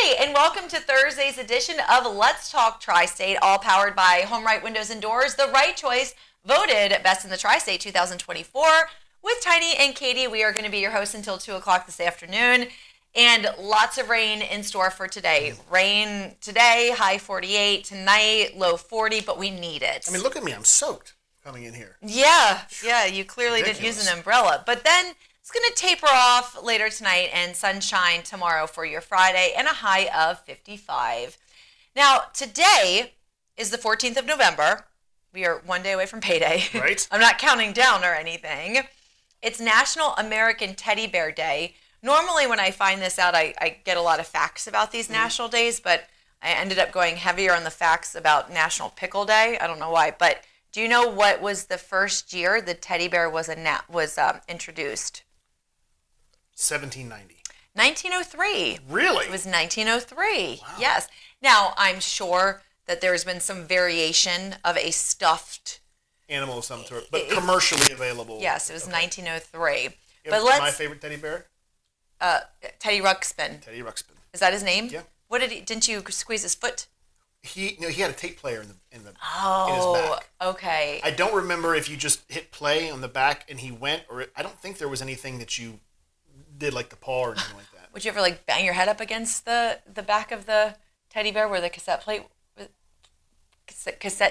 Hey, and welcome to Thursday's edition of Let's Talk Tristate, all powered by HomeRight Windows and Doors, the right choice, voted Best in the Tri-State 2024. With Tiny and Katie, we are going to be your hosts until 2 o'clock this afternoon, and lots of rain in store for today. Rain today, high 48, tonight, low 40, but we need it. I mean, look at me, I'm soaked coming in here. Yeah, you clearly didn't use an umbrella, but then it's going to taper off later tonight and sunshine tomorrow for your Friday and a high of 55. Now, today is the 14th of November. We are one day away from payday. Right. I'm not counting down or anything. It's National American Teddy Bear Day. Normally when I find this out, I get a lot of facts about these national days, but I ended up going heavier on the facts about National Pickle Day. I don't know why, but do you know what was the first year the teddy bear was introduced? 1790. 1903. Really? It was 1903. Wow. Yes. Now, I'm sure that there's been some variation of a stuffed animal of some sort, but commercially available. Yes, it was 1903. You But know, my favorite teddy bear? Teddy Ruxpin. Teddy Ruxpin. Is that his name? Yeah. What didn't you squeeze his foot? He had a tape player in his Oh, back. okay. I don't remember if you just hit play on the back and he went, or I don't think there was anything that you did like the paw or anything like that. Would you ever bang your head up against the back of the teddy bear where the cassette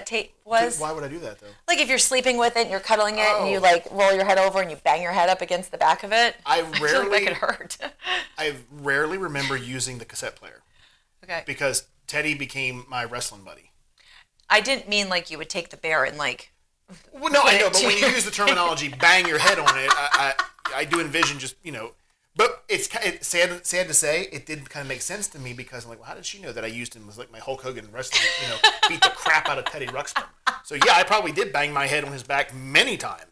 tape was? Why would I do that though? Like if you're sleeping with it and you're cuddling it and you roll your head over and you bang your head up against the back of it. I feel like that could hurt. I rarely remember using the cassette player. Okay. Because Teddy became my wrestling buddy. I didn't mean like you would take the bear and Well, no, I know, but when you use the terminology "bang your head on it," I do envision just But it's sad to say it did kind of make sense to me because I'm like, well, how did she know that I used him as like my Hulk Hogan wrestling? Beat the crap out of Teddy Ruxpin. So yeah, I probably did bang my head on his back many times.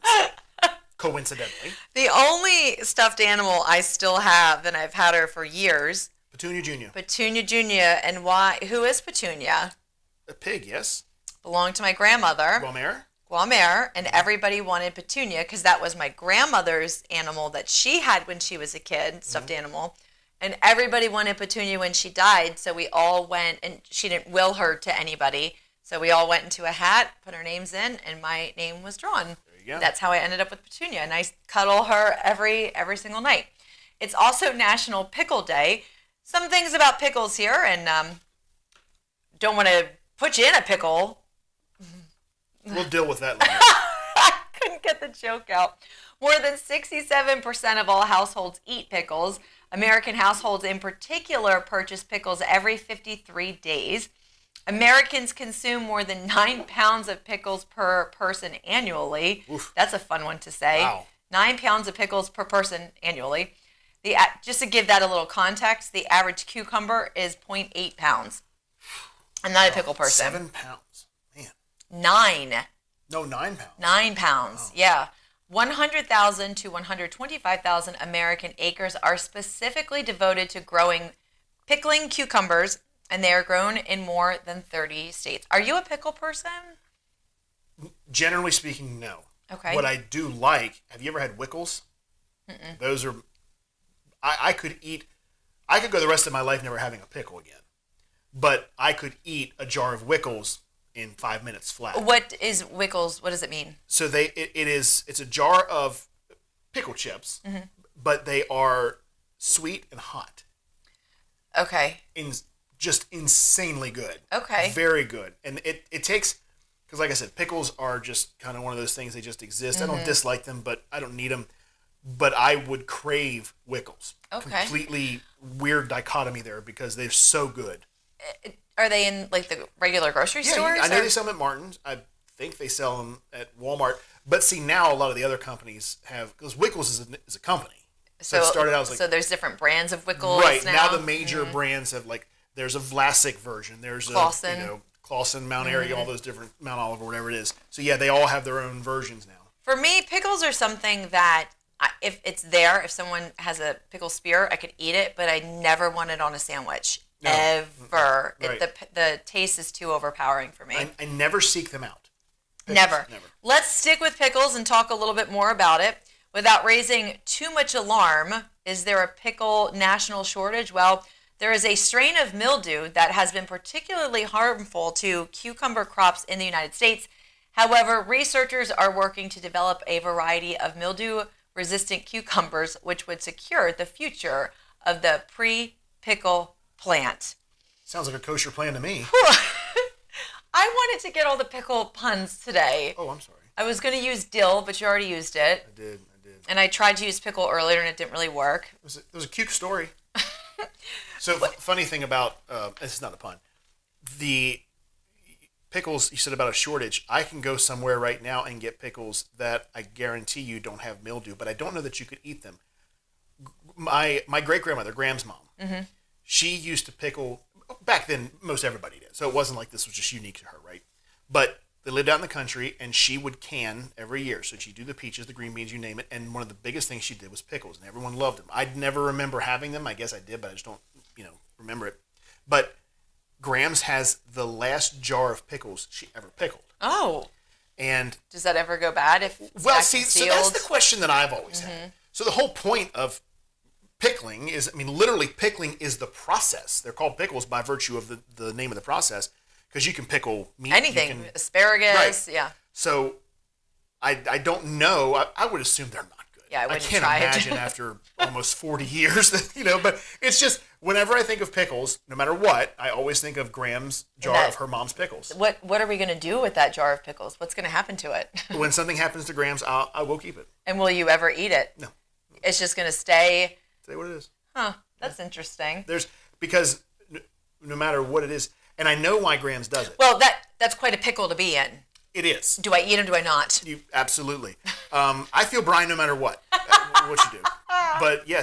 Coincidentally. The only stuffed animal I still have, and I've had her for years. Petunia Jr. Petunia Jr. And why? Who is Petunia? A pig, yes. Belonged to my grandmother. Guamere, and everybody wanted Petunia because that was my grandmother's animal that she had when she was a kid, stuffed animal. And everybody wanted Petunia when she died, so we all went, and she didn't will her to anybody. So we all went into a hat, put our names in, and my name was drawn. There you go. That's how I ended up with Petunia, and I cuddle her every single night. It's also National Pickle Day. Some things about pickles here, and don't want to put you in a pickle. We'll deal with that later. I couldn't get the joke out. More than 67% of all households eat pickles. American households in particular purchase pickles every 53 days. Americans consume more than 9 pounds of pickles per person annually. Oof. That's a fun one to say. Wow. 9 pounds of pickles per person annually. Just to give that a little context, the average cucumber is 0.8 pounds. I'm not a pickle person. 7 pounds. Man. 9. No, 9 pounds. 9 pounds, wow. Yeah. 100,000 to 125,000 American acres are specifically devoted to pickling cucumbers, and they are grown in more than 30 states. Are you a pickle person? Generally speaking, no. Okay. What I do like, have you ever had Wickles? Mm-mm. Those are, I could go the rest of my life never having a pickle again. But I could eat a jar of Wickles in 5 minutes flat. What is Wickles? What does it mean? So it's a jar of pickle chips, mm-hmm. but they are sweet and hot. Okay. Just insanely good. Okay. Very good. And it takes, because like I said, pickles are just kind of one of those things, they just exist. Mm-hmm. I don't dislike them, but I don't need them. But I would crave Wickles. Okay. Completely weird dichotomy there because they're so good. Are they in the regular grocery stores? I know they sell them at Martin's. I think they sell them at Walmart. But see, now a lot of the other companies have, because Wickles is a company. So it started out as so there's different brands of Wickles right, now? Now the major brands have there's a Vlasic version. There's Claussen. Claussen, Mount Airy, all those different, Mount Olive or whatever it is. So yeah, they all have their own versions now. For me, pickles are something that if it's there, if someone has a pickle spear, I could eat it, but I never want it on a sandwich. No. Ever. Right. The taste is too overpowering for me. I never seek them out. Never. Let's stick with pickles and talk a little bit more about it. Without raising too much alarm, is there a pickle national shortage? Well, There is a strain of mildew that has been particularly harmful to cucumber crops in the United States. However, researchers are working to develop a variety of mildew-resistant cucumbers, which would secure the future of the pre-pickle plant. Sounds like a kosher plan to me. I wanted to get all the pickle puns today. Oh, I'm sorry. I was going to use dill, but you already used it. I did. And I tried to use pickle earlier, and it didn't really work. It was a cute story. So, funny thing about, this is not a pun, the pickles, you said about a shortage. I can go somewhere right now and get pickles that I guarantee you don't have mildew, but I don't know that you could eat them. My great-grandmother, Graham's mom, she used to pickle, back then most everybody did, so it wasn't like this was just unique to her, right? But they lived out in the country, and she would can every year. So she'd do the peaches, the green beans, you name it, and one of the biggest things she did was pickles, and everyone loved them. I'd never remember having them. I guess I did, but I just don't, remember it. But Graham's has the last jar of pickles she ever pickled. Oh. And does that ever go bad if it's so that's the question that I've always had. So the whole point of pickling is, literally pickling is the process. They're called pickles by virtue of the name of the process, because you can pickle meat. Anything, asparagus, right. Yeah. So I don't know. I would assume they're not good. Yeah, I can't imagine after almost 40 years that, but it's just, whenever I think of pickles, no matter what, I always think of Graham's jar of her mom's pickles. What are we going to do with that jar of pickles? What's going to happen to it? When something happens to Graham's, I will keep it. And will you ever eat it? No. It's just going to stay? Say what it is. Huh. That's interesting. Because no matter what it is, and I know why Graham's does it. Well, that's quite a pickle to be in. It is. Do I eat them? Do I not? Absolutely. I feel brine no matter what you do. But yeah,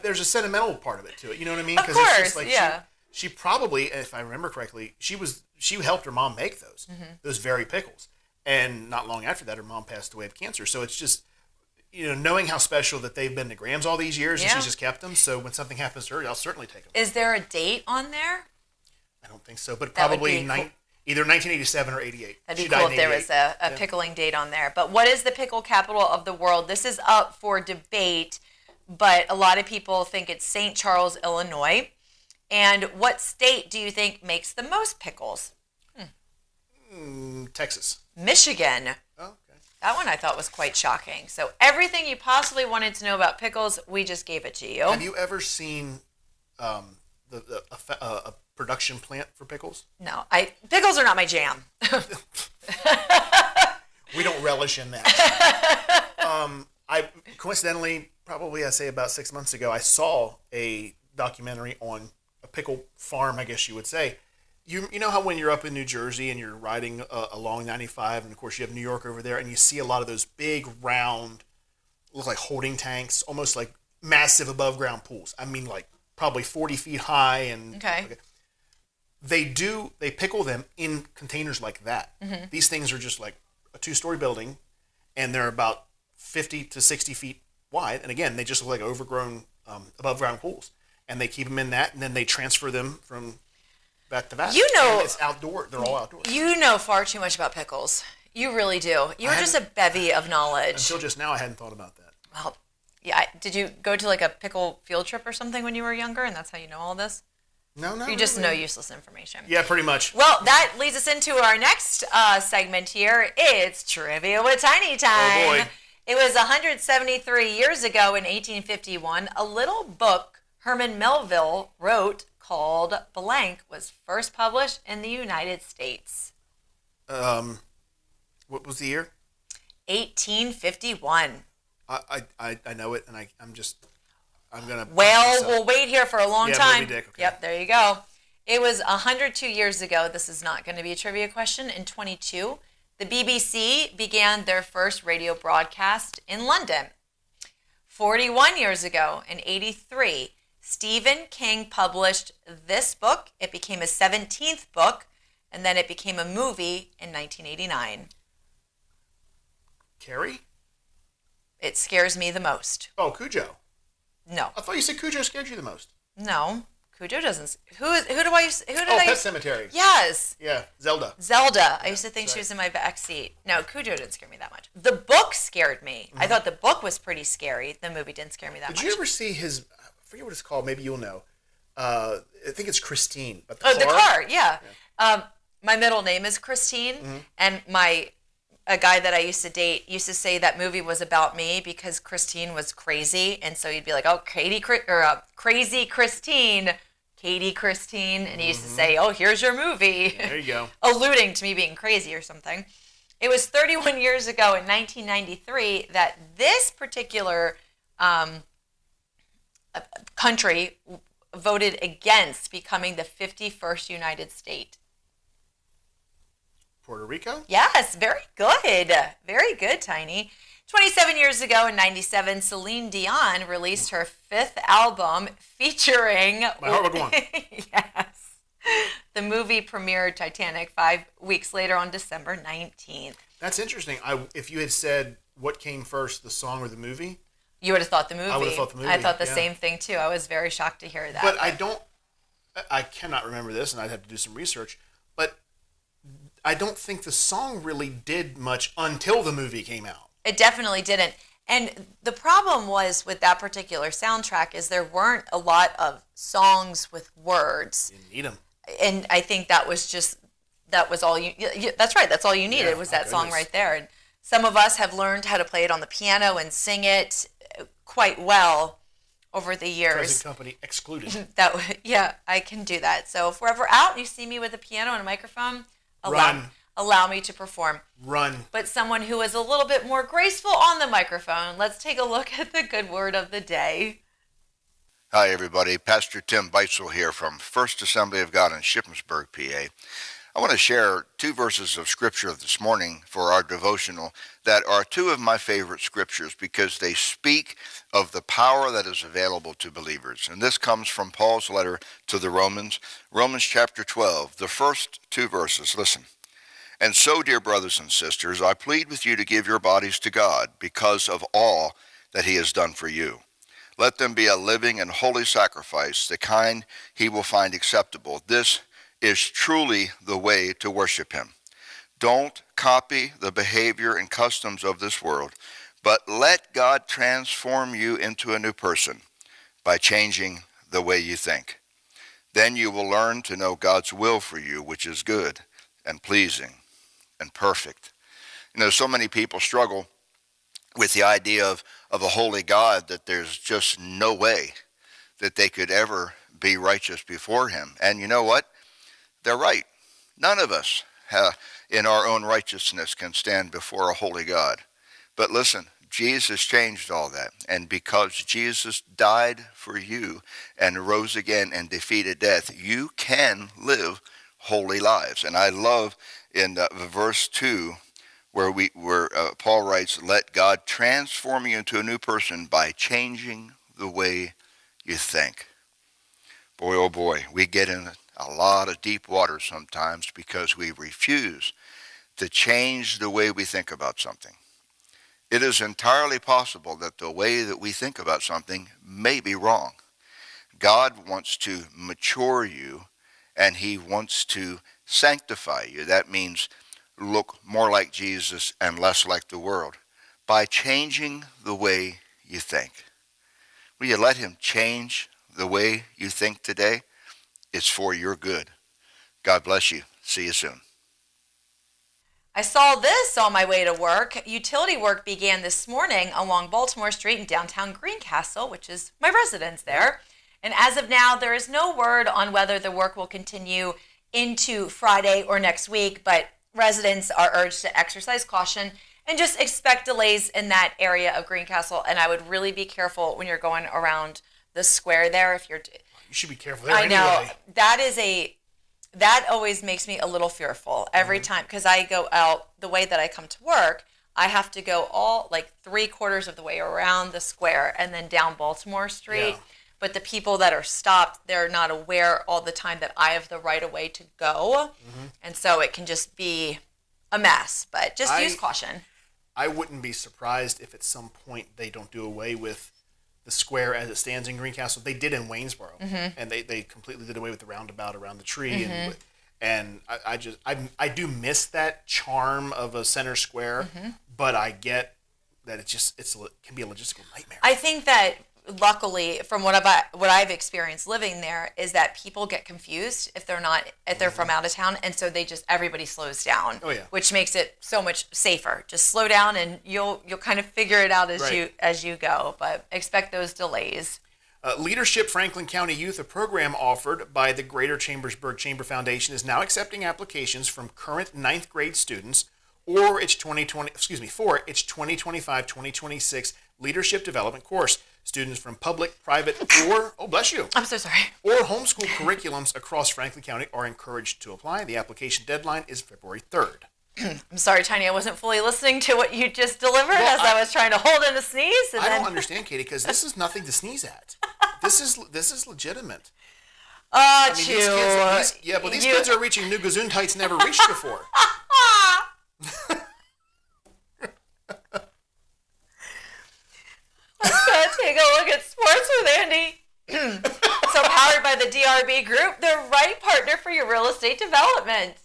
there's a sentimental part of it to it. You know what I mean? Of course, it's just like yeah. She probably, if I remember correctly, she helped her mom make those very pickles. And not long after that, her mom passed away of cancer. So it's just, knowing how special that they've been to Graham's all these years, and she's just kept them. So when something happens to her, I'll certainly take them. Is there a date on there? I don't think so, but probably either 1987 or 88. That'd be cool if there was a pickling date on there. But what is the pickle capital of the world? This is up for debate, but a lot of people think it's St. Charles, Illinois. And what state do you think makes the most pickles? Texas. Michigan. Oh, okay. That one I thought was quite shocking. So everything you possibly wanted to know about pickles, we just gave it to you. Have you ever seen a production plant for pickles? No, pickles are not my jam. We don't relish in that. I coincidentally, probably I say about 6 months ago, I saw a documentary on a pickle farm, I guess you would say. You know how when you're up in New Jersey and you're riding along 95, and of course you have New York over there, and you see a lot of those big round, look like holding tanks, almost like massive above ground pools. Like probably 40 feet high, and okay. They pickle them in containers like that. Mm-hmm. These things are just like a 2-story building, and they're about 50 to 60 feet wide. And again, they just look like overgrown above ground pools. And they keep them in that, and then they transfer them from vat to vat. And it's outdoor. They're all outdoors. You know far too much about pickles. You really do. You're just a bevy of knowledge. Until just now, I hadn't thought about that. Well, yeah. Did you go to like a pickle field trip or something when you were younger, and that's how you know all this? No. You just know useless information. Yeah, pretty much. Well, that leads us into our next segment here. It's Trivia with Tiny Time. Oh, boy. It was 173 years ago in 1851. A little book Herman Melville wrote called Blank was first published in the United States. What was the year? 1851. I know it, and I'm gonna. Well, we'll wait here for a long time. Moby Dick, okay. Yep, there you go. It was 102 years ago. This is not going to be a trivia question. In 22, the BBC began their first radio broadcast in London. 41 years ago, in 83, Stephen King published this book. It became his 17th book, and then it became a movie in 1989. Carrie? It scares me the most. Oh, Cujo. No. I thought you said Cujo scared you the most. No. Cujo doesn't. Who did Pet Sematary. Yes. Yeah, Zelda. I used to think she was in my back seat. No, Cujo didn't scare me that much. The book scared me. I thought the book was pretty scary. The movie didn't scare me that much. Did you ever see his, I forget what it's called, maybe you'll know, I think it's Christine. But the car, yeah. My middle name is Christine, and a guy that I used to date used to say that movie was about me because Christine was crazy, and so you'd be like, "Oh, crazy Christine, Katie Christine," and he used to say, "Oh, here's your movie." There you go. Alluding to me being crazy or something. It was 31 years ago in 1993 that this particular country voted against becoming the 51st United State. Puerto Rico? Yes, very good. Very good, Tiny. 27 years ago in 97, Celine Dion released her 5th album featuring... My Heart Will Go On. Yes. The movie premiered Titanic 5 weeks later on December 19th. That's interesting. If you had said what came first, the song or the movie... You would have thought the movie. I would have thought the movie. I thought the same thing, too. I was very shocked to hear that. But I cannot remember this, and I'd have to do some research, but I don't think the song really did much until the movie came out. It definitely didn't. And the problem was with that particular soundtrack is there weren't a lot of songs with words. You need them. And I think that was all you, that's right, that's all you needed was that song right there. And some of us have learned how to play it on the piano and sing it quite well over the years. Present company excluded. Yeah, I can do that. So if we're ever out and you see me with a piano and a microphone, allow me to perform. Run. But someone who is a little bit more graceful on the microphone, let's take a look at the good word of the day. Hi, everybody. Pastor Tim Beitzel here from First Assembly of God in Shippensburg, PA. I want to share 2 verses of Scripture this morning for our devotional that are 2 of my favorite Scriptures because they speak of the power that is available to believers. And this comes from Paul's letter to the Romans, Romans chapter 12, the first 2 verses. Listen. And so, dear brothers and sisters, I plead with you to give your bodies to God because of all that he has done for you. Let them be a living and holy sacrifice, the kind he will find acceptable. This is truly the way to worship him. Don't copy the behavior and customs of this world, but let God transform you into a new person by changing the way you think. Then you will learn to know God's will for you, which is good and pleasing and perfect. You know, so many people struggle with the idea of a holy God, that there's just no way that they could ever be righteous before him. And you know what? They're right. None of us in our own righteousness can stand before a holy God. But listen, Jesus changed all that. And because Jesus died for you and rose again and defeated death, you can live holy lives. And I love in verse 2 where Paul writes, let God transform you into a new person by changing the way you think. Boy, oh boy, we get in a lot of deep water sometimes because we refuse to change the way we think about something. It is entirely possible that the way that we think about something may be wrong. God wants to mature you, and he wants to sanctify you. That means look more like Jesus and less like the world by changing the way you think. Will you let him change the way you think today? It's for your good. God bless you. See you soon. I saw this on my way to work. Utility work began this morning along Baltimore Street in downtown Greencastle, which is my residence there. And as of now, there is no word on whether the work will continue into Friday or next week, but residents are urged to exercise caution and just expect delays in that area of Greencastle. And I would really be careful when you're going around the square there. If you're, you should be careful there. I know anyway. that always makes me a little fearful every time because I go out the way that I come to work. I have to go all like 3/4 of the way around the square and then down Baltimore Street. Yeah. But the people that are stopped, they're not aware all the time that I have the right of way to go. Mm-hmm. And so it can just be a mess. But just use caution. I wouldn't be surprised if at some point they don't do away with the square as it stands in Greencastle. They did in Waynesboro. Mm-hmm. And they completely did away with the roundabout around the tree. Mm-hmm. And I do miss that charm of a center square. Mm-hmm. But I get that it can be a logistical nightmare. I think that luckily, from what I've experienced living there, is that people get confused if they're from out of town, and so everybody slows down. Oh, yeah. Which makes it so much safer. Just slow down, and you'll kind of figure it out as you go. But expect those delays. Leadership Franklin County Youth, a program offered by the Greater Chambersburg Chamber Foundation, is now accepting applications from current 9th grade students for its 2025-2026 Leadership Development course. Students from public, private, or, oh bless you, I'm so sorry, or homeschool curriculums across Franklin County are encouraged to apply. The application deadline is February 3rd. I'm sorry, Tiny, I wasn't fully listening to what you just delivered I was trying to hold in a sneeze. I don't understand, Katie, because this is nothing to sneeze at. This is legitimate. These kids are reaching new Gesundheits never reached before. Let's take a look at sports with Andy. So powered by the DRB Group, the right partner for your real estate development.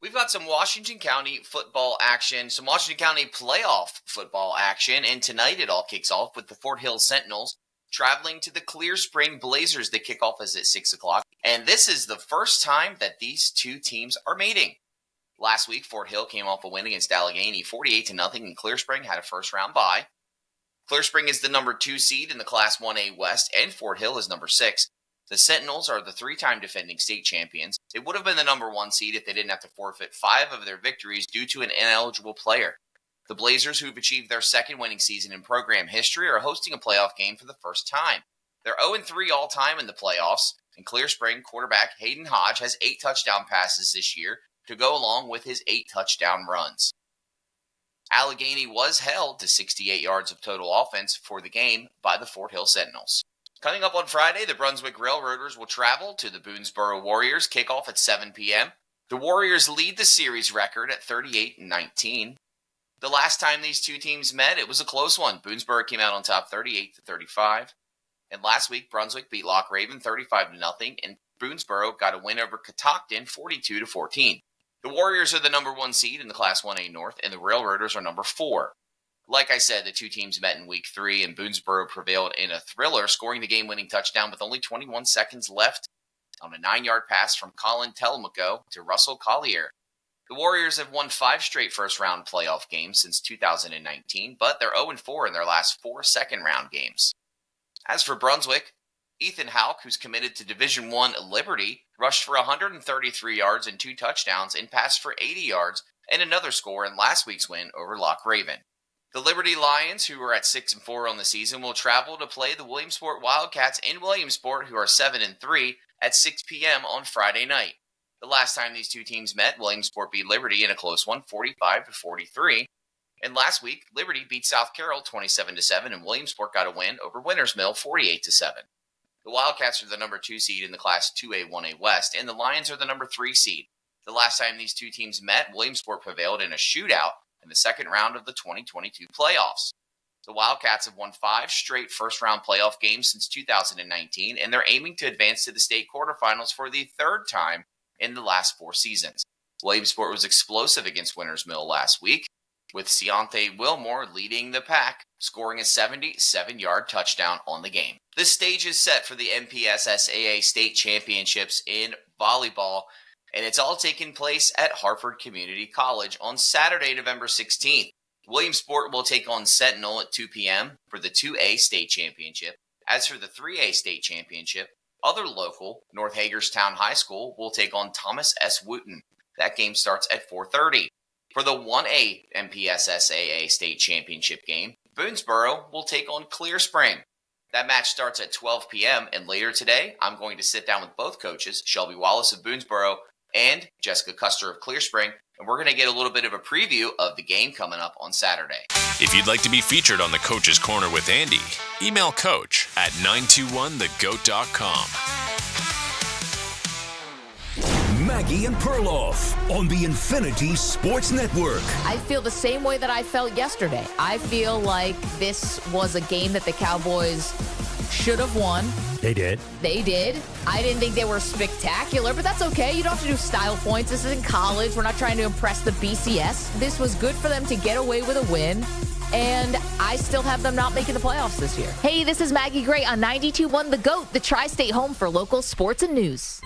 We've got some Washington County football action, some Washington County playoff football action, and tonight it all kicks off with the Fort Hill Sentinels traveling to the Clear Spring Blazers. The kickoff is at 6 o'clock, and this is the first time that these two teams are meeting. Last week, Fort Hill came off a win against Allegheny 48-0, and Clear Spring had a first-round bye. Clear Spring is the number 2 seed in the Class 1A West, and Fort Hill is number 6. The Sentinels are the 3-time defending state champions. They would have been the number 1 seed if they didn't have to forfeit 5 of their victories due to an ineligible player. The Blazers, who've achieved their second winning season in program history, are hosting a playoff game for the first time. They're 0-3 all-time in the playoffs, and Clear Spring quarterback Hayden Hodge has 8 touchdown passes this year to go along with his 8 touchdown runs. Allegheny was held to 68 yards of total offense for the game by the Fort Hill Sentinels. Coming up on Friday, the Brunswick Railroaders will travel to the Boonesboro Warriors. Kickoff at 7 p.m. The Warriors lead the series record at 38-19. The last time these two teams met, it was a close one. Boonesboro came out on top 38-35. And last week, Brunswick beat Loch Raven 35-0, and Boonesboro got a win over Catoctin 42-14. The Warriors are the number 1 seed in the Class 1A North, and the Railroaders are number 4. Like I said, the two teams met in Week 3, and Boonesboro prevailed in a thriller, scoring the game-winning touchdown with only 21 seconds left on a 9-yard pass from Colin Telemaco to Russell Collier. The Warriors have won 5 straight first-round playoff games since 2019, but they're 0-4 in their last 4 second-round games. As for Brunswick, Ethan Houck, who's committed to Division I Liberty, rushed for 133 yards and 2 touchdowns and passed for 80 yards and another score in last week's win over Loch Raven. The Liberty Lions, who are at 6-4 on the season, will travel to play the Williamsport Wildcats in Williamsport, who are 7-3, at 6 p.m. on Friday night. The last time these two teams met, Williamsport beat Liberty in a close one, 45-43. And last week, Liberty beat South Carroll 27-7, and Williamsport got a win over Winters Mill 48-7. The Wildcats are the number 2 seed in the Class 2A 1A West, and the Lions are the number 3 seed. The last time these two teams met, Williamsport prevailed in a shootout in the second round of the 2022 playoffs. The Wildcats have won 5 straight first-round playoff games since 2019, and they're aiming to advance to the state quarterfinals for the 3rd time in the last 4 seasons. Williamsport was explosive against Winters Mill last week, with Ciante Wilmore leading the pack, scoring a 77-yard touchdown on the game. The stage is set for the MPSSAA State Championships in volleyball, and it's all taking place at Hartford Community College on Saturday, November 16th. Williamsport will take on Sentinel at 2 p.m. for the 2A State Championship. As for the 3A State Championship, other local, North Hagerstown High School, will take on Thomas S. Wooten. That game starts at 4:30. For the 1A MPSSAA State Championship game, Boonesboro will take on Clear Spring. That match starts at 12 p.m., and later today, I'm going to sit down with both coaches, Shelby Wallace of Boonesboro and Jessica Custer of Clear Spring, and we're going to get a little bit of a preview of the game coming up on Saturday. If you'd like to be featured on the Coach's Corner with Andy, email coach at 921thegoat.com. Maggie and Perloff on the Infinity Sports Network. I feel the same way that I felt yesterday. I feel like this was a game that the Cowboys should have won. They did. They did. I didn't think they were spectacular, but that's okay. You don't have to do style points. This isn't college. We're not trying to impress the BCS. This was good for them to get away with a win. and I still have them not making the playoffs this year. Hey, this is Maggie Gray on 92.1 The GOAT, the Tri-State home for local sports and news.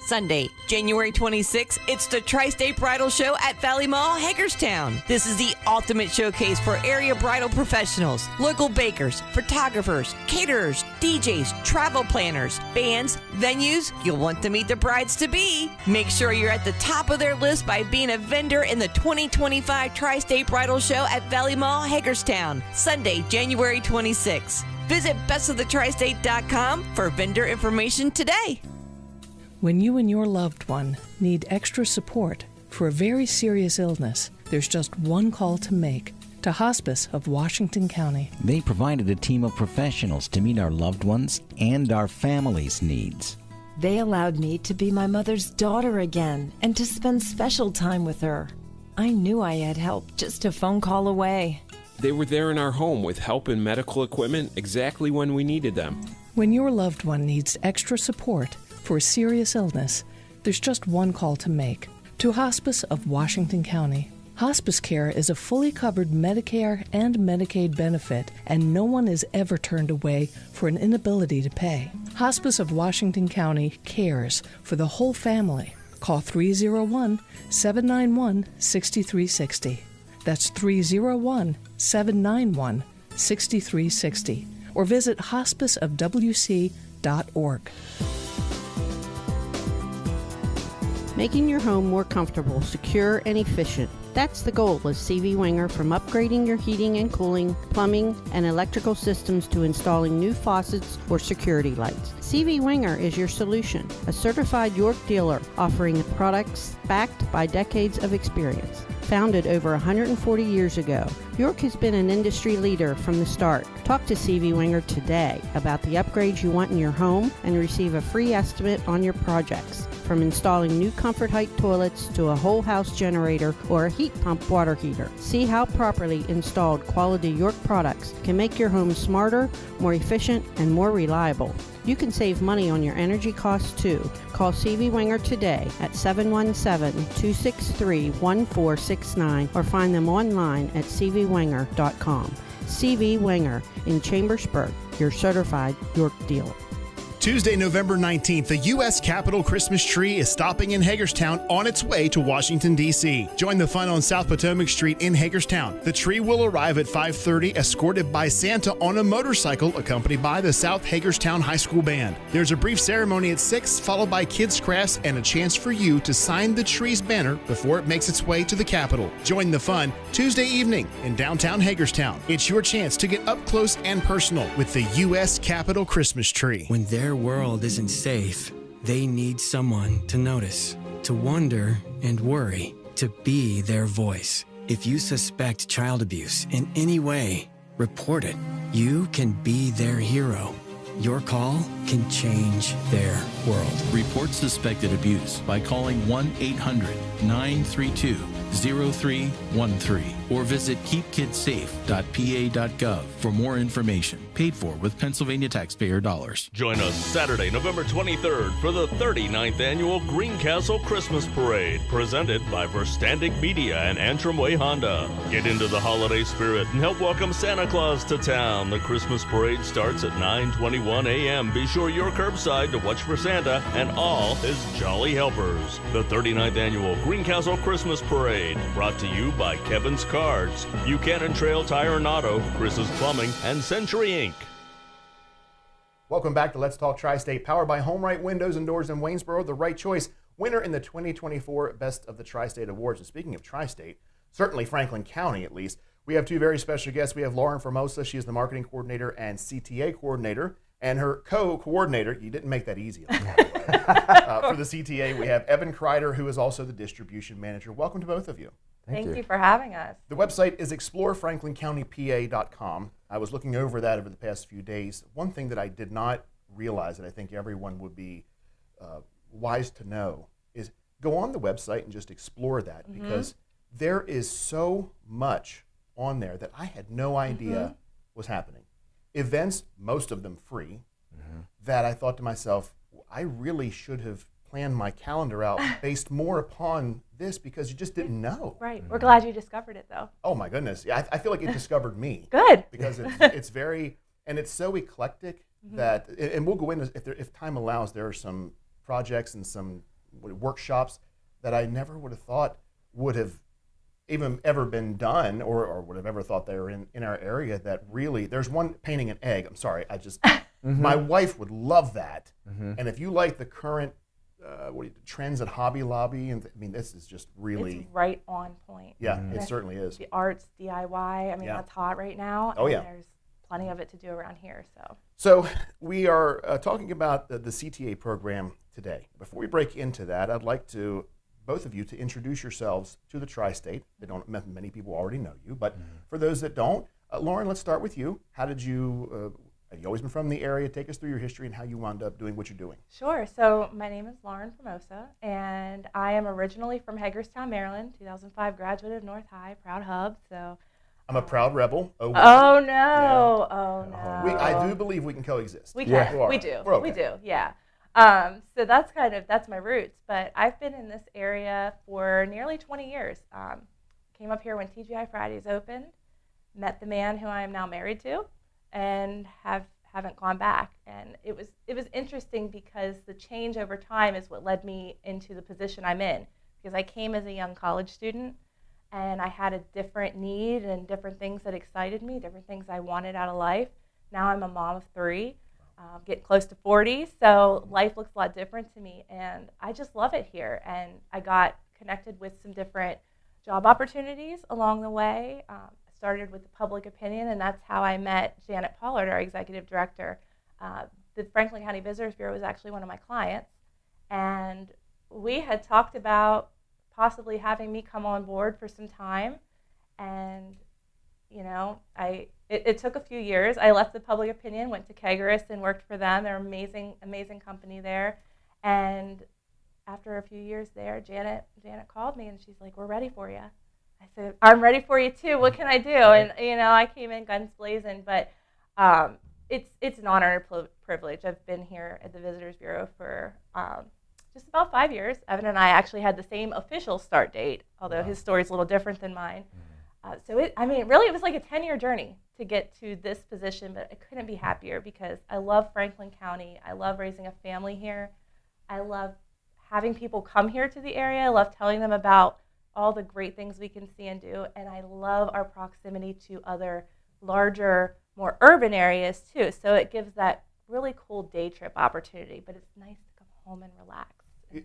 Sunday, January 26th, it's the Tri-State Bridal Show at Valley Mall, Hagerstown. This is the ultimate showcase for area bridal professionals, local bakers, photographers, caterers, DJs, travel planners, bands, venues. You'll want to meet the brides-to-be. Make sure you're at the top of their list by being a vendor in the 2025 Tri-State Bridal Show at Valley Mall, Hagerstown, Sunday, January 26th. Visit bestoftheTristate.com for vendor information today. When you and your loved one need extra support for a very serious illness, there's just one call to make to Hospice of Washington County. They provided a team of professionals to meet our loved ones and our family's needs. They allowed me to be my mother's daughter again and to spend special time with her. I knew I had help just a phone call away. They were there in our home with help and medical equipment exactly when we needed them. When your loved one needs extra support for a serious illness, there's just one call to make to Hospice of Washington County. Hospice care is a fully covered Medicare and Medicaid benefit, and no one is ever turned away for an inability to pay. Hospice of Washington County cares for the whole family. Call 301-791-6360. That's 301-791-6360. Or visit hospiceofwc.org. Making your home more comfortable, secure, and efficient. That's the goal of CV Winger, from upgrading your heating and cooling, plumbing, and electrical systems to installing new faucets or security lights. CV Winger is your solution, a certified York dealer offering products backed by decades of experience. Founded over 140 years ago, York has been an industry leader from the start. Talk to CV Winger today about the upgrades you want in your home and receive a free estimate on your projects. From installing new Comfort Height toilets to a whole house generator or a heat pump water heater. See how properly installed quality York products can make your home smarter, more efficient, and more reliable. You can save money on your energy costs too. Call CV Winger today at 717-263-1469 or find them online at cvwinger.com. CV Winger in Chambersburg, your certified York dealer. Tuesday, November 19th, the U.S. Capitol Christmas tree is stopping in Hagerstown on its way to Washington, D.C. Join the fun on South Potomac Street in Hagerstown. The tree will arrive at 5:30, escorted by Santa on a motorcycle, accompanied by the South Hagerstown High School Band. There's a brief ceremony at 6, followed by kids' crafts and a chance for you to sign the tree's banner before it makes its way to the Capitol. Join the fun Tuesday evening in downtown Hagerstown. It's your chance to get up close and personal with the U.S. Capitol Christmas tree. When their world isn't safe, they need someone to notice, to wonder and worry, to be their voice. If you suspect child abuse in any way, report it. You can be their hero. Your call can change their world. Report suspected abuse by calling 1-800-932-0313 or visit keepkidssafe.pa.gov for more information. Paid for with Pennsylvania taxpayer dollars. Join us Saturday, November 23rd for the 39th Annual Greencastle Christmas Parade, presented by Verstandig Media and Antrim Way Honda. Get into the holiday spirit and help welcome Santa Claus to town. The Christmas Parade starts at 9:21 a.m. Be sure you're curbside to watch for Santa and all his jolly helpers. The 39th Annual Greencastle Christmas Parade, brought to you by Kevin's Cards, Buchanan Trail Tire and Auto, Chris's Plumbing, and Century Inc. Welcome back to Let's Talk Tri-State, powered by HomeRight Windows and Doors in Waynesboro, the right choice, winner in the 2024 Best of the Tri-State Awards. And speaking of Tri-State, certainly Franklin County at least, we have two very special guests. We have Lauren Formosa. She is the marketing coordinator and CTA coordinator, and her co-coordinator, you didn't make that easy. For the CTA, we have Evan Kreider, who is also the distribution manager. Welcome to both of you. Thank you for having us. The website is explorefranklincountypa.com. I was looking over that over the past few days. One thing that I did not realize that I think everyone would be wise to know is go on the website and just explore that, because there is so much on there that I had no idea was happening. Events, most of them free, that I thought to myself, I really should have planned my calendar out based more upon this because you just didn't know. Right. We're glad you discovered it, though. Oh my goodness. Yeah, I feel like it discovered me. Good. Because it's very, and it's so eclectic that, and we'll go into, if time allows, there are some projects and some workshops that I never would have thought would have even ever been done or would have ever thought they were in our area that really, there's one, painting an egg. I'm sorry. My wife would love that. And if you like the current trends at Hobby Lobby, and I mean, this is just really... It's right on point. Yeah, it certainly is. The arts, DIY, I mean, that's hot right now. Oh, and yeah. There's plenty of it to do around here, So we are talking about the CTA program today. Before we break into that, I'd like to both of you to introduce yourselves to the Tri-State. Many people already know you, but for those that don't, Lauren, let's start with you. How did you, have you always been from the area? Take us through your history and how you wound up doing what you're doing. Sure. So my name is Lauren Formosa, and I am originally from Hagerstown, Maryland, 2005 graduate of North High, proud hub. So I'm a proud rebel. Oh no! Yeah. Oh no! I do believe we can coexist. We can. We do. Okay. We do. Yeah. So that's my roots. But I've been in this area for nearly 20 years. Came up here when TGI Fridays opened, met the man who I am now married to, and haven't gone back. And it was interesting because the change over time is what led me into the position I'm in. Because I came as a young college student, and I had a different need and different things that excited me, different things I wanted out of life. Now I'm a mom of 3. Getting close to 40, so life looks a lot different to me, and I just love it here. And I got connected with some different job opportunities along the way. Started with the public opinion, and that's how I met Janet Pollard, our executive director. The Franklin County Visitors Bureau was actually one of my clients, and we had talked about possibly having me come on board for some time, and it took a few years. I left the public opinion, went to Kegaris and worked for them. They're an amazing company there. And after a few years there, Janet called me and she's like, "We're ready for you." I said, "I'm ready for you too. What can I do?" And I came in guns blazing, but it's an honor and privilege. I've been here at the Visitors Bureau for just about 5 years. Evan and I actually had the same official start date, although his story's a little different than mine. Really, it was like a 10-year journey to get to this position, but I couldn't be happier because I love Franklin County. I love raising a family here. I love having people come here to the area. I love telling them about all the great things we can see and do, and I love our proximity to other larger, more urban areas too. So it gives that really cool day trip opportunity, but it's nice to come home and relax.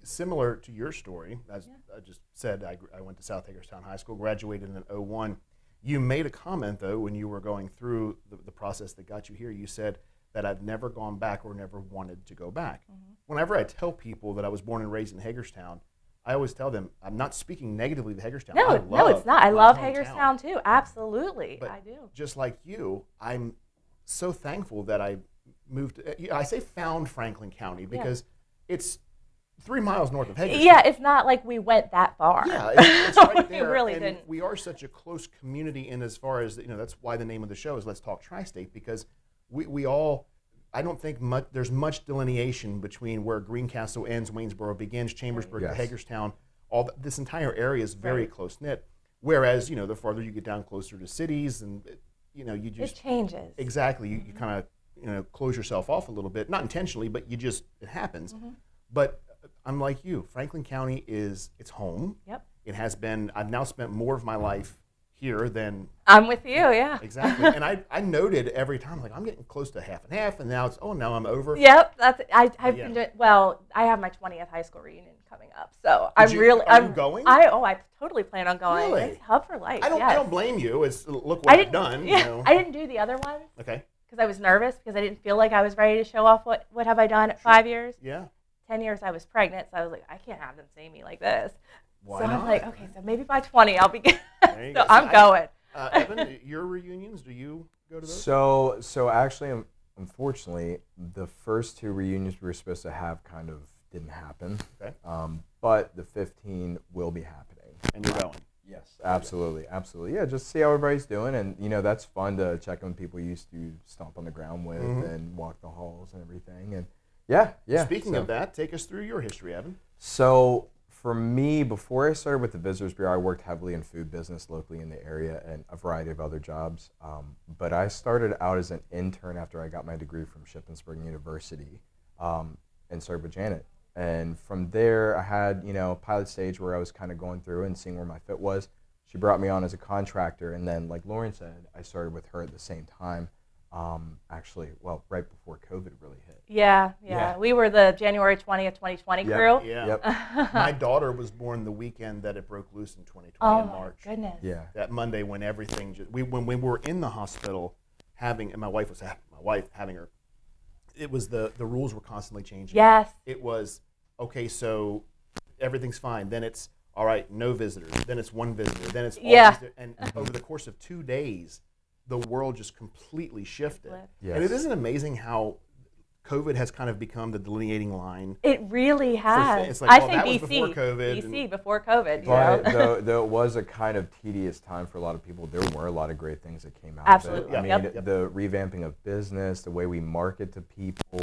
Similar to your story, as I just said, I went to South Hagerstown High School, graduated in 2001. You made a comment, though, when you were going through the process that got you here. You said that I've never gone back or never wanted to go back. Whenever I tell people that I was born and raised in Hagerstown, I always tell them I'm not speaking negatively of Hagerstown. No, it's not. I love Hagerstown, too. Absolutely, but I do. Just like you, I'm so thankful that I moved. I say found Franklin County because it's 3 miles north of Hagerstown. Yeah, it's not like we went that far. Yeah, it's right there. We really and didn't. We are such a close community, and as far as that's why the name of the show is Let's Talk Tri-State, because we all, I don't think there's much delineation between where Greencastle ends, Waynesboro begins, Chambersburg, Hagerstown. This entire area is very close knit. Whereas the farther you get down closer to cities, and you just it changes. Exactly, you kind of close yourself off a little bit, not intentionally, but it happens. But I'm like you. Franklin County it's home. Yep. It has been. I've now spent more of my life here than. I'm with you. Yeah. Exactly. And I noted every time, like, I'm getting close to half and half, and now it's now I'm over. Yep. I've been doing well. I have my 20th high school reunion coming up, so Are you going? I totally plan on going. Really? It's Hub for Life. I don't blame you. It's look what I've done. Yeah. I didn't do the other ones. Okay. Because I was nervous because I didn't feel like I was ready to show off what have I done at 5 years. Yeah. 10 years I was pregnant, so I was like, I can't have them see me like this. Why so not? I'm like, okay, so maybe by 20 I'll be good. There you So go. I'm going. Evan, your reunions, do you go to those? So actually, unfortunately, the first 2 reunions we were supposed to have kind of didn't happen. Okay. But the 15 will be happening. And you're going? Yes, absolutely, absolutely. Yeah, just see how everybody's doing, and that's fun to check on people you used to stomp on the ground with and walk the halls and everything, and Yeah, yeah. Speaking of that, take us through your history, Evan. So for me, before I started with the Visitors Bureau, I worked heavily in food business locally in the area and a variety of other jobs. But I started out as an intern after I got my degree from Smithsburg University and started with Janet. And from there, I had, a pilot stage where I was kind of going through and seeing where my fit was. She brought me on as a contractor. And then, like Lauren said, I started with her at the same time. Actually, right before COVID really hit. Yeah. We were the January 20th, 2020 crew. Yeah. My daughter was born the weekend that it broke loose in 2020 in March. Oh, my goodness. Yeah. That Monday when everything when we were in the hospital and my wife having her, it was the rules were constantly changing. Yes. It was, okay, so everything's fine. Then it's, all right, no visitors. Then it's one visitor. Then it's all these, and over the course of 2 days, the world just completely shifted. Yes. And it isn't amazing how COVID has kind of become the delineating line. It really has. It's like, I think that BC, was before COVID. BC, before COVID. But though it was a kind of tedious time for a lot of people, there were a lot of great things that came out Absolutely. of it. I mean, the revamping of business, the way we market to people,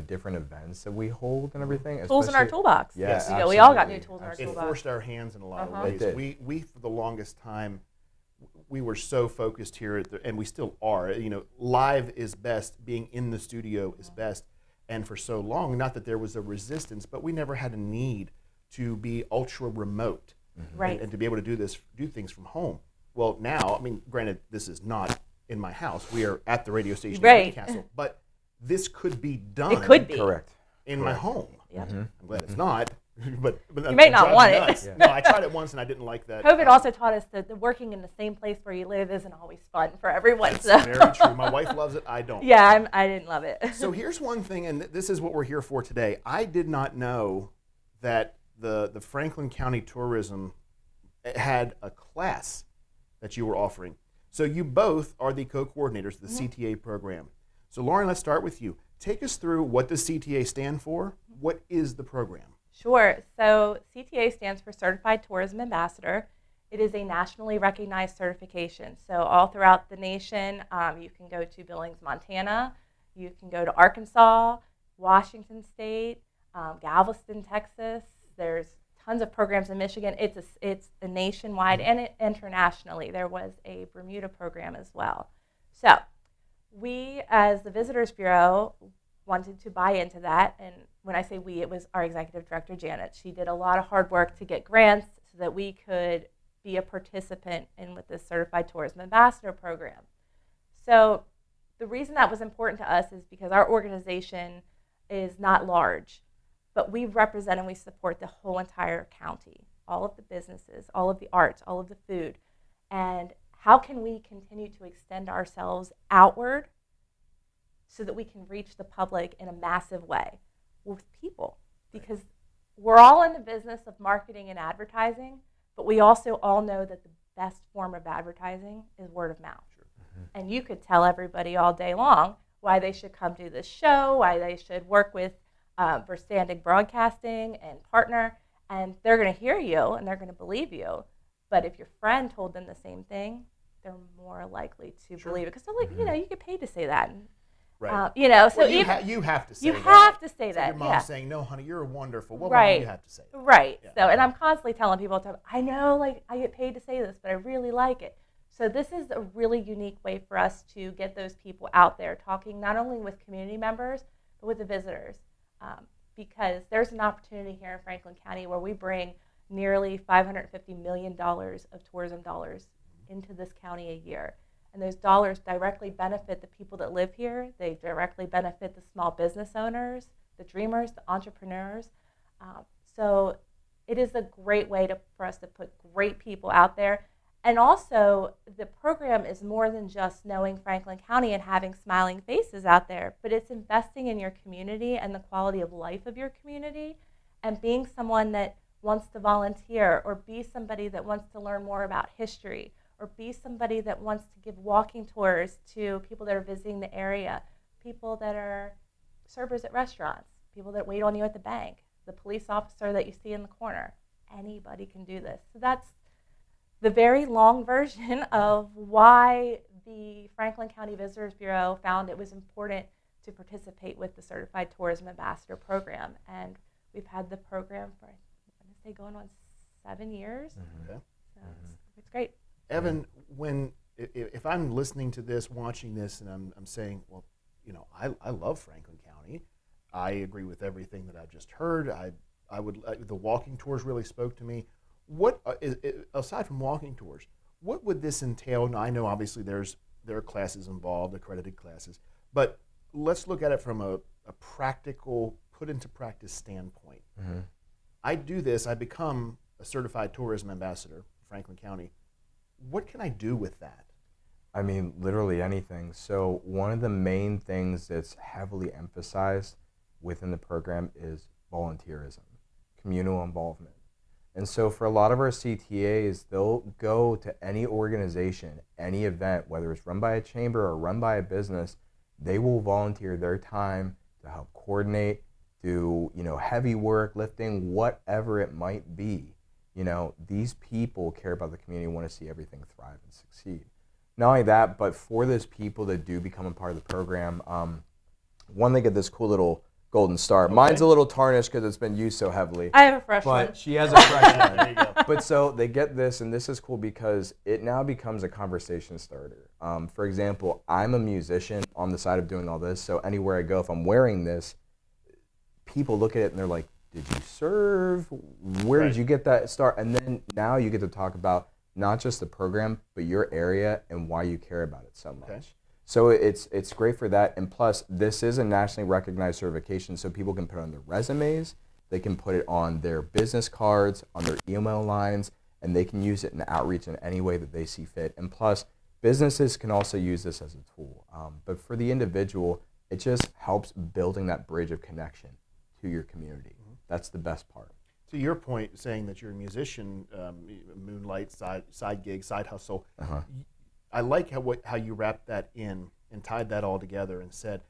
different events that we hold and everything. Tools in our toolbox. Yeah, we all got new tools in our It toolbox. forced our hands in a lot of ways. We for the longest time, we were so focused here, and we still are. Live is best. Being in the studio is best. And for so long, not that there was a resistance, but we never had a need to be ultra remote, and to be able to do things from home. Well, now, granted, this is not in my house. We are at the radio station in Castle, but this could be done. It could be in my home. Yep. I'm glad it's not. But you may not want it. No, I tried it once and I didn't like that. COVID also taught us that the working in the same place where you live isn't always fun for everyone. That's very true. My wife loves it. I don't. Yeah, I didn't love it. So here's one thing, and this is what we're here for today. I did not know that the Franklin County Tourism had a class that you were offering. So you both are the co-coordinators of the CTA program. So Lauren, let's start with you. Take us through what does CTA stand for? What is the program? Sure. So CTA stands for Certified Tourism Ambassador. It is a nationally recognized certification. So all throughout the nation, you can go to Billings, Montana. You can go to Arkansas, Washington State, Galveston, Texas. There's tons of programs in Michigan. It's a nationwide and internationally. There was a Bermuda program as well. So we, as the Visitors Bureau, wanted to buy into that. And when I say we, it was our executive director, Janet. She did a lot of hard work to get grants so that we could be a participant in with this Certified Tourism Ambassador program. So the reason that was important to us is because our organization is not large, but we represent and we support the whole entire county, all of the businesses, all of the arts, all of the food. And how can we continue to extend ourselves outward so that we can reach the public in a massive way with people? Because we're all in the business of marketing and advertising, but we also all know that the best form of advertising is word of mouth. And you could tell everybody all day long why they should come do this show, why they should work with Verstandig Broadcasting and partner, and they're going to hear you and they're going to believe you. But if your friend told them the same thing, they're more likely to believe it. Because they're like, you get paid to say that. And, right. So well, you have to say that. You have to say it's that. Like your mom's saying, "No, honey, you're wonderful." Well, right. Mom, you have to say that. Right. Yeah. So, and I'm constantly telling people, I know, I get paid to say this, but I really like it. So this is a really unique way for us to get those people out there talking not only with community members, but with the visitors. Because there's an opportunity here in Franklin County where we bring nearly $550 million of tourism dollars into this county a year. And those dollars directly benefit the people that live here. They directly benefit the small business owners, the dreamers, the entrepreneurs. So it is a great way for us to put great people out there. And also, the program is more than just knowing Franklin County and having smiling faces out there, but it's investing in your community and the quality of life of your community and being someone that wants to volunteer or be somebody that wants to learn more about history or be somebody that wants to give walking tours to people that are visiting the area, people that are servers at restaurants, people that wait on you at the bank, the police officer that you see in the corner. Anybody can do this. So that's the very long version of why the Franklin County Visitors Bureau found it was important to participate with the Certified Tourism Ambassador program. And we've had the program for, I want to say, going on 7 years. Okay. So it's great. Evan, if I'm listening to this, watching this, and I'm saying, well, I love Franklin County. I agree with everything that I've just heard. I would the walking tours really spoke to me. What aside from walking tours, what would this entail? Now I know obviously there are classes involved, accredited classes, but let's look at it from a practical, put into practice standpoint. Mm-hmm. I do this. I become a certified tourism ambassador for Franklin County. What can I do with that? I mean, literally anything. So one of the main things that's heavily emphasized within the program is volunteerism, communal involvement. And so for a lot of our CTAs, they'll go to any organization, any event, whether it's run by a chamber or run by a business, they will volunteer their time to help coordinate, do heavy work, lifting, whatever it might be. These people care about the community, want to see everything thrive and succeed. Not only that, but for those people that do become a part of the program, one, they get this cool little golden star. Okay. Mine's a little tarnished because it's been used so heavily. I have a fresh one. But she has a fresh one. There you go. But so they get this, and this is cool because it now becomes a conversation starter. For example, I'm a musician on the side of doing all this, so anywhere I go, if I'm wearing this, people look at it and they're like, did you serve? Where did you get that star? And then now you get to talk about not just the program, but your area and why you care about it so much. Okay. So it's great for that. And plus, this is a nationally recognized certification, so people can put it on their resumes, they can put it on their business cards, on their email lines, and they can use it in outreach in any way that they see fit. And plus, businesses can also use this as a tool. But for the individual, it just helps building that bridge of connection to your community. Mm-hmm. That's the best part. To your point, saying that you're a musician, moonlight, side gig, side hustle, I like how you wrapped that in and tied that all together and said,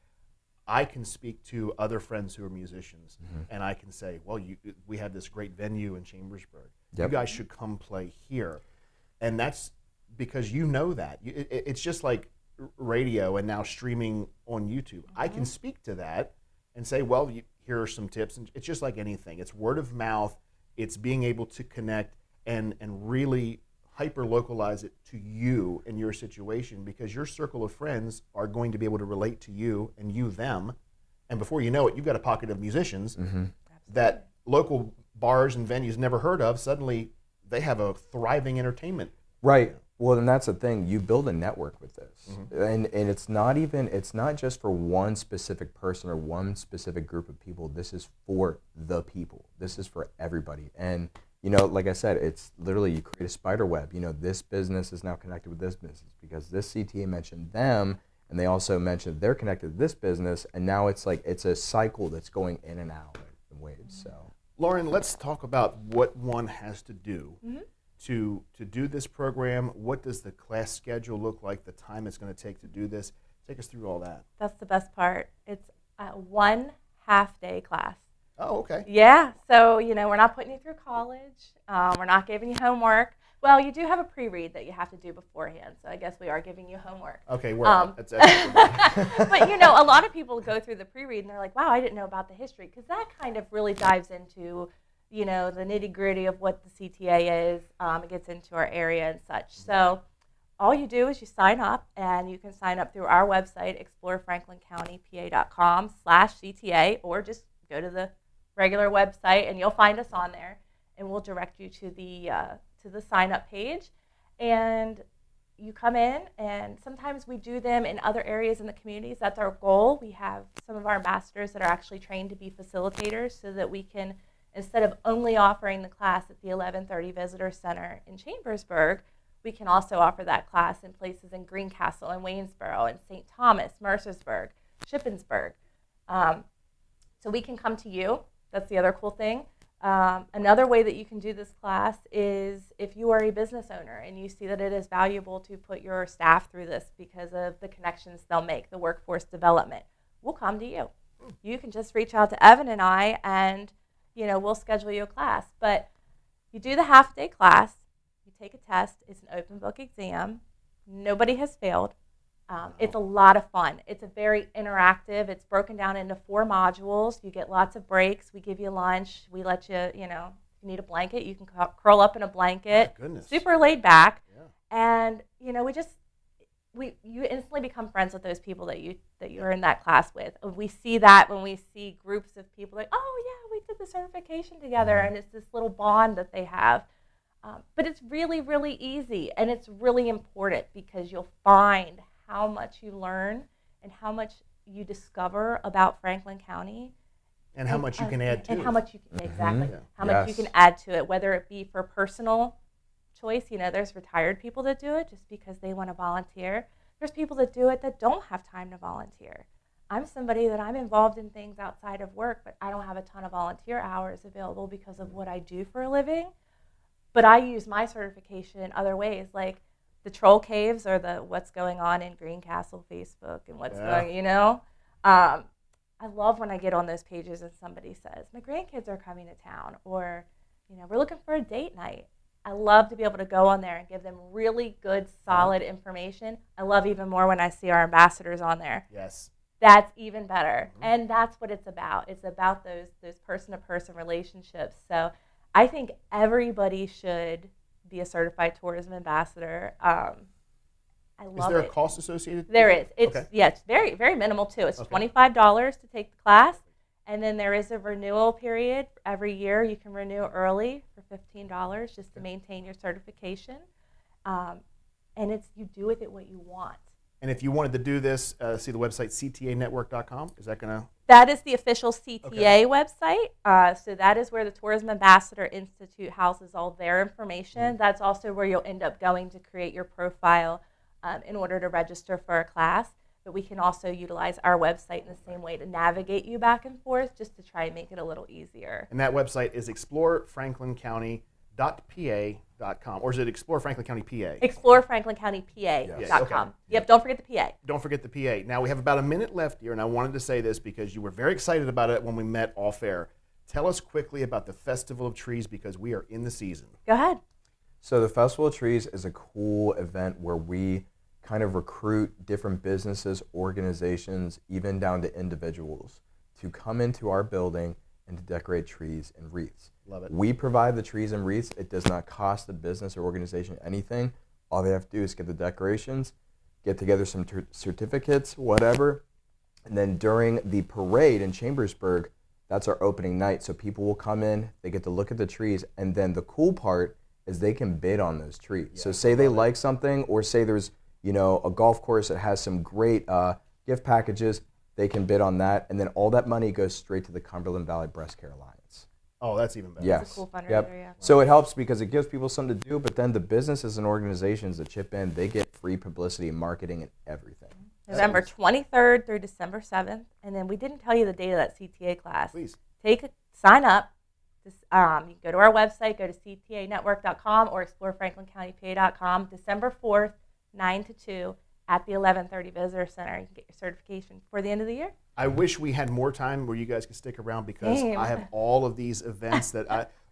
I can speak to other friends who are musicians, and I can say, well, we have this great venue in Chambersburg. Yep. You guys should come play here. And that's because you know that. It's just like radio and now streaming on YouTube. I can speak to that and say, well, here are some tips. And it's just like anything. It's word of mouth. It's being able to connect and really hyper-localize it to you and your situation, because your circle of friends are going to be able to relate to you and you them. And before you know it, you've got a pocket of musicians that local bars and venues never heard of. Suddenly, they have a thriving entertainment. Right. Well, and that's the thing. You build a network with this. And it's not just for one specific person or one specific group of people. This is for the people. This is for everybody. And, like I said, it's literally you create a spider web. This business is now connected with this business because this CTA mentioned them, and they also mentioned they're connected to this business, and now it's like it's a cycle that's going in and out in waves. So, Lauren, let's talk about what one has to do to do this program. What does the class schedule look like, the time it's going to take to do this? Take us through all that. That's the best part. It's a 1 half-day class. Oh, okay. Yeah, so, we're not putting you through college. We're not giving you homework. Well, you do have a pre-read that you have to do beforehand, so I guess we are giving you homework. Okay, that's excellent. But, a lot of people go through the pre-read and they're like, wow, I didn't know about the history, because that kind of really dives into the nitty-gritty of what the CTA is. It gets into our area and such. So all you do is you sign up, and you can sign up through our website, explorefranklincountypa.com/CTA, or just go to the regular website, and you'll find us on there, and we'll direct you to the sign-up page. And you come in, and sometimes we do them in other areas in the communities. That's our goal. We have some of our ambassadors that are actually trained to be facilitators, so that we can, instead of only offering the class at the 1130 Visitor Center in Chambersburg, we can also offer that class in places in Greencastle and Waynesboro and St. Thomas, Mercersburg, Shippensburg. So we can come to you. That's the other cool thing. Another way that you can do this class is if you are a business owner and you see that it is valuable to put your staff through this because of the connections they'll make, the workforce development, we'll come to you. You can just reach out to Evan and I, and we'll schedule you a class. But you do the half-day class, you take a test, it's an open book exam, nobody has failed. It's a lot of fun. It's a very interactive. It's broken down into 4 modules. You get lots of breaks. We give you lunch. We let you, if you need a blanket, you can curl up in a blanket. Oh, goodness. Super laid back. Yeah. And, you instantly become friends with those people that you are in that class with. We see that when we see groups of people like, oh, yeah, we did the certification together, and it's this little bond that they have. But it's really, really easy, and it's really important because you'll find how much you learn and how much you discover about Franklin County. And how much you can add to it. And how much you can, exactly. Yeah. How much you can add to it, whether it be for personal choice. There's retired people that do it just because they want to volunteer. There's people that do it that don't have time to volunteer. I'm somebody that I'm involved in things outside of work, but I don't have a ton of volunteer hours available because of what I do for a living. But I use my certification in other ways, like the troll caves or the what's going on in Greencastle Facebook and what's going, I love when I get on those pages and somebody says, my grandkids are coming to town, or, we're looking for a date night. I love to be able to go on there and give them really good, solid information. I love even more when I see our ambassadors on there. Yes. That's even better. And that's what it's about. It's about those person-to-person relationships. So I think everybody should be a certified tourism ambassador. I love it. Is there a cost associated? There is. It's very, very minimal too. It's $25 to take the class, and then there is a renewal period every year. You can renew early for $15 just to maintain your certification, and you do with it what you want. And if you wanted to do this, see the website ctanetwork.com. Is that going to? That is the official CTA website. So that is where the Tourism Ambassador Institute houses all their information. That's also where you'll end up going to create your profile in order to register for a class. But we can also utilize our website in the same way to navigate you back and forth, just to try and make it a little easier. And that website is explorefranklincounty.pa.com, or is it Explore Franklin County PA? explorefranklincountypa.com. Yep, don't forget the PA. Don't forget the PA. Now, we have about a minute left here, and I wanted to say this because you were very excited about it when we met off air. Tell us quickly about the Festival of Trees, because we are in the season. Go ahead. So the Festival of Trees is a cool event where we kind of recruit different businesses, organizations, even down to individuals to come into our building and to decorate trees and wreaths. Love it. We provide the trees and wreaths. It does not cost the business or organization anything. All they have to do is get the decorations, get together some certificates, whatever, and then during the parade in Chambersburg, that's our opening night. So people will come in, they get to look at the trees, and then the cool part is they can bid on those trees. So say they like something, or say there's a golf course that has some great gift packages, they can bid on that, and then all that money goes straight to the Cumberland Valley Breast Care Alliance. Oh, that's even better. Yes. That's a cool fundraiser, yeah. So it helps because it gives people something to do, but then the businesses and organizations that chip in, they get free publicity, marketing, and everything. November 23rd through December 7th, and then we didn't tell you the date of that CTA class. Please. Sign up. You can go to our website, go to ctanetwork.com or explorefranklincountypa.com, December 4th, 9 to 2 at the 1130 Visitor Center. You can get your certification before the end of the year. I wish we had more time where you guys could stick around, because I have all of these events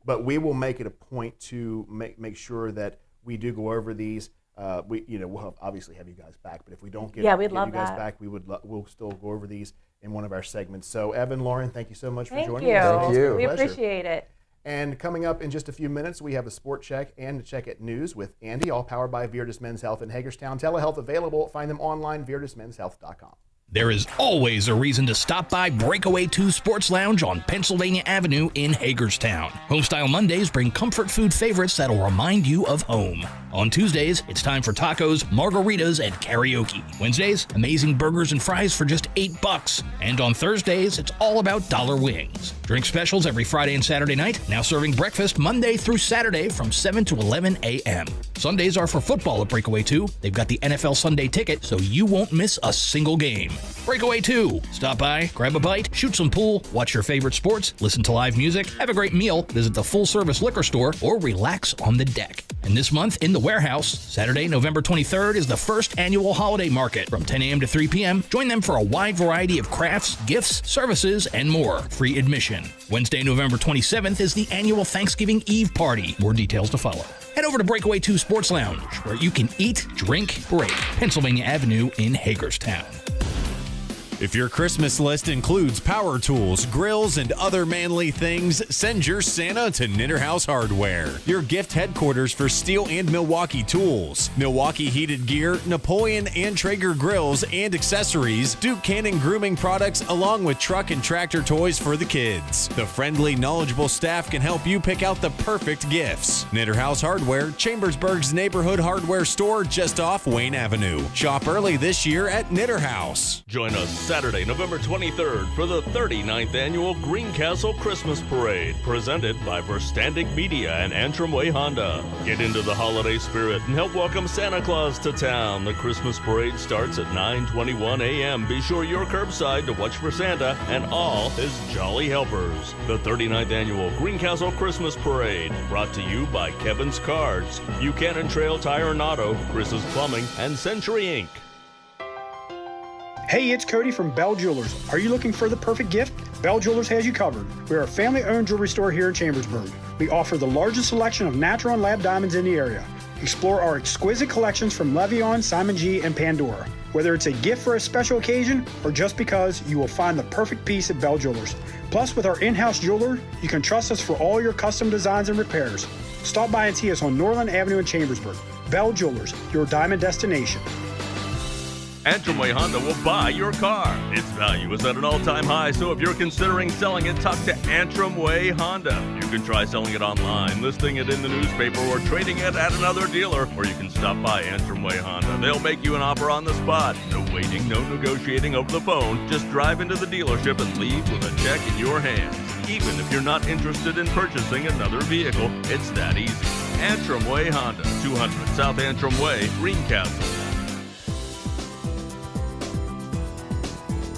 but we will make it a point to make sure that we do go over these. We'll obviously have you guys back, but if we don't get you guys back, we'll still go over these in one of our segments. So Evan, Lauren, thank you so much for joining us. Thank you. We appreciate it. And coming up in just a few minutes, we have a Sport Check and a Check It News with Andy, all powered by Virtus Men's Health in Hagerstown. Telehealth available. Find them online, virtusmenshealth.com. There is always a reason to stop by Breakaway 2 Sports Lounge on Pennsylvania Avenue in Hagerstown. Homestyle Mondays bring comfort food favorites that'll remind you of home. On Tuesdays, it's time for tacos, margaritas, and karaoke. Wednesdays, amazing burgers and fries for just $8. And on Thursdays, it's all about dollar wings. Drink specials every Friday and Saturday night, now serving breakfast Monday through Saturday from 7 to 11 a.m. Sundays are for football at Breakaway 2. They've got the NFL Sunday ticket, so you won't miss a single game. Breakaway 2. Stop by, grab a bite, shoot some pool, watch your favorite sports, listen to live music, have a great meal, visit the full-service liquor store, or relax on the deck. And this month in the Warehouse, Saturday, November 23rd, is the first annual holiday market from 10 a.m. to 3 p.m. Join them for a wide variety of crafts, gifts, services, and more. Free admission. Wednesday, November 27th is the annual Thanksgiving Eve party. More details to follow. Head over to Breakaway 2 Sports Lounge, where you can eat, drink, break. Pennsylvania Avenue in Hagerstown. If your Christmas list includes power tools, grills, and other manly things, send your Santa to Knitter House Hardware, your gift headquarters for Steel and Milwaukee tools, Milwaukee heated gear, Napoleon and Traeger grills and accessories, Duke Cannon grooming products, along with truck and tractor toys for the kids. The friendly, knowledgeable staff can help you pick out the perfect gifts. Knitter House Hardware, Chambersburg's neighborhood hardware store just off Wayne Avenue. Shop early this year at Knitter House. Join us Saturday, November 23rd for the 39th Annual Greencastle Christmas Parade, presented by Verstandig Media and Antrim Way Honda. Get into the holiday spirit and help welcome Santa Claus to town. The Christmas Parade starts at 9:21 a.m. Be sure you're curbside to watch for Santa and all his jolly helpers. The 39th Annual Greencastle Christmas Parade, brought to you by Kevin's Cards, Buchanan Trail Tire and Auto, Chris's Plumbing, and Century Inc. Hey, it's Cody from Bell Jewelers. Are you looking for the perfect gift? Bell Jewelers has you covered. We are a family-owned jewelry store here in Chambersburg. We offer the largest selection of natural and lab diamonds in the area. Explore our exquisite collections from Levion, Simon G, and Pandora. Whether it's a gift for a special occasion or just because, you will find the perfect piece at Bell Jewelers. Plus, with our in-house jeweler, you can trust us for all your custom designs and repairs. Stop by and see us on Norland Avenue in Chambersburg. Bell Jewelers, your diamond destination. Antrim Way Honda will buy your car. Its value is at an all-time high, so if you're considering selling it, talk to Antrim Way Honda. You can try selling it online, listing it in the newspaper, or trading it at another dealer, or you can stop by Antrim Way Honda. They'll make you an offer on the spot. No waiting, no negotiating over the phone. Just drive into the dealership and leave with a check in your hands. Even if you're not interested in purchasing another vehicle, it's that easy. Antrim Way Honda, 200 South Antrim Way, Greencastle.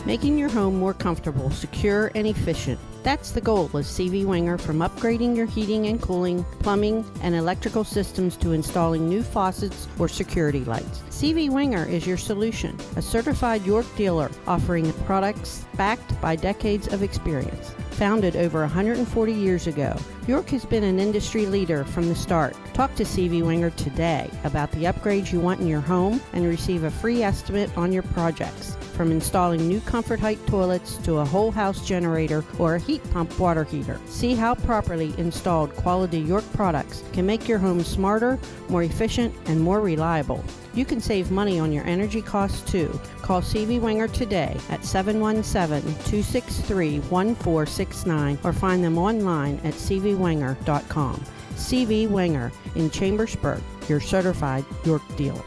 Making your home more comfortable, secure, and efficient. That's the goal of CV Winger, from upgrading your heating and cooling, plumbing, and electrical systems to installing new faucets or security lights. CV Winger is your solution, a certified York dealer offering products backed by decades of experience. Founded over 140 years ago, York has been an industry leader from the start. Talk to CV Winger today about the upgrades you want in your home and receive a free estimate on your projects. From installing new Comfort Height toilets to a whole house generator or a heat pump water heater. See how properly installed quality York products can make your home smarter, more efficient, and more reliable. You can save money on your energy costs too. Call CV Winger today at 717-263-1469 or find them online at cvwinger.com. CV Winger in Chambersburg, your certified York dealer.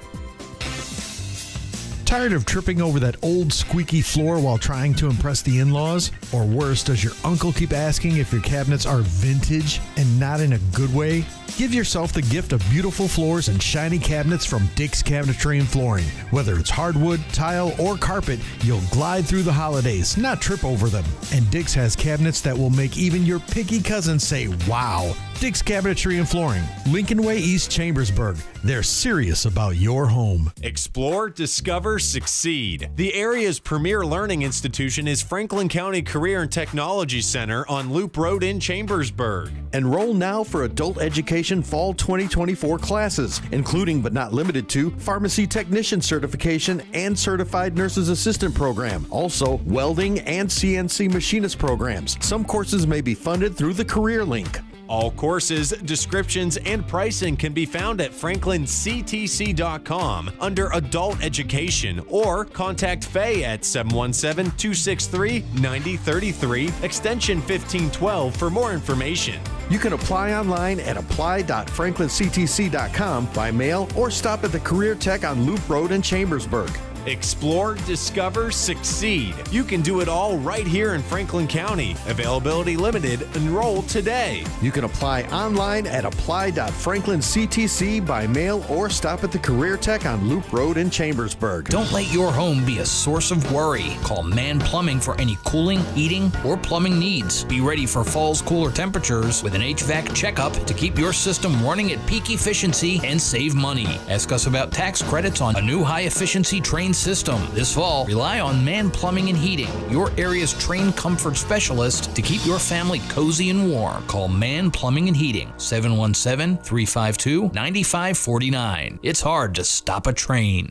Tired of tripping over that old squeaky floor while trying to impress the in-laws? Or worse, does your uncle keep asking if your cabinets are vintage and not in a good way? Give yourself the gift of beautiful floors and shiny cabinets from Dick's Cabinetry and Flooring. Whether it's hardwood, tile, or carpet, you'll glide through the holidays, not trip over them. And Dick's has cabinets that will make even your picky cousins say, wow. Dick's Cabinetry and Flooring, Lincoln Way, East Chambersburg. They're serious about your home. Explore, discover, succeed. The area's premier learning institution is Franklin County Career and Technology Center on Loop Road in Chambersburg. Enroll now for adult education fall 2024 classes, including but not limited to pharmacy technician certification and certified nurse's assistant program. Also, welding and CNC machinist programs. Some courses may be funded through the Career Link. All courses, descriptions, and pricing can be found at franklinctc.com under Adult Education, or contact Faye at 717-263-9033, extension 1512 for more information. You can apply online at apply.franklinctc.com by mail or stop at the Career Tech on Loop Road in Chambersburg. Explore, discover, succeed. You can do it all right here in Franklin County. Availability limited. Enroll today. You can apply online at apply.franklinctc by mail or stop at the Career Tech on Loop Road in Chambersburg. Don't let your home be a source of worry. Call Man Plumbing for any cooling, heating, or plumbing needs. Be ready for fall's cooler temperatures with an HVAC checkup to keep your system running at peak efficiency and save money. Ask us about tax credits on a new high-efficiency Trane system. This fall, rely on Man Plumbing and Heating, your area's Trane comfort specialist to keep your family cozy and warm. Call Man Plumbing and Heating, 717-352-9549. It's hard to stop a train.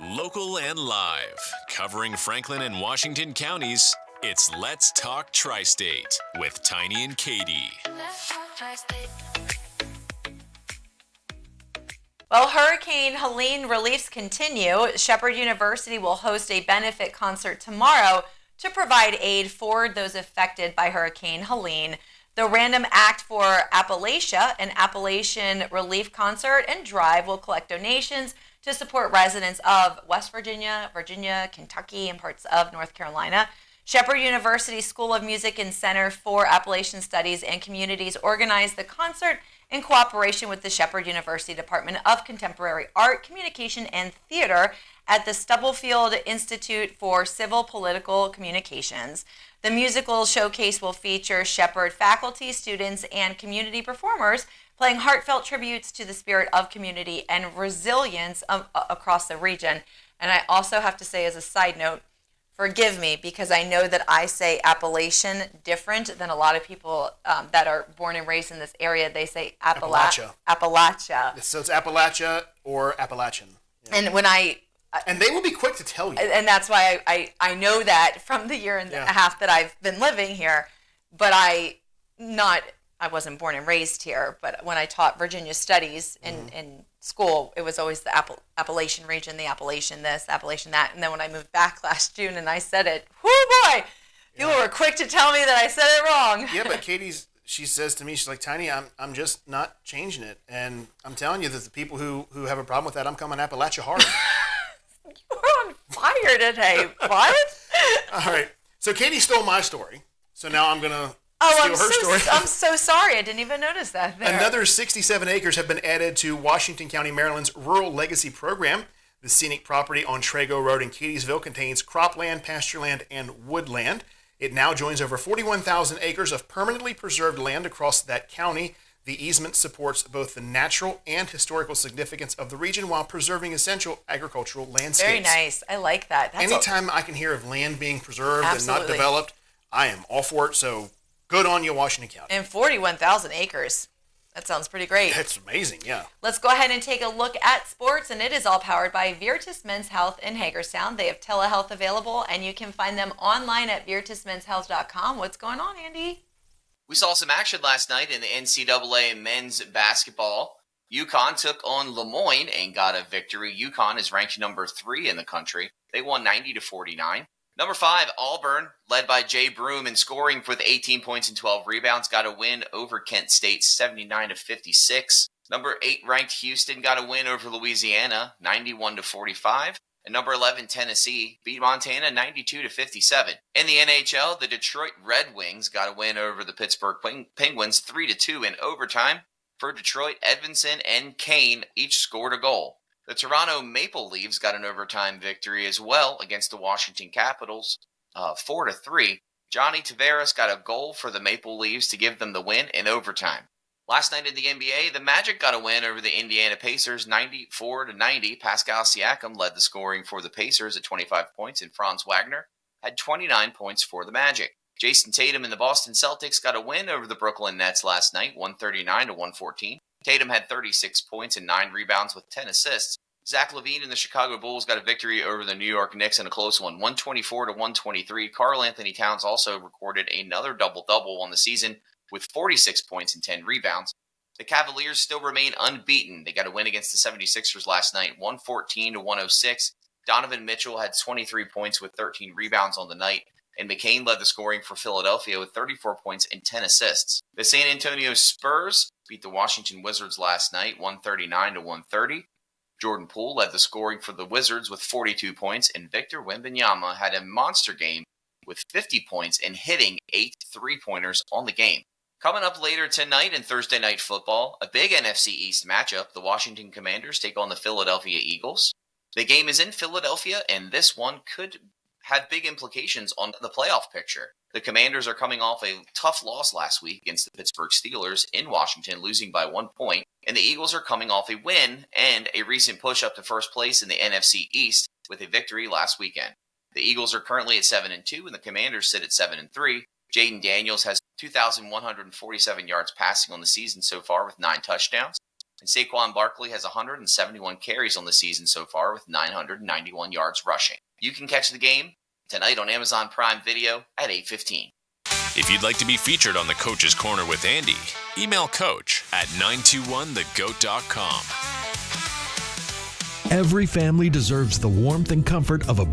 Local and live, covering Franklin and Washington counties, it's Let's Talk Tri-State with Tiny and Katie. Well, Hurricane Helene reliefs continue. Shepherd University will host a benefit concert tomorrow to provide aid for those affected by Hurricane Helene. The Random Act for Appalachia, an Appalachian relief concert and drive, will collect donations to support residents of West Virginia, Kentucky, and parts of North Carolina. Shepherd University School of Music and Center for Appalachian Studies and Communities organized the concert in cooperation with the Shepherd University Department of Contemporary Art, Communication, and Theater at the Stubblefield Institute for Civil Political Communications. The musical showcase will feature Shepherd faculty, students, and community performers playing heartfelt tributes to the spirit of community and resilience across the region. And I also have to say, as a side note, forgive me, because I know that I say Appalachian different than a lot of people that are born and raised in this area. They say Appalachia. So it's Appalachia or Appalachian. Yeah. And when and they will be quick to tell you. And that's why I know that from the year and a half that I've been living here. But I wasn't born and raised here. But when I taught Virginia studies in school, it was always the Appalachian region, the Appalachian this, Appalachian that. And then when I moved back last June and I said it, whoo boy, people were quick to tell me that I said it wrong. Yeah, but she says to me, she's like, Tiny, I'm just not changing it. And I'm telling you that the people who have a problem with that, I'm coming Appalachia hard. You're on fire today. What? All right. So Katie stole my story. So now I'm going to steal her story. I'm so sorry. I didn't even notice that there. Another 67 acres have been added to Washington County, Maryland's Rural Legacy Program. The scenic property on Trago Road in Keedysville contains cropland, pastureland, and woodland. It now joins over 41,000 acres of permanently preserved land across that county. The easement supports both the natural and historical significance of the region while preserving essential agricultural landscapes. Very nice. I like that. Anytime I can hear of land being preserved and not developed, I am all for it. So good on you, Washington County. And 41,000 acres. That sounds pretty great. That's amazing, yeah. Let's go ahead and take a look at sports, and it is all powered by Virtus Men's Health in Hagerstown. They have telehealth available, and you can find them online at virtusmenshealth.com. What's going on, Andy? We saw some action last night in the NCAA men's basketball. UConn took on Lemoyne and got a victory. UConn is ranked number 3 in the country. They won 90-49. Number 5, Auburn, led by Jay Broom in scoring with 18 points and 12 rebounds, got a win over Kent State 79-56. Number 8 ranked Houston got a win over Louisiana 91-45. And number 11, Tennessee, beat Montana 92-57. In the NHL, the Detroit Red Wings got a win over the Pittsburgh Penguins 3-2 in overtime. For Detroit, Edvinson and Kane each scored a goal. The Toronto Maple Leafs got an overtime victory as well against the Washington Capitals 4-3. Johnny Tavares got a goal for the Maple Leafs to give them the win in overtime. Last night in the NBA, the Magic got a win over the Indiana Pacers 94-90. Pascal Siakam led the scoring for the Pacers at 25 points, and Franz Wagner had 29 points for the Magic. Jason Tatum and the Boston Celtics got a win over the Brooklyn Nets last night, 139-114. Tatum had 36 points and 9 rebounds with 10 assists. Zach LaVine and the Chicago Bulls got a victory over the New York Knicks in a close one, 124-123. Karl Anthony Towns also recorded another double-double on the season with 46 points and 10 rebounds. The Cavaliers still remain unbeaten. They got a win against the 76ers last night, 114-106. Donovan Mitchell had 23 points with 13 rebounds on the night, and McCain led the scoring for Philadelphia with 34 points and 10 assists. The San Antonio Spurs beat the Washington Wizards last night, 139-130. Jordan Poole led the scoring for the Wizards with 42 points, and Victor Wembanyama had a monster game with 50 points and hitting 8 3-pointers on the game. Coming up later tonight in Thursday Night Football, a big NFC East matchup. The Washington Commanders take on the Philadelphia Eagles. The game is in Philadelphia, and this one could have big implications on the playoff picture. The Commanders are coming off a tough loss last week against the Pittsburgh Steelers in Washington, losing by 1 point. And the Eagles are coming off a win and a recent push up to first place in the NFC East with a victory last weekend. The Eagles are currently at 7-2, and the Commanders sit at 7-3. Jaden Daniels has 2,147 yards passing on the season so far with 9 touchdowns. And Saquon Barkley has 171 carries on the season so far with 991 yards rushing. You can catch the game tonight on Amazon Prime Video at 8:15. If you'd like to be featured on the Coach's Corner with Andy, email coach at 921thegoat.com. Every family deserves the warmth and comfort of a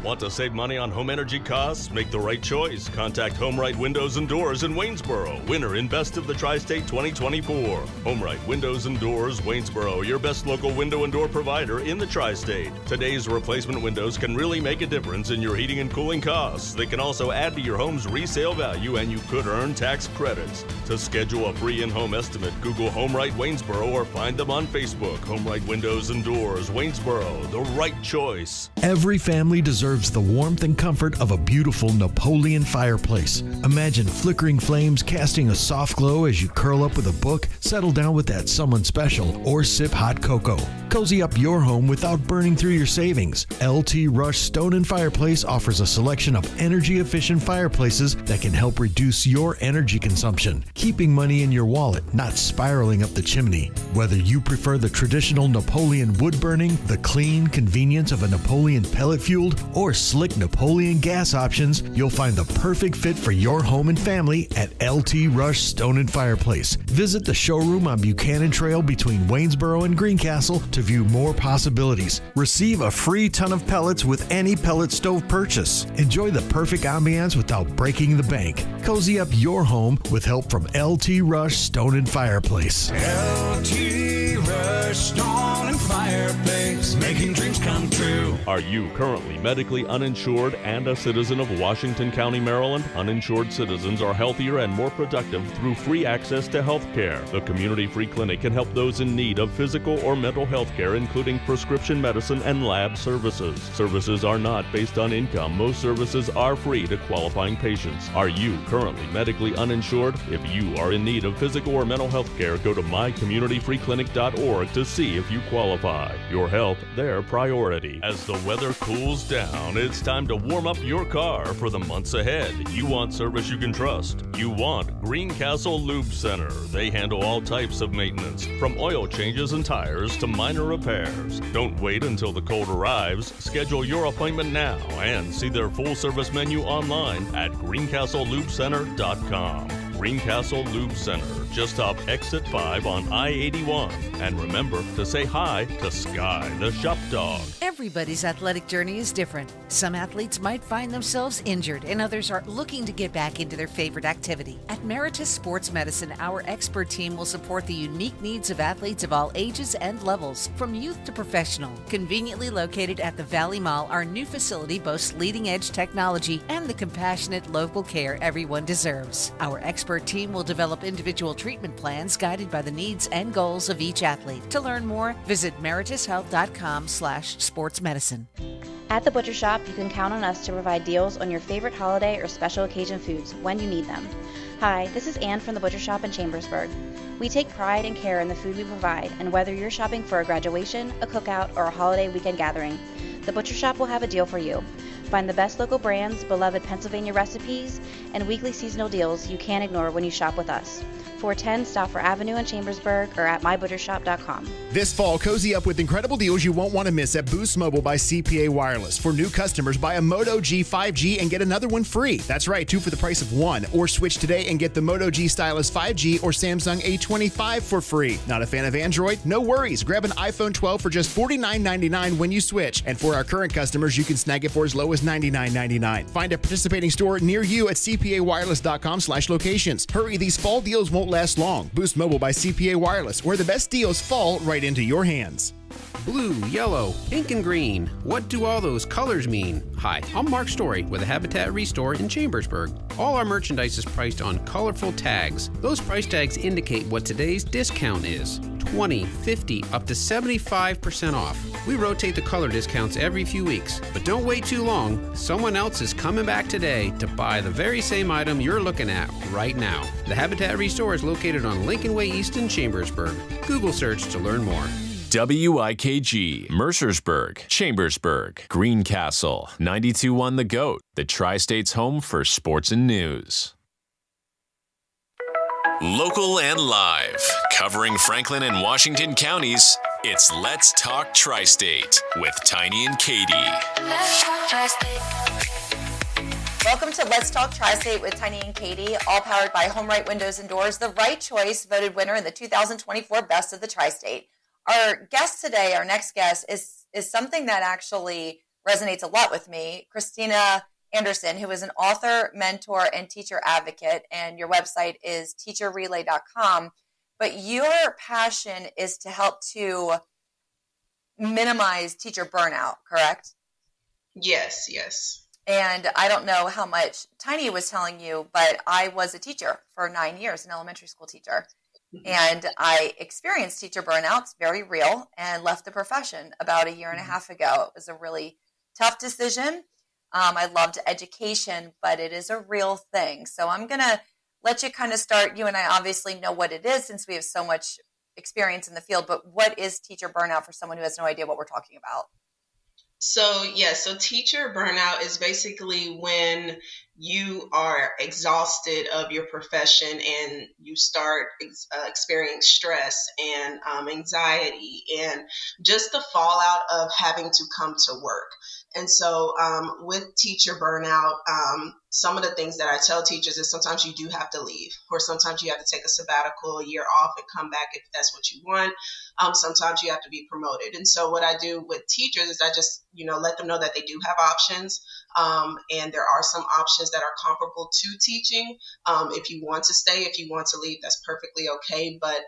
Want to save money on home energy costs? Make the right choice. Contact HomeRight Windows and Doors in Waynesboro, winner in Best of the Tri-State 2024. HomeRight Windows and Doors, Waynesboro, your best local window and door provider in the Tri-State. Today's replacement windows can really make a difference in your heating and cooling costs. They can also add to your home's resale value, and you could earn tax credits. To schedule a free in-home estimate, Google HomeRight Waynesboro or find them on Facebook. HomeRight Windows and Doors, Waynesboro, the right choice. Every family deserves the warmth and comfort of a beautiful Napoleon fireplace. Imagine flickering flames casting a soft glow as you curl up with a book, settle down with that someone special, or sip hot cocoa. Cozy up your home without burning through your savings. LT Rush Stone and Fireplace offers a selection of energy-efficient fireplaces that can help reduce your energy consumption, keeping money in your wallet, not spiraling up the chimney. Whether you prefer the traditional Napoleon wood burning, the clean convenience of a Napoleon pellet-fueled, or slick Napoleon gas options, you'll find the perfect fit for your home and family at LT Rush Stone and Fireplace. Visit the showroom on Buchanan Trail between Waynesboro and Greencastle to view more possibilities. Receive a free ton of pellets with any pellet stove purchase. Enjoy the perfect ambiance without breaking the bank. Cozy up your home with help from LT Rush Stone and Fireplace. LT Rush Stone and Fireplace, making dreams come true. Are you currently medically uninsured and a citizen of Washington County, Maryland? Uninsured citizens are healthier and more productive through free access to health care. The Community Free Clinic can help those in need of physical or mental health care, including prescription medicine and lab services. Services are not based on income. Most services are free to qualifying patients. Are you currently medically uninsured? If you are in need of physical or mental health care, go to mycommunityfreeclinic.org to see if you qualify. Your health, their priority. As the weather cools down, it's time to warm up your car for the months ahead. You want service you can trust. You want Greencastle Lube Center. They handle all types of maintenance, from oil changes and tires to minor repairs. Don't wait until the cold arrives. Schedule your appointment now and see their full service menu online at greencastlelubecenter.com. Greencastle Lube Center, just off Exit 5 on I-81. And remember to say hi to Sky, the shop dog. Everybody's athletic journey is different. Some athletes might find themselves injured, and others are looking to get back into their favorite activity. At Meritus Sports Medicine, our expert team will support the unique needs of athletes of all ages and levels, from youth to professional. Conveniently located at the Valley Mall, our new facility boasts leading-edge technology and the compassionate local care everyone deserves. Our expert team will develop individual treatment plans guided by the needs and goals of each athlete. To learn more, visit meritushealth.com/sportsmedicine. At the Butcher Shop, you can count on us to provide deals on your favorite holiday or special occasion foods when you need them. Hi, this is Ann from the Butcher Shop in Chambersburg. We take pride and care in the food we provide, and whether you're shopping for a graduation, a cookout, or a holiday weekend gathering, the Butcher Shop will have a deal for you. Find the best local brands, beloved Pennsylvania recipes, and weekly seasonal deals you can't ignore when you shop with us. 410 Stauffer Avenue in Chambersburg or at mybutchershop.com. This fall, cozy up with incredible deals you won't want to miss at Boost Mobile by CPA Wireless. For new customers, buy a Moto G 5G and get another one free. That's right, 2 for the price of 1. Or switch today and get the Moto G Stylus 5G or Samsung A25 for free. Not a fan of Android? No worries. Grab an iPhone 12 for just $49.99 when you switch. And for our current customers, you can snag it for as low as $99.99. Find a participating store near you at cpawireless.com/locations. Hurry, these fall deals won't won't last long. Boost Mobile by CPA Wireless, where the best deals fall right into your hands. Blue, yellow, pink, and green. What do all those colors mean? Hi, I'm Mark Story with the Habitat Restore in Chambersburg. All our merchandise is priced on colorful tags. Those price tags indicate what today's discount is. 20, 50, up to 75% off. We rotate the color discounts every few weeks, but don't wait too long. Someone else is coming back today to buy the very same item you're looking at right now. The Habitat Restore is located on Lincoln Way East in Chambersburg. Google search to learn more. WIKG, Mercersburg, Chambersburg, Greencastle, 92.1 The Goat, the Tri-State's home for sports and news. Local and live, covering Franklin and Washington counties, it's Let's Talk Tri-State with Tiny and Katie. Let's talk Tri-State. Welcome to Let's Talk Tri-State with Tiny and Katie, all powered by Home Right Windows and Doors, the right choice, voted winner in the 2024 Best of the Tri-State. Our guest today, our next guest, is something that actually resonates a lot with me. Christina Anderson, who is an author, mentor, and teacher advocate, and your website is teacherrelay.com. But your passion is to help to minimize teacher burnout, correct? Yes. And I don't know how much Tiny was telling you, but I was a teacher for 9 years, an elementary school teacher. And I experienced teacher burnout, it's very real, and left the profession about a year and a half ago. It was a really tough decision. I loved education, but it is a real thing. So I'm going to let you kind of start. You and I obviously know what it is since we have so much experience in the field, but what is teacher burnout for someone who has no idea what we're talking about? So teacher burnout is basically when you are exhausted of your profession and you start experiencing stress and anxiety and just the fallout of having to come to work. And so with teacher burnout, some of the things that I tell teachers is sometimes you do have to leave, or sometimes you have to take a sabbatical, a year off, and come back if that's what you want. Sometimes you have to be promoted. And so what I do with teachers is I just, let them know that they do have options. And there are some options that are comparable to teaching. If you want to stay, if you want to leave, that's perfectly okay. But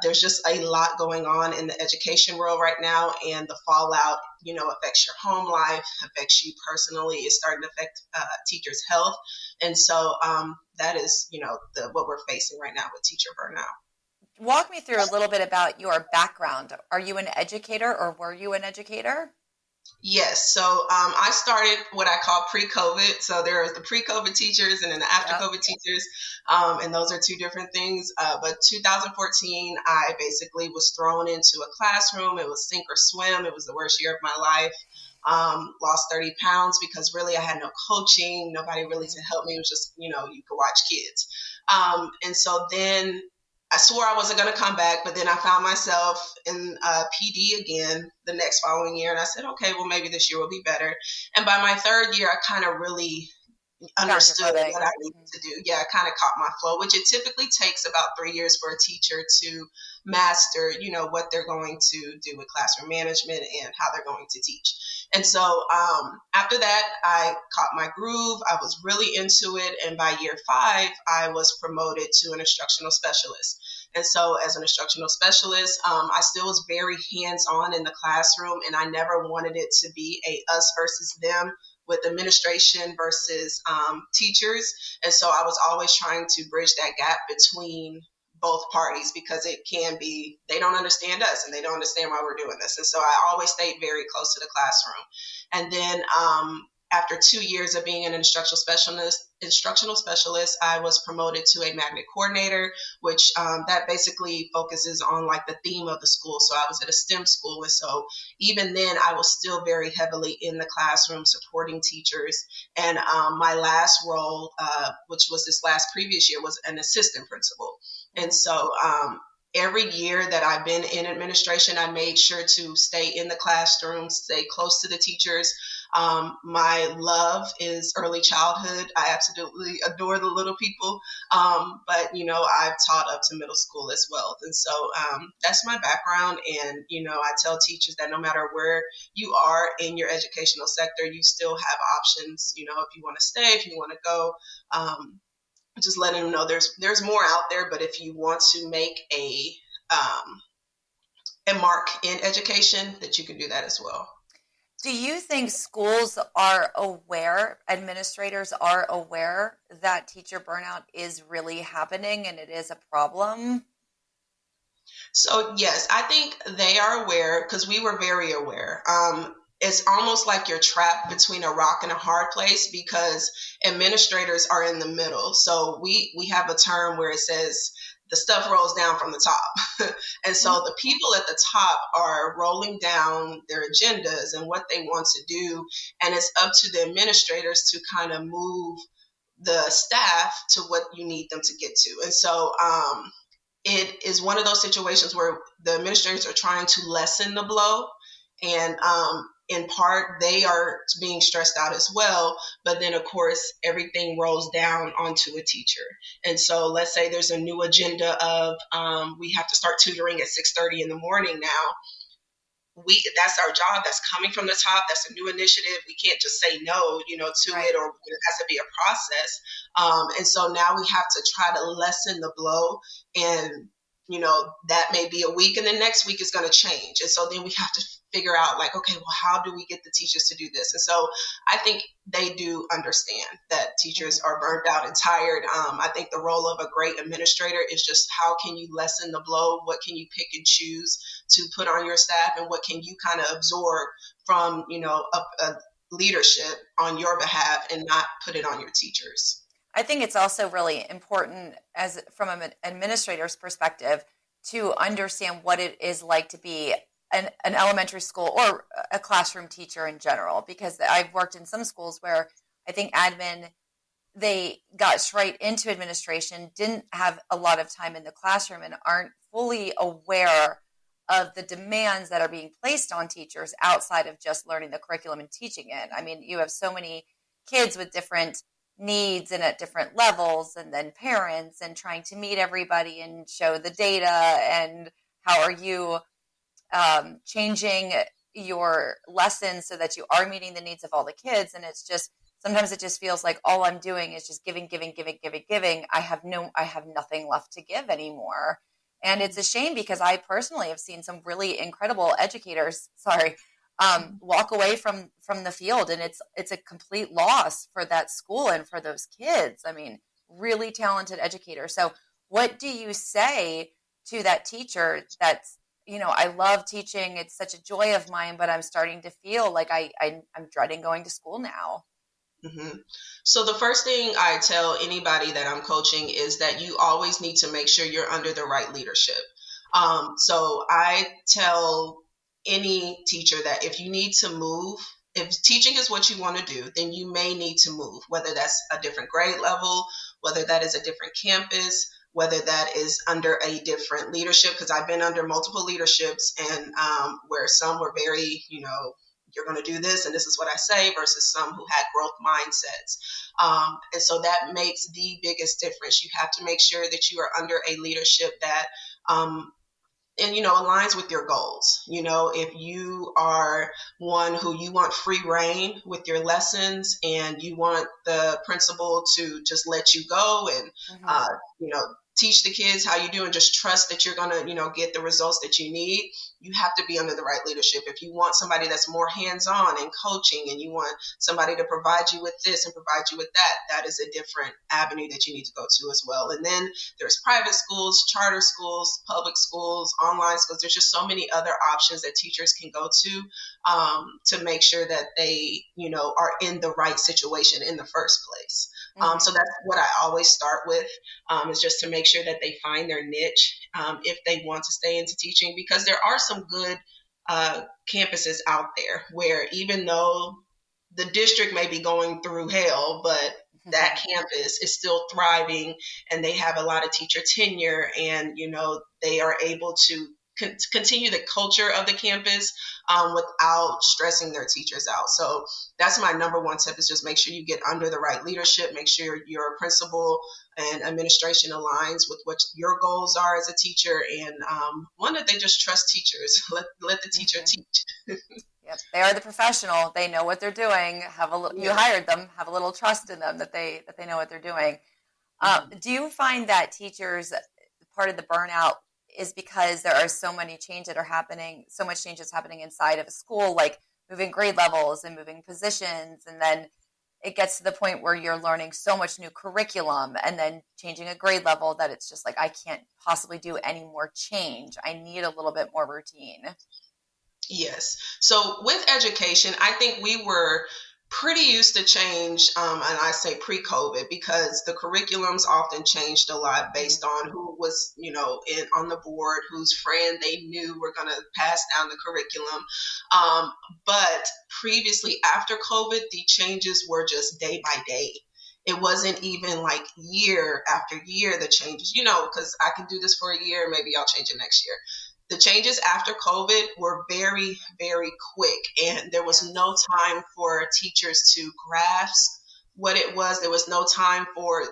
there's just a lot going on in the education world right now, and the fallout, affects your home life, affects you personally. It's starting to affect teachers' health. And so that is, what we're facing right now with teacher burnout. Walk me through a little bit about your background. Are you an educator, or were you an educator? Yes. So I started what I call pre-COVID. So there are the pre-COVID teachers and then the after-COVID teachers. And those are two different things. But 2014, I basically was thrown into a classroom. It was sink or swim. It was the worst year of my life. Lost 30 pounds because really I had no coaching, nobody really to help me. It was just, you could watch kids. And so then I swore I wasn't going to come back, but then I found myself in PD again the next following year. And I said, okay, well, maybe this year will be better. And by my third year, I kind of really understood what I needed to do. Yeah, I kind of caught my flow, which it typically takes about 3 years for a teacher to master, what they're going to do with classroom management and how they're going to teach. And so after that, I caught my groove. I was really into it. And by year 5, I was promoted to an instructional specialist. And so as an instructional specialist, I still was very hands-on in the classroom, and I never wanted it to be a us versus them with administration versus teachers. And so I was always trying to bridge that gap between both parties, because it can be, they don't understand us and they don't understand why we're doing this. And so I always stayed very close to the classroom. And then after 2 years of being an instructional specialist, I was promoted to a magnet coordinator, which that basically focuses on like the theme of the school. So I was at a STEM school. And so even then I was still very heavily in the classroom supporting teachers. And my last role, which was this previous year, was an assistant principal. And so every year that I've been in administration, I made sure to stay in the classroom, stay close to the teachers. My love is early childhood. I absolutely adore the little people. But, I've taught up to middle school as well. And so that's my background. And, I tell teachers that no matter where you are in your educational sector, you still have options, if you want to stay, if you want to go. just letting them know there's more out there, but if you want to make a mark in education, that you can do that as well. Do you think schools are aware, administrators are aware that teacher burnout is really happening and it is a problem? So yes, I think they are aware, because we were very aware. It's almost like you're trapped between a rock and a hard place, because administrators are in the middle. So we have a term where it says the stuff rolls down from the top. And so the people at the top are rolling down their agendas and what they want to do. And it's up to the administrators to kind of move the staff to what you need them to get to. And so it is one of those situations where the administrators are trying to lessen the blow. And in part, they are being stressed out as well. But then, of course, everything rolls down onto a teacher. And so let's say there's a new agenda of we have to start tutoring at 6:30 in the morning now. That's our job. That's coming from the top. That's a new initiative. We can't just say no, to it, or there has to be a process. And so now we have to try to lessen the blow. And that may be a week, and the next week is going to change. And so then we have to figure out, like, okay, well, how do we get the teachers to do this? And so I think they do understand that teachers are burned out and tired. I think the role of a great administrator is just, how can you lessen the blow? What can you pick and choose to put on your staff? And what can you kind of absorb from, a leadership on your behalf, and not put it on your teachers? I think it's also really important, as from an administrator's perspective, to understand what it is like to be an elementary school or a classroom teacher in general, because I've worked in some schools where I think admin, they got straight into administration, didn't have a lot of time in the classroom, and aren't fully aware of the demands that are being placed on teachers outside of just learning the curriculum and teaching it. I mean, you have so many kids with different needs and at different levels, and then parents, and trying to meet everybody and show the data, and how are you changing your lessons so that you are meeting the needs of all the kids. And it's just, sometimes it just feels like all I'm doing is just giving. I have nothing left to give anymore. And it's a shame, because I personally have seen some really incredible educators, walk away from the field, and it's a complete loss for that school and for those kids. I mean, really talented educators. So what do you say to that teacher that's, I love teaching, it's such a joy of mine, but I'm starting to feel like I'm dreading going to school now? Mm-hmm. So the first thing I tell anybody that I'm coaching is that you always need to make sure you're under the right leadership. So I tell any teacher that if you need to move, if teaching is what you want to do, then you may need to move, whether that's a different grade level, whether that is a different campus, whether that is under a different leadership, because I've been under multiple leaderships, and where some were very, you're going to do this and this is what I say, versus some who had growth mindsets. And so that makes the biggest difference. You have to make sure that you are under a leadership that aligns with your goals. If you are one who you want free reign with your lessons, and you want the principal to just let you go and, teach the kids how you do, and just trust that you're going to, get the results that you need, you have to be under the right leadership. If you want somebody that's more hands-on and coaching, and you want somebody to provide you with this and provide you with that, that is a different avenue that you need to go to as well. And then there's private schools, charter schools, public schools, online schools. There's just so many other options that teachers can go to make sure that they, are in the right situation in the first place. So that's what I always start with, is just to make sure that they find their niche if they want to stay into teaching, because there are some good campuses out there where, even though the district may be going through hell, but that campus is still thriving, and they have a lot of teacher tenure, and they are able to continue the culture of the campus without stressing their teachers out. So that's my number one tip, is just make sure you get under the right leadership. Make sure your principal and administration aligns with what your goals are as a teacher, and one, that they just trust teachers. Let the teacher teach. Yep. They are the professional. They know what they're doing. You hired them. Have a little trust in them that they know what they're doing. Do you find that teachers, part of the burnout is because there are so many changes that are happening, so much changes happening inside of a school, like moving grade levels and moving positions, and then it gets to the point where you're learning so much new curriculum and then changing a grade level that it's just like, I can't possibly do any more change. I need a little bit more routine. Yes. So with education, I think we were pretty used to change, and I say pre-COVID, because the curriculums often changed a lot based on who was, on the board, whose friend they knew were going to pass down the curriculum. But previously, after COVID, the changes were just day by day. It wasn't even like year after year, the changes, because I can do this for a year, maybe I'll change it next year. The changes after COVID were very, very quick, and there was no time for teachers to grasp what it was. There was no time for,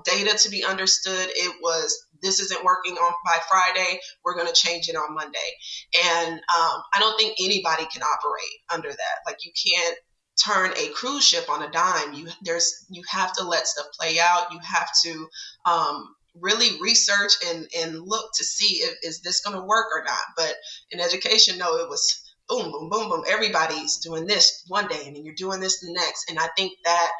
data to be understood. It was, this isn't working by Friday, we're going to change it on Monday. And I don't think anybody can operate under that. Like, you can't turn a cruise ship on a dime. You have to let stuff play out. You have to really research and look to see if is this going to work or not. But in education, no, it was boom, boom, boom, boom. Everybody's doing this one day, and then you're doing this the next. And I think that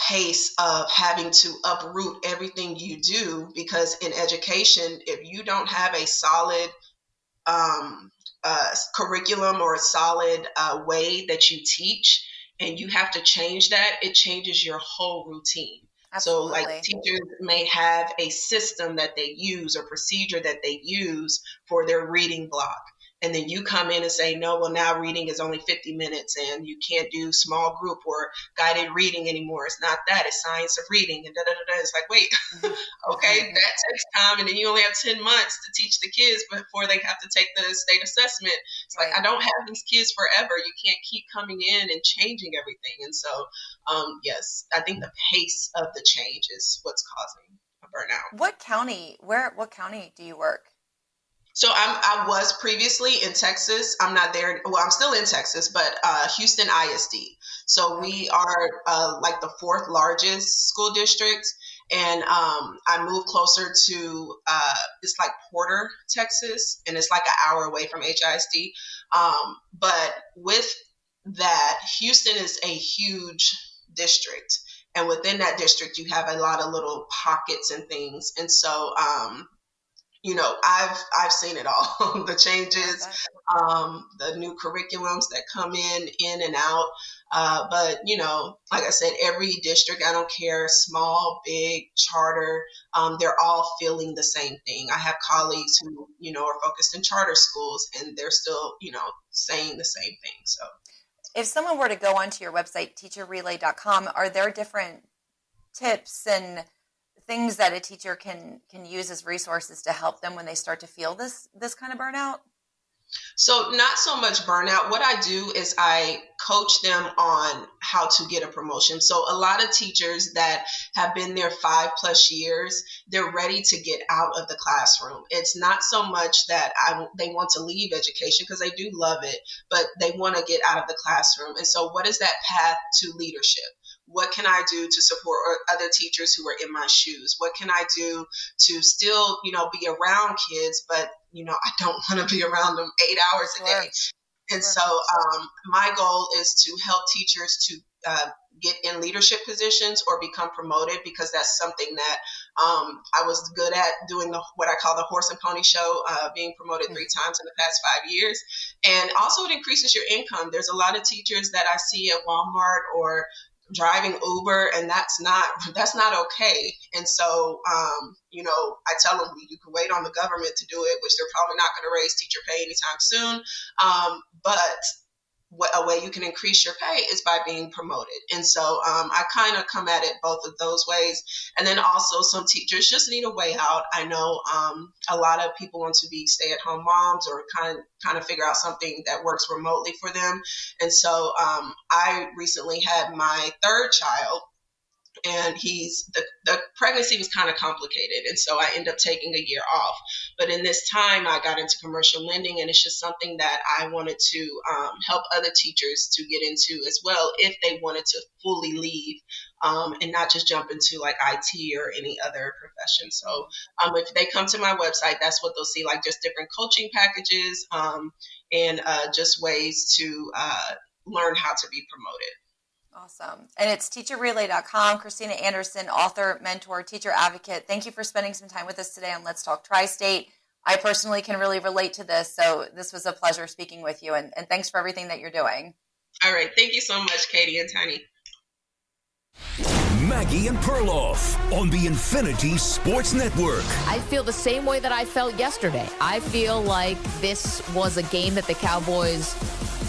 pace of having to uproot everything you do, because in education, if you don't have a solid curriculum or a solid way that you teach, and you have to change that, it changes your whole routine. Absolutely. So like teachers may have a system that they use or procedure that they use for their reading block. And then you come in and say, no, well, now reading is only 50 minutes and you can't do small group or guided reading anymore. It's not that. It's science of reading. And It's like, wait, okay, that takes time. And then you only have 10 months to teach the kids before they have to take the state assessment. It's like, I don't have these kids forever. You can't keep coming in and changing everything. And so, yes, I think the pace of the change is what's causing a burnout. What county do you work? So I was previously in Texas. I'm not there. Well, I'm still in Texas, but Houston ISD. So we are like the fourth largest school district. And I moved closer to, it's like Porter, Texas, and it's like an hour away from HISD. But with that, Houston is a huge district. And within that district, you have a lot of little pockets and things. And so, I've seen it all, the changes, the new curriculums that come in and out. But, like I said, every district, I don't care, small, big, charter, they're all feeling the same thing. I have colleagues who, are focused in charter schools, and they're still, saying the same thing. So if someone were to go onto your website, teacherrelay.com, are there different tips and things that a teacher can use as resources to help them when they start to feel this kind of burnout? So not so much burnout. What I do is I coach them on how to get a promotion. So a lot of teachers that have been there 5+ years, they're ready to get out of the classroom. It's not so much that they want to leave education, because they do love it, but they want to get out of the classroom. And so what is that path to leadership? What can I do to support other teachers who are in my shoes? What can I do to still, be around kids, but, I don't want to be around them 8 hours a day. And so my goal is to help teachers to get in leadership positions or become promoted, because that's something that I was good at doing, what I call the horse and pony show, being promoted 3 times in the past 5 years. And also it increases your income. There's a lot of teachers that I see at Walmart or driving Uber, and that's not okay. And so, I tell them you can wait on the government to do it, which they're probably not going to raise teacher pay anytime soon. But a way you can increase your pay is by being promoted. And so I kind of come at it both of those ways. And then also some teachers just need a way out. I know a lot of people want to be stay-at-home moms or kind of figure out something that works remotely for them. And so I recently had my 3rd child. And the pregnancy was kind of complicated. And so I ended up taking a year off. But in this time, I got into commercial lending, and it's just something that I wanted to help other teachers to get into as well, if they wanted to fully leave and not just jump into like IT or any other profession. So if they come to my website, that's what they'll see, like just different coaching packages and just ways to learn how to be promoted. Awesome. And it's teacherrelay.com. Christina Anderson, author, mentor, teacher advocate. Thank you for spending some time with us today on Let's Talk Tri-State. I personally can really relate to this. So this was a pleasure speaking with you. And thanks for everything that you're doing. All right. Thank you so much, Katie and Tiny. Maggie and Perloff on the Infinity Sports Network. I feel the same way that I felt yesterday. I feel like this was a game that the Cowboys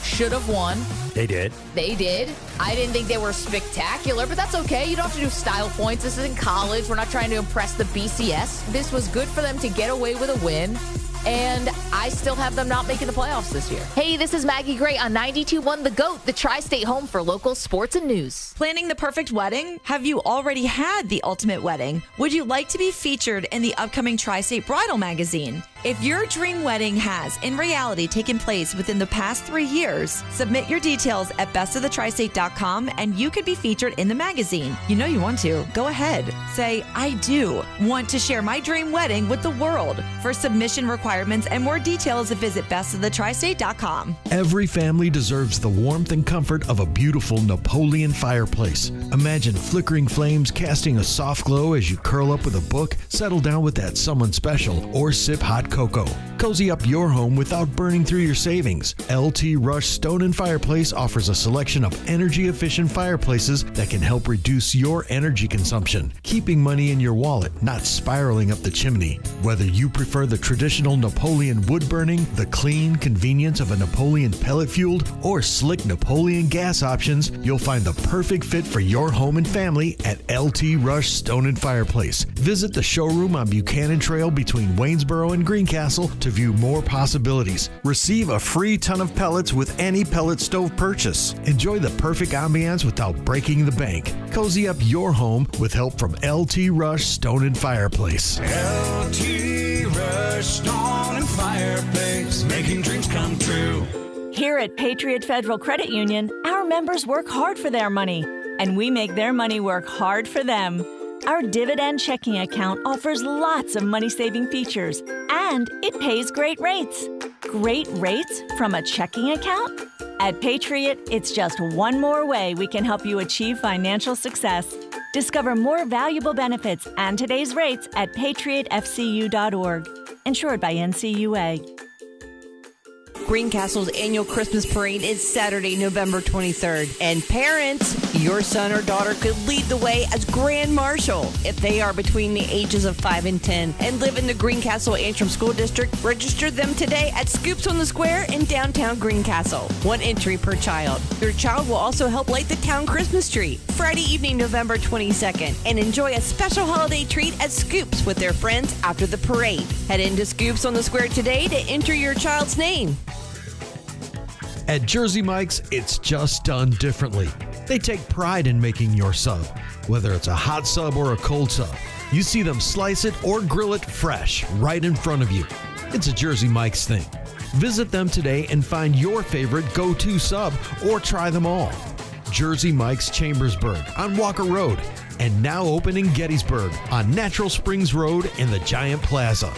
should have won. They did. They did. I didn't think they were spectacular, but that's okay. You don't have to do style points. This isn't college. We're not trying to impress the BCS. This was good for them to get away with a win. And I still have them not making the playoffs this year. Hey, this is Maggie Gray on 92.1 The GOAT, the Tri-State home for local sports and news. Planning the perfect wedding? Have you already had the ultimate wedding? Would you like to be featured in the upcoming Tri-State Bridal magazine? If your dream wedding has, in reality, taken place within the past 3 years, submit your details at bestofthetristate.com and you could be featured in the magazine. You know you want to. Go ahead. Say, I do want to share my dream wedding with the world. For submission requirements and more details, visit bestofthetristate.com. Every family deserves the warmth and comfort of a beautiful Napoleon fireplace. Imagine flickering flames casting a soft glow as you curl up with a book, settle down with that someone special, or sip hot cocoa. Cozy up your home without burning through your savings. LT Rush Stone and Fireplace offers a selection of energy-efficient fireplaces that can help reduce your energy consumption, keeping money in your wallet, not spiraling up the chimney. Whether you prefer the traditional Napoleon wood burning, the clean convenience of a Napoleon pellet-fueled, or slick Napoleon gas options, you'll find the perfect fit for your home and family at LT Rush Stone and Fireplace. Visit the showroom on Buchanan Trail between Waynesboro and Greencastle to view more possibilities. Receive a free ton of pellets with any pellet stove purchase. Enjoy the perfect ambiance without breaking the bank. Cozy up your home with help from LT Rush Stone and Fireplace. LT Rush Stone and Fireplace, making dreams come true. Here at Patriot Federal Credit Union, our members work hard for their money, and we make their money work hard for them. Our dividend checking account offers lots of money-saving features, and it pays great rates. Great rates from a checking account? At Patriot, it's just one more way we can help you achieve financial success. Discover more valuable benefits and today's rates at patriotfcu.org. Insured by NCUA. Greencastle's annual Christmas parade is Saturday, November 23rd. And parents, your son or daughter could lead the way as Grand Marshal if they are between the ages of 5 and 10 and live in the Greencastle Antrim School District. Register them today at Scoops on the Square in downtown Greencastle. 1 entry per child. Your child will also help light the town Christmas tree Friday evening, November 22nd, and enjoy a special holiday treat at Scoops with their friends after the parade. Head into Scoops on the Square today to enter your child's name. At Jersey Mike's, it's just done differently. They take pride in making your sub, whether it's a hot sub or a cold sub. You see them slice it or grill it fresh right in front of you. It's a Jersey Mike's thing. Visit them today and find your favorite go-to sub or try them all. Jersey Mike's Chambersburg on Walker Road and now open in Gettysburg on Natural Springs Road in the Giant Plaza.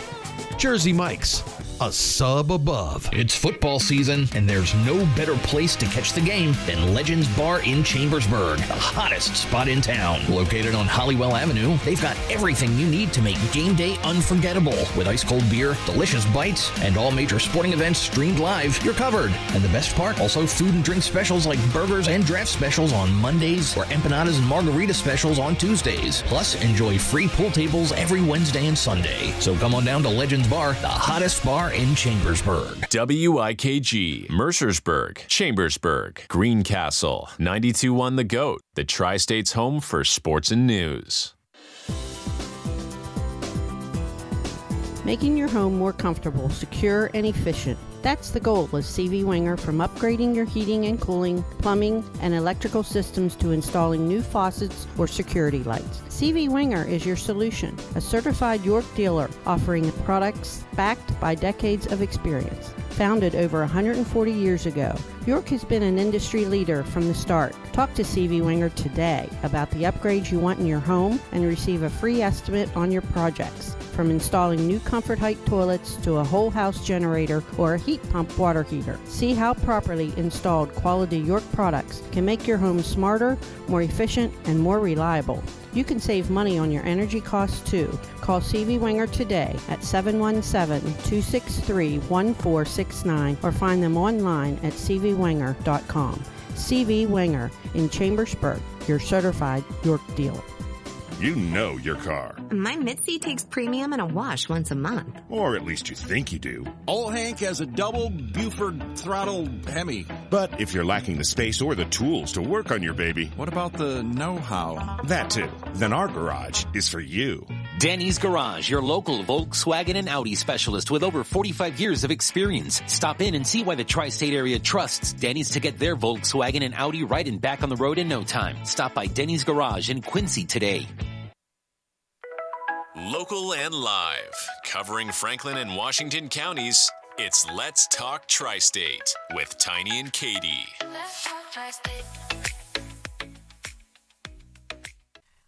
Jersey Mike's, a sub above. It's football season, and there's no better place to catch the game than Legends Bar in Chambersburg, the hottest spot in town. Located on Hollywell Avenue, they've got everything you need to make game day unforgettable. With ice-cold beer, delicious bites, and all major sporting events streamed live, you're covered. And the best part, also food and drink specials like burgers and draft specials on Mondays or empanadas and margarita specials on Tuesdays. Plus, enjoy free pool tables every Wednesday and Sunday. So come on down to Legends Bar, the hottest bar in Chambersburg. WIKG, Mercersburg, Chambersburg, Greencastle, 92.1 The GOAT, the Tri-State's home for sports and news. Making your home more comfortable, secure, and efficient. That's the goal with CV Winger, from upgrading your heating and cooling, plumbing, and electrical systems to installing new faucets or security lights. CV Winger is your solution, a certified York dealer offering products backed by decades of experience. Founded over 140 years ago, York has been an industry leader from the start. Talk to CV Winger today about the upgrades you want in your home and receive a free estimate on your projects. From installing new Comfort Height toilets to a whole house generator or a heat pump water heater. See how properly installed quality York products can make your home smarter, more efficient, and more reliable. You can save money on your energy costs too. Call CV Winger today at 717-263-1469 or find them online at cvwinger.com. CV Winger in Chambersburg, your certified York dealer. You know your car. My Mitzi takes premium and a wash once a month. Or at least you think you do. Old Hank has a double Buford throttle Hemi. But if you're lacking the space or the tools to work on your baby... What about the know-how? That too. Then our garage is for you. Danny's Garage, your local Volkswagen and Audi specialist with over 45 years of experience. Stop in and see why the tri-state area trusts Danny's to get their Volkswagen and Audi right and back on the road in no time. Stop by Denny's Garage in Quincy today. Local and live, covering Franklin and Washington counties, it's Let's Talk Tri-State with Tiny and Katie.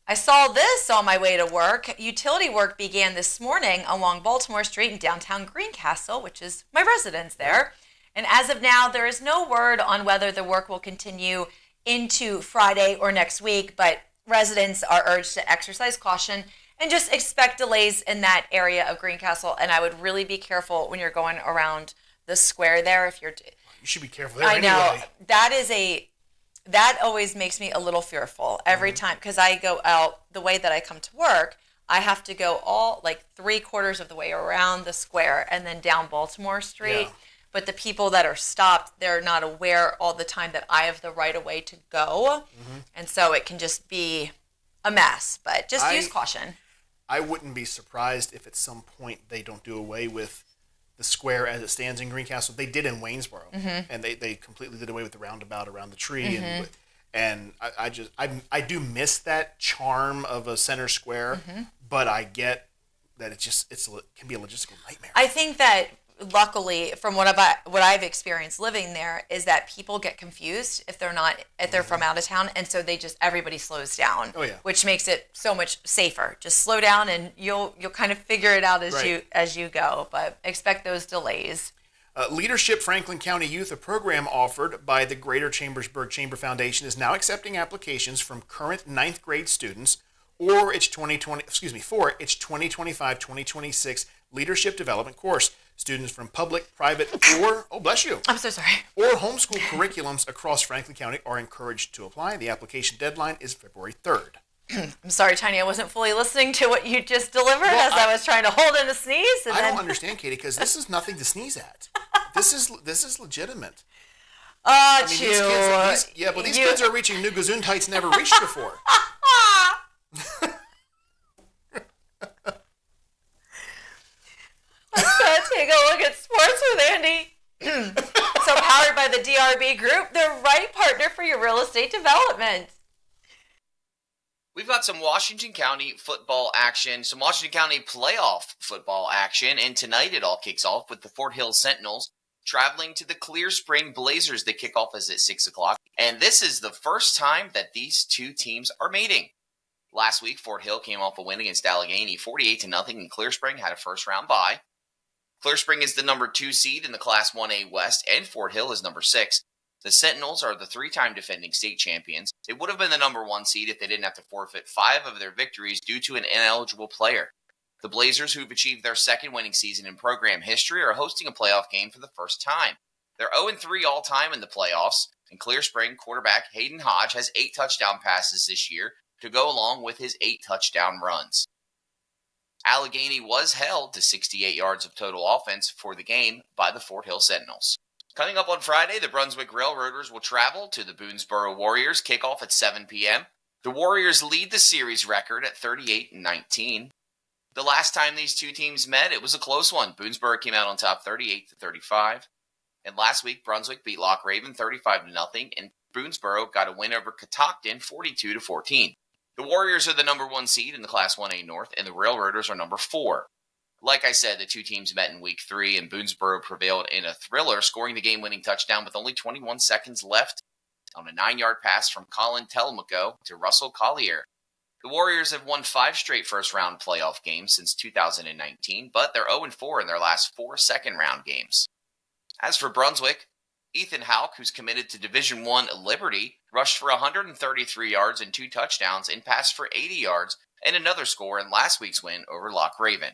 I saw this on my way to work. Utility work began this morning along Baltimore Street in downtown Greencastle, which is my residence there. And as of now, there is no word on whether the work will continue into Friday or next week, but residents are urged to exercise caution and just expect delays in that area of Greencastle. And I would really be careful when you're going around the square there. If you're, you should be careful there. I know anyway. that always makes me a little fearful every time, because I go out the way that I come to work. I have to go all like 3/4 of the way around the square and then down Baltimore Street. Yeah. But the people that are stopped, they're not aware all the time that I have the right of way to go. Mm-hmm. And so it can just be a mess, but just use caution. I wouldn't be surprised if at some point they don't do away with the square as it stands in Greencastle. They did in Waynesboro, and they completely did away with the roundabout around the tree. And I do miss that charm of a center square, but I get that it can be a logistical nightmare. I think that luckily, from what I've experienced living there, is that people get confused if they're from out of town, and so everybody slows down. Oh yeah, which makes it so much safer. Just slow down, and you'll kind of figure it out as you go. But expect those delays. Leadership Franklin County Youth, a program offered by the Greater Chambersburg Chamber Foundation, is now accepting applications from current 9th grade students for its 2025-2026 Leadership Development course. Students from public, private, or, bless you. I'm so sorry. Or homeschool curriculums across Franklin County are encouraged to apply. The application deadline is February 3rd. I'm sorry, Tiny, I wasn't fully listening to what you just delivered I was trying to hold in a sneeze. I don't understand, Katie, because this is nothing to sneeze at. This is legitimate. These kids are reaching new gesundheits never reached before. Let's take a look at sports with Andy. So powered by the DRB Group, the right partner for your real estate development. We've got some Washington County football action, some Washington County playoff football action, and tonight it all kicks off with the Fort Hill Sentinels traveling to the Clear Spring Blazers. The kickoff is at 6 o'clock, and this is the first time that these two teams are meeting. Last week, Fort Hill came off a win against Allegheny, 48-0, and Clear Spring had a first-round bye. Clear Spring is the number 2 seed in the Class 1A West, and Fort Hill is number 6. The Sentinels are the 3-time defending state champions. They would have been the number 1 seed if they didn't have to forfeit 5 of their victories due to an ineligible player. The Blazers, who've achieved their second winning season in program history, are hosting a playoff game for the first time. They're 0-3 all-time in the playoffs, and Clear Spring quarterback Hayden Hodge has 8 touchdown passes this year to go along with his 8 touchdown runs. Allegheny was held to 68 yards of total offense for the game by the Fort Hill Sentinels. Coming up on Friday, the Brunswick Railroaders will travel to the Boonesboro Warriors. Kickoff at 7 p.m. The Warriors lead the series record at 38-19. The last time these two teams met, it was a close one. Boonesboro came out on top 38-35. And last week, Brunswick beat Loch Raven 35-0, and Boonesboro got a win over Catoctin 42-14. The Warriors are the number 1 seed in the Class 1A North, and the Railroaders are number 4. Like I said, the two teams met in Week 3, and Boonesboro prevailed in a thriller, scoring the game-winning touchdown with only 21 seconds left on a 9-yard pass from Colin Telemaco to Russell Collier. The Warriors have won 5 straight first-round playoff games since 2019, but they're 0-4 in their last 4 second-round games. As for Brunswick, Ethan Houck, who's committed to Division I Liberty, rushed for 133 yards and 2 touchdowns and passed for 80 yards and another score in last week's win over Loch Raven.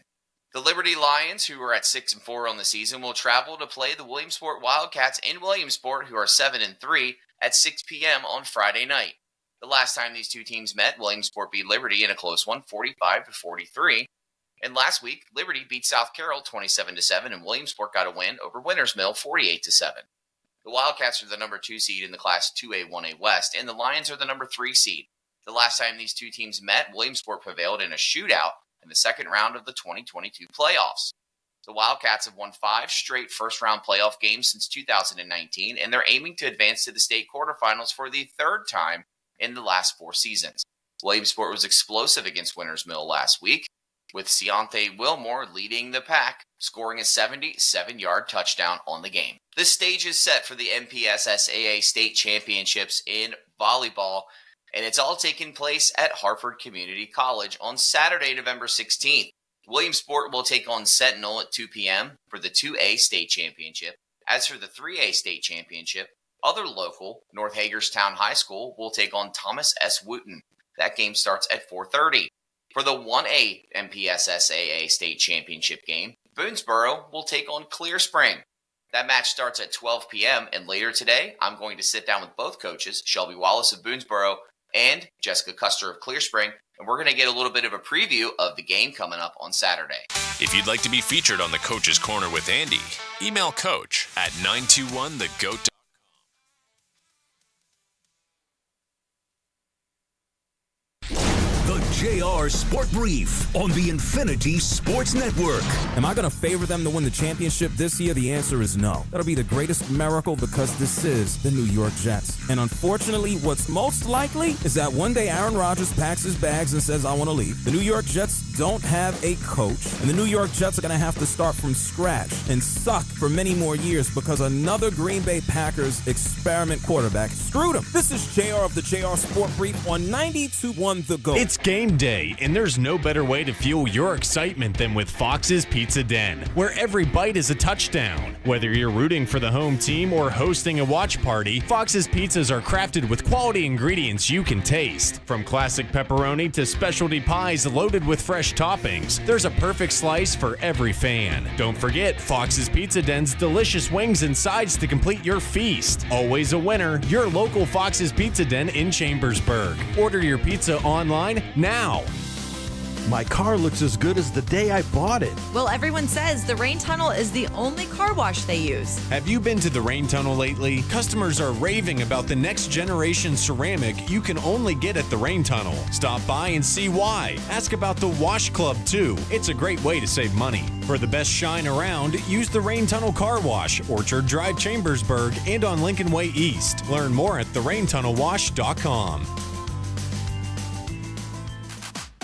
The Liberty Lions, who are at 6-4 on the season, will travel to play the Williamsport Wildcats in Williamsport, who are 7-3, at 6 p.m. on Friday night. The last time these two teams met, Williamsport beat Liberty in a close one, 45-43. And last week, Liberty beat South Carroll 27-7, and Williamsport got a win over Winters Mill 48-7. The Wildcats are the number 2 seed in the Class 2A 1A West, and the Lions are the number 3 seed. The last time these two teams met, Williamsport prevailed in a shootout in the second round of the 2022 playoffs. The Wildcats have won 5 straight first-round playoff games since 2019, and they're aiming to advance to the state quarterfinals for the 3rd time in the last 4 seasons. Williamsport was explosive against Winters Mill last week, with Ciante Wilmore leading the pack, scoring a 77-yard touchdown on the game. The stage is set for the MPSSAA State Championships in volleyball, and it's all taking place at Hartford Community College on Saturday, November 16th. Williamsport will take on Sentinel at 2 p.m. for the 2A State Championship. As for the 3A State Championship, other local, North Hagerstown High School, will take on Thomas S. Wooten. That game starts at 4:30. For the 1A MPSSAA State Championship game, Boonesboro will take on Clear Spring. That match starts at 12 p.m., and later today, I'm going to sit down with both coaches, Shelby Wallace of Boonesboro and Jessica Custer of Clear Spring, and we're going to get a little bit of a preview of the game coming up on Saturday. If you'd like to be featured on the Coach's Corner with Andy, email coach at 921thegoat.com. JR Sport Brief on the Infinity Sports Network. Am I going to favor them to win the championship this year? The answer is no. That'll be the greatest miracle because this is the New York Jets. And unfortunately, what's most likely is that one day Aaron Rodgers packs his bags and says, I want to leave. The New York Jets don't have a coach, and the New York Jets are going to have to start from scratch and suck for many more years because another Green Bay Packers experiment quarterback screwed him. This is JR of the JR Sport Brief on 92.1 The Goat. It's game day, and there's no better way to fuel your excitement than with Fox's Pizza Den, where every bite is a touchdown. Whether you're rooting for the home team or hosting a watch party, Fox's pizzas are crafted with quality ingredients you can taste. From classic pepperoni to specialty pies loaded with fresh toppings, there's a perfect slice for every fan. Don't forget Fox's Pizza Den's delicious wings and sides to complete your feast. Always a winner, your local Fox's Pizza Den in Chambersburg. Order your pizza online now. My car looks as good as the day I bought it. Well, everyone says the Rain Tunnel is the only car wash they use. Have you been to the Rain Tunnel lately? Customers are raving about the next generation ceramic you can only get at the Rain Tunnel. Stop by and see why. Ask about the Wash Club too. It's a great way to save money. For the best shine around, use the Rain Tunnel Car Wash, Orchard Drive, Chambersburg, and on Lincoln Way East. Learn more at theraintunnelwash.com.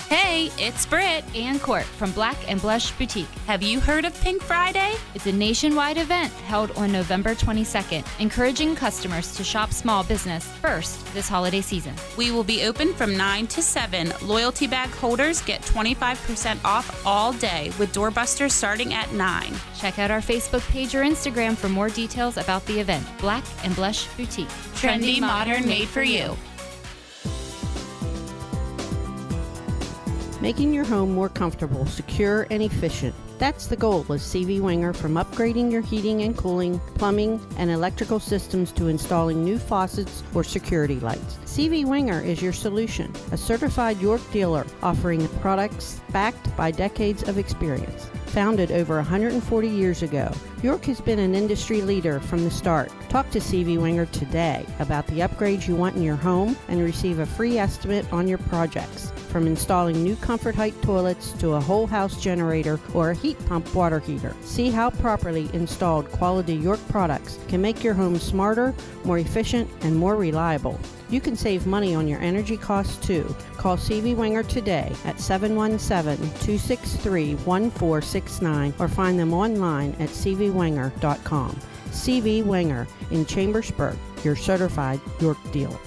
Hey, it's Britt and Court from Black & Blush Boutique. Have you heard of Pink Friday? It's a nationwide event held on November 22nd, encouraging customers to shop small business first this holiday season. We will be open from 9 to 7. Loyalty bag holders get 25% off all day with doorbusters starting at 9. Check out our Facebook page or Instagram for more details about the event. Black & Blush Boutique. Trendy, modern, made for you. Making your home more comfortable, secure, and efficient. That's the goal of CV Winger, from upgrading your heating and cooling, plumbing, and electrical systems to installing new faucets or security lights. CV Winger is your solution, a certified York dealer offering products backed by decades of experience. Founded over 140 years ago, York has been an industry leader from the start. Talk to CV Winger today about the upgrades you want in your home and receive a free estimate on your projects. From installing new Comfort Height toilets to a whole house generator or a heat pump water heater. See how properly installed quality York products can make your home smarter, more efficient, and more reliable. You can save money on your energy costs too. Call CV Winger today at 717-263-1469 or find them online at cvwinger.com. CV Winger in Chambersburg, your certified York dealer.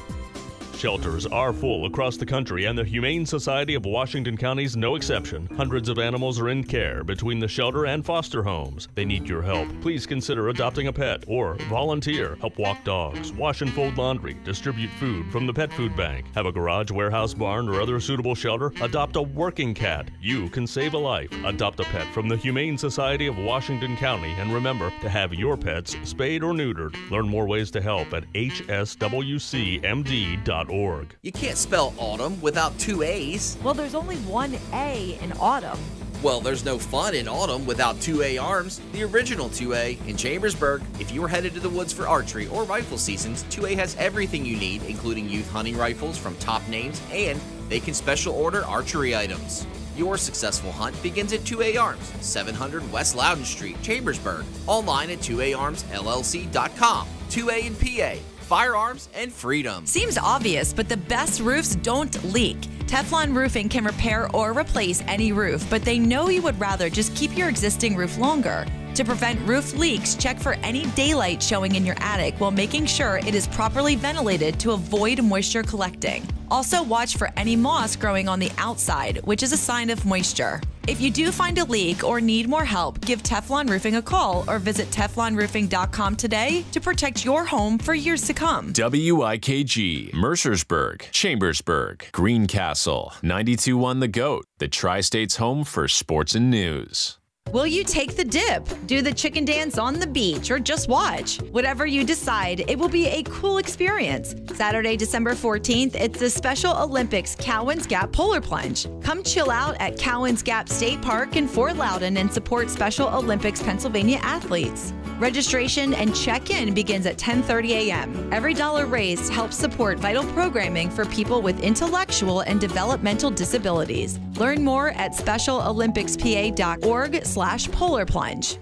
Shelters are full across the country, and the Humane Society of Washington County is no exception. Hundreds of animals are in care between the shelter and foster homes. They need your help. Please consider adopting a pet or volunteer. Help walk dogs, wash and fold laundry, distribute food from the pet food bank. Have a garage, warehouse, barn, or other suitable shelter? Adopt a working cat. You can save a life. Adopt a pet from the Humane Society of Washington County, and remember to have your pets spayed or neutered. Learn more ways to help at hswcmd.org. You can't spell autumn without two A's. Well, there's only one A in autumn. Well, there's no fun in autumn without 2A Arms, the original 2A in Chambersburg. If you are headed to the woods for archery or rifle seasons, 2A has everything you need, including youth hunting rifles from top names, and they can special order archery items. Your successful hunt begins at 2A Arms, 700 West Loudon Street, Chambersburg. Online at 2ARmsLLC.com. 2A and PA. Firearms and freedom. Seems obvious, but the best roofs don't leak. Teflon Roofing can repair or replace any roof, but they know you would rather just keep your existing roof longer. To prevent roof leaks, check for any daylight showing in your attic while making sure it is properly ventilated to avoid moisture collecting. Also, watch for any moss growing on the outside, which is a sign of moisture. If you do find a leak or need more help, give Teflon Roofing a call or visit teflonroofing.com today to protect your home for years to come. WIKG, Mercersburg, Chambersburg, Greencastle, 92.1 The Goat, the Tri-State's home for sports and news. Will you take the dip, do the chicken dance on the beach, or just watch? Whatever you decide, it will be a cool experience. Saturday, December 14th, it's the Special Olympics Cowan's Gap Polar Plunge. Come chill out at Cowan's Gap State Park in Fort Loudoun and support Special Olympics Pennsylvania athletes. Registration and check-in begins at 10:30 a.m. Every dollar raised helps support vital programming for people with intellectual and developmental disabilities. Learn more at specialolympicspa.org/polar plunge.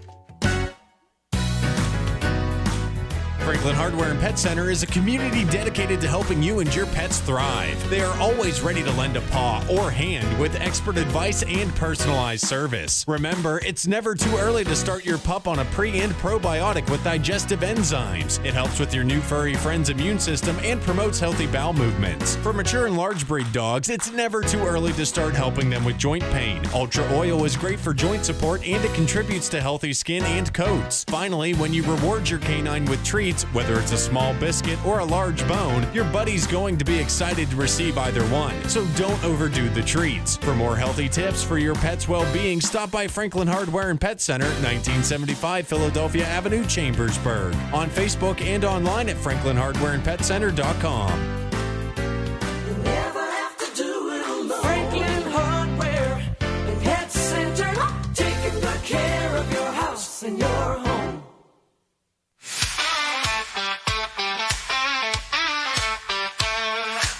Franklin Hardware and Pet Center is a community dedicated to helping you and your pets thrive. They are always ready to lend a paw or hand with expert advice and personalized service. Remember, it's never too early to start your pup on a pre- and probiotic with digestive enzymes. It helps with your new furry friend's immune system and promotes healthy bowel movements. For mature and large breed dogs, it's never too early to start helping them with joint pain. Ultra Oil is great for joint support, and it contributes to healthy skin and coats. Finally, when you reward your canine with treats, whether it's a small biscuit or a large bone, your buddy's going to be excited to receive either one. So don't overdo the treats. For more healthy tips for your pet's well-being, stop by Franklin Hardware and Pet Center, 1975 Philadelphia Avenue, Chambersburg. On Facebook and online at franklinhardwareandpetcenter.com. Franklin Hardware and Pet Center, taking good care of your house and your home.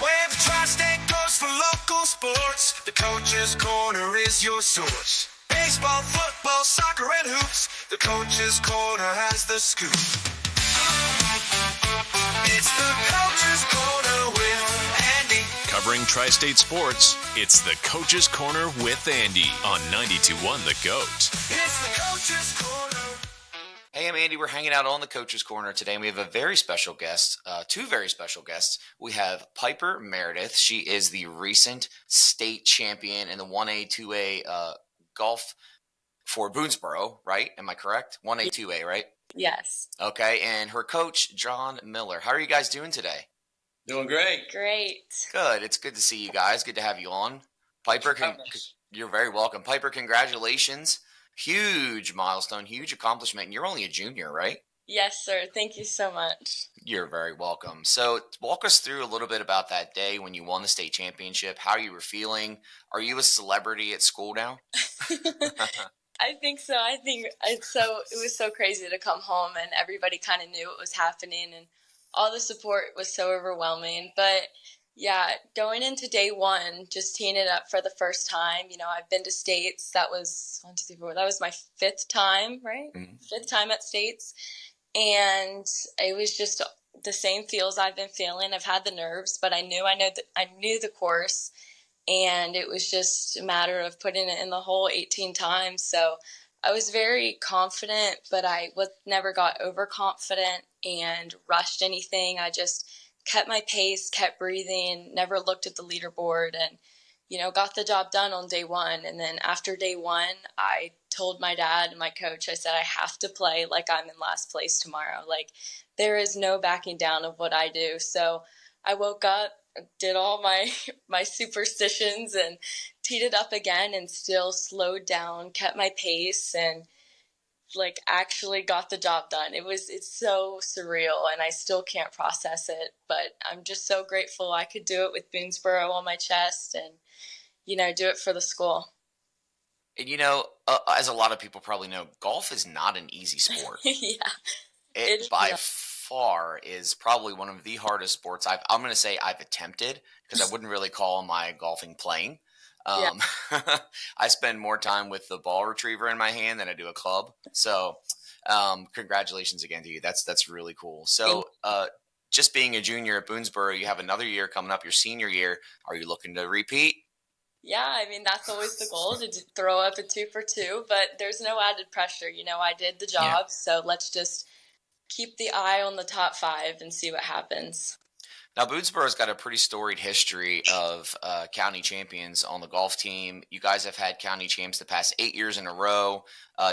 Where the Tri-State goes for local sports, the Coach's Corner is your source. Baseball, football, soccer, and hoops, the Coach's Corner has the scoop. It's the Coach's Corner with Andy. Covering Tri-State sports, it's the Coach's Corner with Andy on 92.1 The Goat. It's the Coach's Corner. Hey, I'm Andy. We're hanging out on the Coach's Corner today, and we have a very special guest, two very special guests. We have Piper Meredith. She is the recent state champion in the 1A, 2A golf for Boonesboro, right? Am I correct? 1A, 2A, right? Yes. Okay, and her coach, John Miller. How are you guys doing today? Doing great. Great. Good. It's good to see you guys. Good to have you on. Piper, you're very welcome. Piper, congratulations. Huge milestone, huge accomplishment. And you're only a junior, right? Yes, sir. Thank you so much. You're very welcome. So walk us through a little bit about that day when you won the state championship, how you were feeling. Are you a celebrity at school now? I think so. I think it was so crazy to come home and everybody kind of knew what was happening and all the support was so overwhelming. But yeah, going into day one, just teeing it up for the first time. I've been to States. That was 1, 2, 3, 4. That was my 5th time, right? Mm-hmm. 5th time at States. And it was just the same feels I've been feeling. I've had the nerves, but I knew the course. And it was just a matter of putting it in the hole 18 times. So I was very confident, but I never got overconfident and rushed anything. I just kept my pace, kept breathing, never looked at the leaderboard, and, got the job done on day one. And then after day one, I told my dad and my coach, I said, I have to play like I'm in last place tomorrow. Like, there is no backing down of what I do. So I woke up, did all my superstitions and teed it up again and still slowed down, kept my pace, and actually got the job done. It's so surreal and I still can't process it, but I'm just so grateful I could do it with Boonesboro on my chest and, do it for the school. And as a lot of people probably know, golf is not an easy sport. Yeah. It by far is probably one of the hardest sports I'm going to say I've attempted, because I wouldn't really call my golfing playing. I spend more time with the ball retriever in my hand than I do a club. So congratulations again to you. That's really cool. So just being a junior at Boonesboro, you have another year coming up, your senior year. Are you looking to repeat? Yeah, I mean, that's always the goal, to throw up a 2 for 2, but there's no added pressure. I did the job, so let's just keep the eye on the top 5 and see what happens. Now, Boonesboro's got a pretty storied history of county champions on the golf team. You guys have had county champs the past 8 years in a row,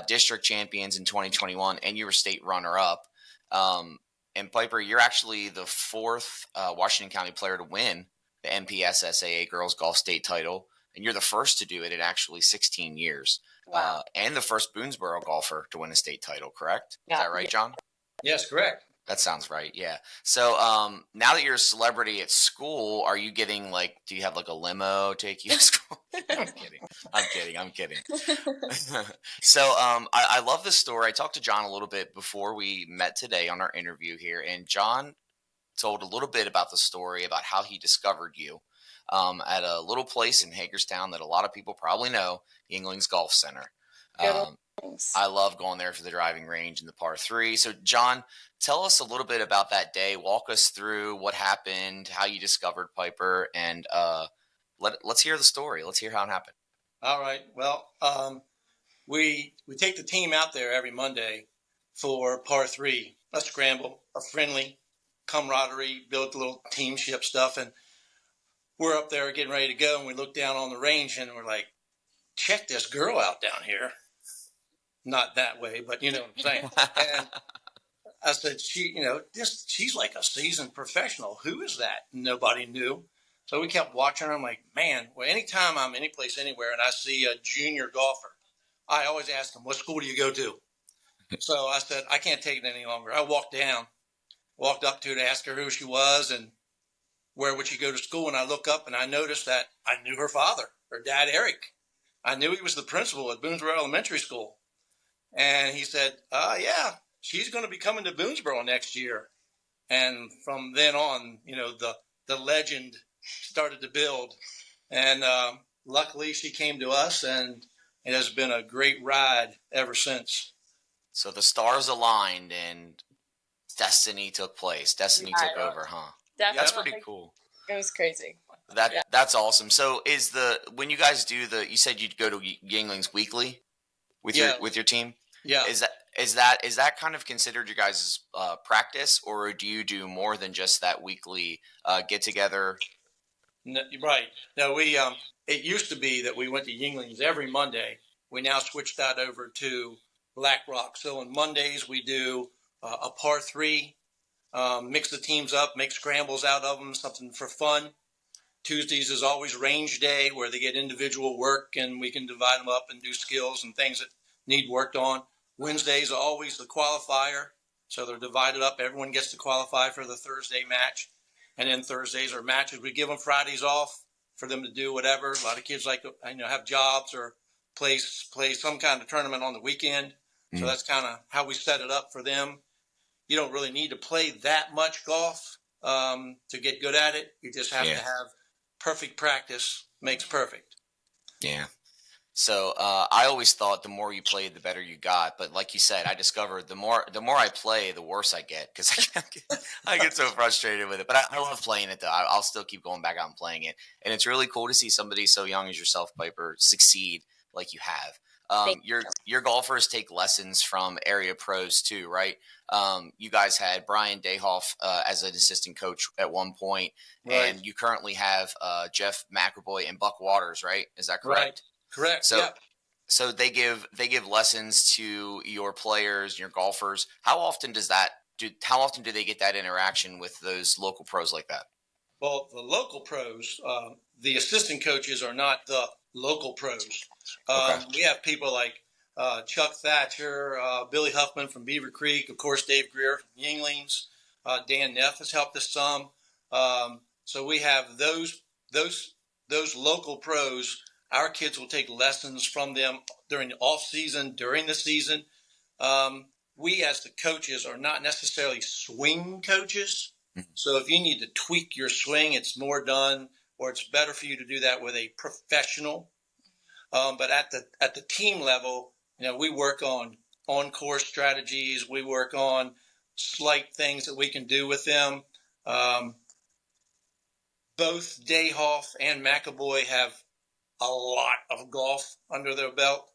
district champions in 2021, and you were state runner-up. And Piper, you're actually the 4th Washington County player to win the MPSSAA Girls Golf State title, and you're the first to do it in actually 16 years. Wow. And the first Boonesboro golfer to win a state title, correct? Yeah. Is that right, John? Yes, correct. That sounds right. Yeah. So now that you're a celebrity at school, are you getting do you have a limo take you to school? I'm kidding. So I love this story. I talked to John a little bit before we met today on our interview here, and John told a little bit about the story about how he discovered you at a little place in Hagerstown that a lot of people probably know, Yinglings Golf Center. I love going there for the driving range and the par 3. So, John, tell us a little bit about that day. Walk us through what happened, how you discovered Piper, and let's hear the story. Let's hear how it happened. All right. Well, we take the team out there every Monday for par 3, a scramble, a friendly camaraderie, build a little teamship stuff, and we're up there getting ready to go, and we look down on the range, and we're like, check this girl out down here. Not that way, but you know what I'm saying. And I said, she's like a seasoned professional. Who is that? Nobody knew. So we kept watching her. I'm like, man, well, anytime I'm anyplace, anywhere, and I see a junior golfer, I always ask them, what school do you go to? So I said, I can't take it any longer. I walked up to her to ask her who she was and where would she go to school. And I look up and I noticed that I knew her father, her dad, Eric. I knew he was the principal at Boonesboro Elementary School. And he said, yeah, she's going to be coming to Boonesboro next year. And from then on, the legend started to build. And luckily she came to us, and it has been a great ride ever since. So the stars aligned and destiny took place. Destiny took over, huh? Definitely. That's pretty cool. It was crazy. That's awesome. So when you guys do you said you'd go to Yinglings weekly with your team? Yeah. Is that kind of considered your guys' practice, or do you do more than just that weekly get together? No, right. No, it used to be that we went to Yinglings every Monday. We now switched that over to Black Rock. So on Mondays we do a par 3, mix the teams up, make scrambles out of them, something for fun. Tuesdays is always range day, where they get individual work and we can divide them up and do skills and things that need worked on. Wednesdays are always the qualifier, so they're divided up. Everyone gets to qualify for the Thursday match, and then Thursdays are matches. We give them Fridays off for them to do whatever. A lot of kids have jobs or play some kind of tournament on the weekend. So that's kind of how we set it up for them. You don't really need to play that much golf to get good at it. You just have to have perfect practice makes perfect. Yeah. So I always thought the more you played, the better you got. But like you said, I discovered the more I play, the worse I get because I get so frustrated with it. But I love playing it, though. I'll still keep going back out and playing it. And it's really cool to see somebody so young as yourself, Piper, succeed like you have. Your golfers take lessons from area pros too, right? You guys had Brian Dayhoff as an assistant coach at one point, and you currently have Jeff McAvoy and Buck Waters, right? Is that correct? Right. Correct. So, so they give lessons to your players, your golfers. How often do they get that interaction with those local pros like that? Well, the local pros, the assistant coaches are not the local pros. We have people like Chuck Thatcher, Billy Huffman from Beaver Creek, of course, Dave Greer from Yinglings, Dan Neff has helped us some. So we have those local pros. Our kids will take lessons from them during the off season, during the season. We as the coaches are not necessarily swing coaches. So if you need to tweak your swing, it's more done, or it's better for you to do that with a professional. But at the team level, we work on course strategies. We work on slight things that we can do with them. Both Dayhoff and McAvoy have a lot of golf under their belt.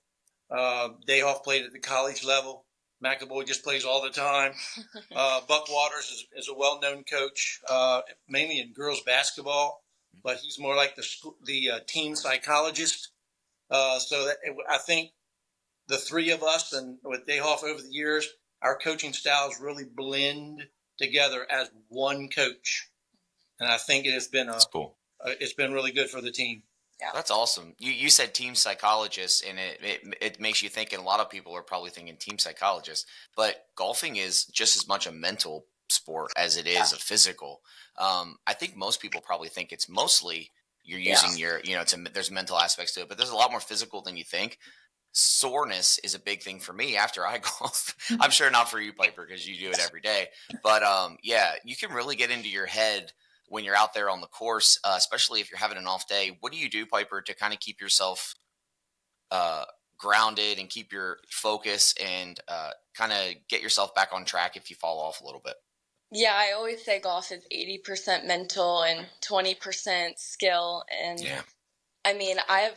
Dayhoff played at the college level. McAvoy just plays all the time. Buck Waters is a well-known coach, mainly in girls basketball, but he's more like the team psychologist. I think the three of us and with Dayhoff over the years, our coaching styles really blend together as one coach. And I think it has been it's been really good for the team. Yeah. That's awesome. You said team psychologist, and it makes you think, and a lot of people are probably thinking team psychologist, but golfing is just as much a mental sport as it is a physical. I think most people probably think it's mostly you're using your, there's mental aspects to it, but there's a lot more physical than you think. Soreness is a big thing for me after I golf. I'm sure not for you, Piper, because you do it every day. But you can really get into your head when you're out there on the course, especially if you're having an off day. What do you do, Piper, to kind of keep yourself grounded and keep your focus and kind of get yourself back on track if you fall off a little bit? Yeah, I always say golf is 80% mental and 20% skill. And I mean, I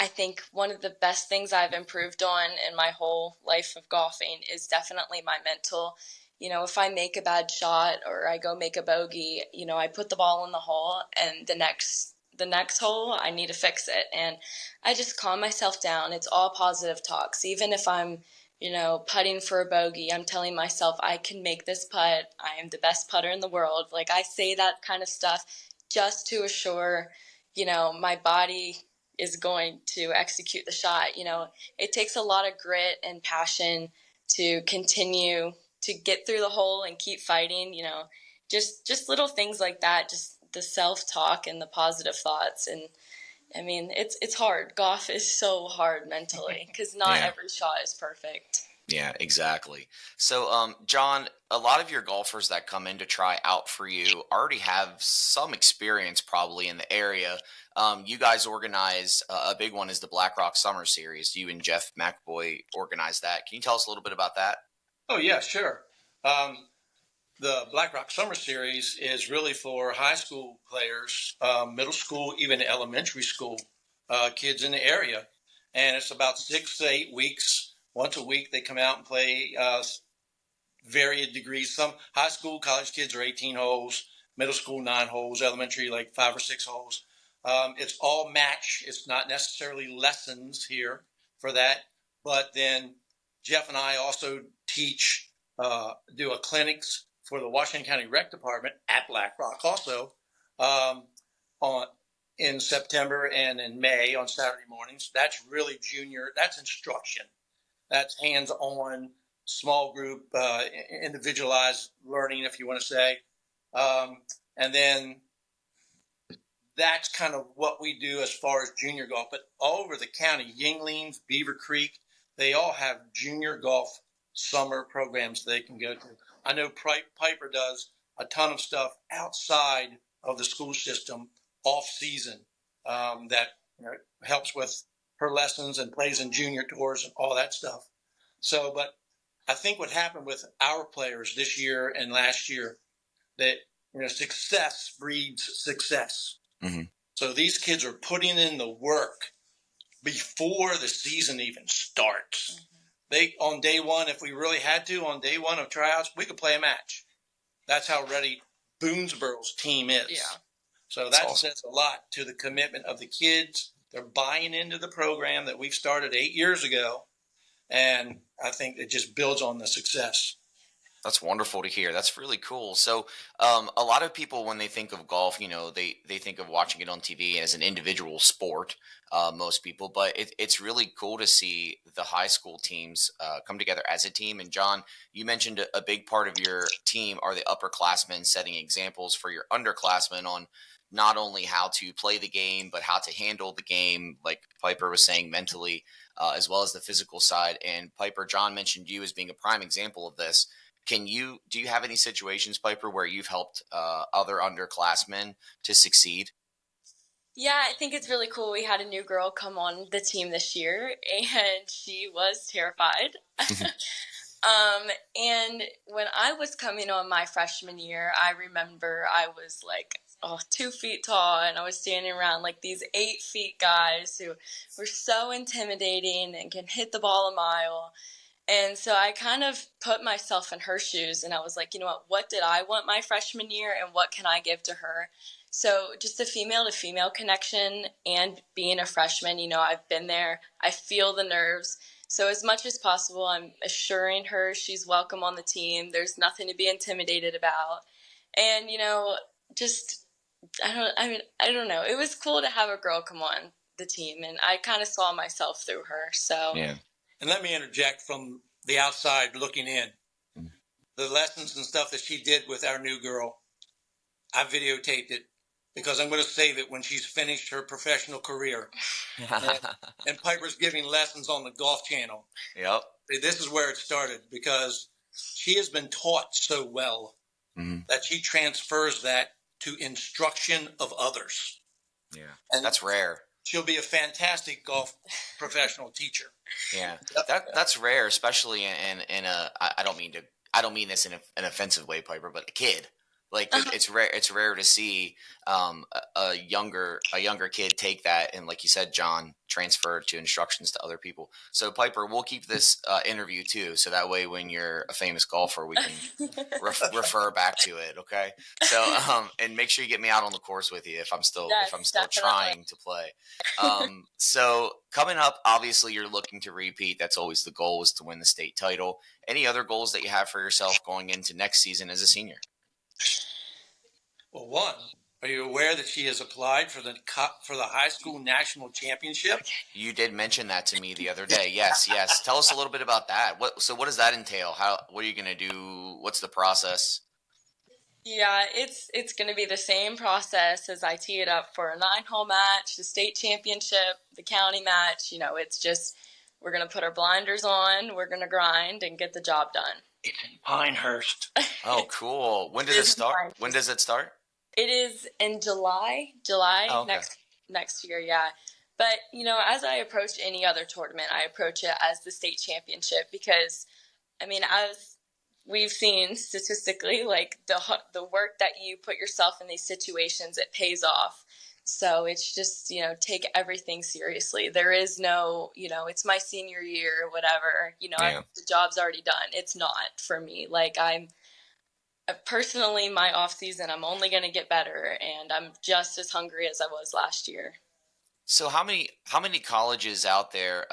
think one of the best things I've improved on in my whole life of golfing is definitely my mental. If I make a bad shot or I go make a bogey, I put the ball in the hole, and the next hole I need to fix it. And I just calm myself down. It's all positive talks. Even if I'm, putting for a bogey, I'm telling myself I can make this putt. I am the best putter in the world. Like, I say that kind of stuff just to assure, my body is going to execute the shot. It takes a lot of grit and passion to continue to get through the hole and keep fighting, just little things like that, just the self-talk and the positive thoughts. And I mean, it's hard. Golf is so hard mentally because not every shot is perfect. Yeah, exactly. So, John, a lot of your golfers that come in to try out for you already have some experience probably in the area. You guys organize a big one is the BlackRock Summer Series. You and Jeff McAvoy organized that. Can you tell us a little bit about that? Oh, yeah, sure. The BlackRock Summer Series is really for high school players, middle school, even elementary school kids in the area. And it's about 6 to 8 weeks. Once a week, they come out and play varied degrees. Some high school, college kids are 18 holes, middle school 9 holes, elementary like 5 or 6 holes. It's all match. It's not necessarily lessons here for that. But then Jeff and I also teach, do a clinics for the Washington County Rec Department at BlackRock also in September and in May on Saturday mornings. That's really junior. That's instruction. That's hands-on, small group, individualized learning, if you want to say. And then that's kind of what we do as far as junior golf. But all over the county, Yinglings, Beaver Creek, they all have junior golf summer programs they can go to. I know Piper does a ton of stuff outside of the school system off season that helps with her lessons and plays in junior tours and all that stuff. So, but I think what happened with our players this year and last year, that success breeds success. Mm-hmm. So these kids are putting in the work before the season even starts. Mm-hmm. They, on day one, if we really had to, on day one of tryouts, we could play a match. That's how ready Boonesboro's team is. Yeah. So that says a lot to the commitment of the kids. They're buying into the program that we've started 8 years ago. And I think it just builds on the success. That's wonderful to hear. That's really cool. So a lot of people, when they think of golf, they think of watching it on TV as an individual sport, most people. But it's really cool to see the high school teams come together as a team. And John, you mentioned a big part of your team are the upperclassmen setting examples for your underclassmen on not only how to play the game, but how to handle the game, like Piper was saying, mentally, as well as the physical side. And Piper, John mentioned you as being a prime example of this. Do you have any situations, Piper, where you've helped other underclassmen to succeed? Yeah, I think it's really cool. We had a new girl come on the team this year, and she was terrified. And when I was coming on my freshman year, I remember I was like 2 feet tall, and I was standing around like these 8 feet guys who were so intimidating and can hit the ball a mile. And so I kind of put myself in her shoes, and I was like, what did I want my freshman year, and what can I give to her? So just the female-to-female connection, and being a freshman, I've been there. I feel the nerves. So as much as possible, I'm assuring her she's welcome on the team. There's nothing to be intimidated about. And, I don't know. It was cool to have a girl come on the team, and I kind of saw myself through her. So yeah. And let me interject from the outside looking in. The lessons and stuff that she did with our new girl, I videotaped it because I'm going to save it when she's finished her professional career. And Piper's giving lessons on the Golf Channel. Yep. This is where it started because she has been taught so well that she transfers that to instruction of others. Yeah, and that's rare. She'll be a fantastic golf professional teacher. Yeah, that's rare, especially in a. I don't mean this in an offensive way, Piper, but a kid. Like it's rare. It's rare to see a younger kid take that and, like you said, John, transfer to instructions to other people. So Piper, we'll keep this interview too, so that way when you're a famous golfer, we can refer back to it. Okay. So and make sure you get me out on the course with you if I'm still trying to play. So coming up, obviously you're looking to repeat. That's always the goal, is to win the state title. Any other goals that you have for yourself going into next season as a senior? Well, one, are you aware that she has applied for the high school national championship? You did mention that to me the other day. Yes. Tell us a little bit about that. What does that entail? What are you going to do? What's the process? Yeah, it's going to be the same process as I tee it up for a 9-hole match, the state championship, the county match. It's just we're going to put our blinders on, we're going to grind and get the job done. It's in Pinehurst. Oh, cool. When does it start? When does it start? It is in July oh, okay. next year, yeah. But, as I approach any other tournament, I approach it as the state championship because, as we've seen statistically, like the work that you put yourself in these situations, it pays off. So it's just, take everything seriously. There is no, it's my senior year or whatever, the job's already done. It's not for me. Like personally, my off season, I'm only going to get better, and I'm just as hungry as I was last year. So how many colleges out there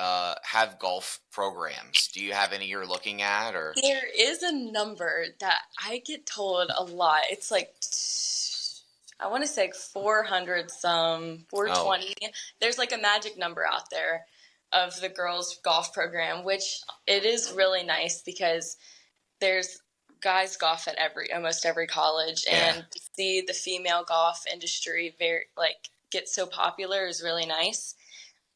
have golf programs? Do you have any you're looking at, or? There is a number that I get told a lot. It's like, I want to say 400 some, 420. Oh. There's like a magic number out there of the girls golf program, which it is really nice because there's guys golf at almost every college, and to see the female golf industry get so popular is really nice.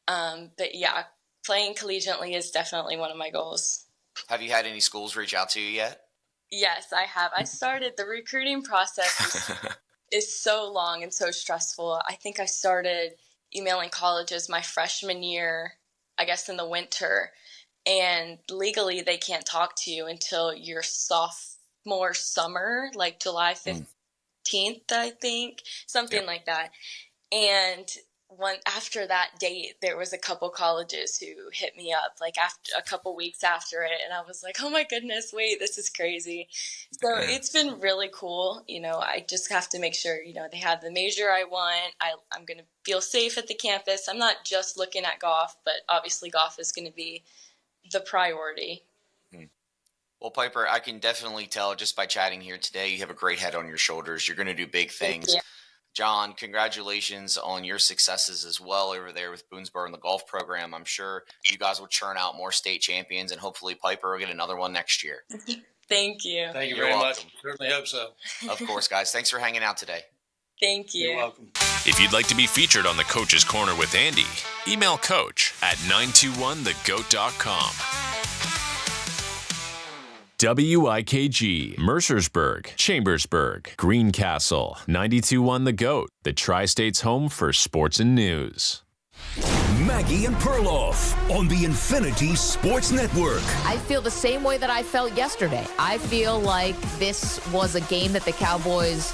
But yeah, playing collegiately is definitely one of my goals. Have you had any schools reach out to you yet? Yes, I have. I started the recruiting process is so long and so stressful. I think I started emailing colleges my freshman year, I guess in the winter, and legally they can't talk to you until your sophomore summer, like July 15th, I think, something like that. And after that date, there was a couple colleges who hit me up, like after a couple weeks after it, and I was like, oh my goodness, wait, this is crazy. So it's been really cool. You know, I just have to make sure, you know, they have the major I want. I'm going to feel safe at the campus. I'm not just looking at golf, but obviously golf is going to be the priority. Well, Piper, I can definitely tell just by chatting here today, you have a great head on your shoulders. You're going to do big things. John, congratulations on your successes as well over there with Boonesboro and the golf program. I'm sure you guys will churn out more state champions, and hopefully Piper will get another one next year. Thank you. Thank you very much. Certainly hope so. Of course, guys. Thanks for hanging out today. Thank you. You're welcome. If you'd like to be featured on the Coach's Corner with Andy, email coach at 921thegoat.com. WIKG, Mercersburg, Chambersburg, Greencastle, 92.1 The Goat, the Tri-State's home for sports and news. Maggie and Perloff on the Infinity Sports Network. I feel the same way that I felt yesterday. I feel like this was a game that the Cowboys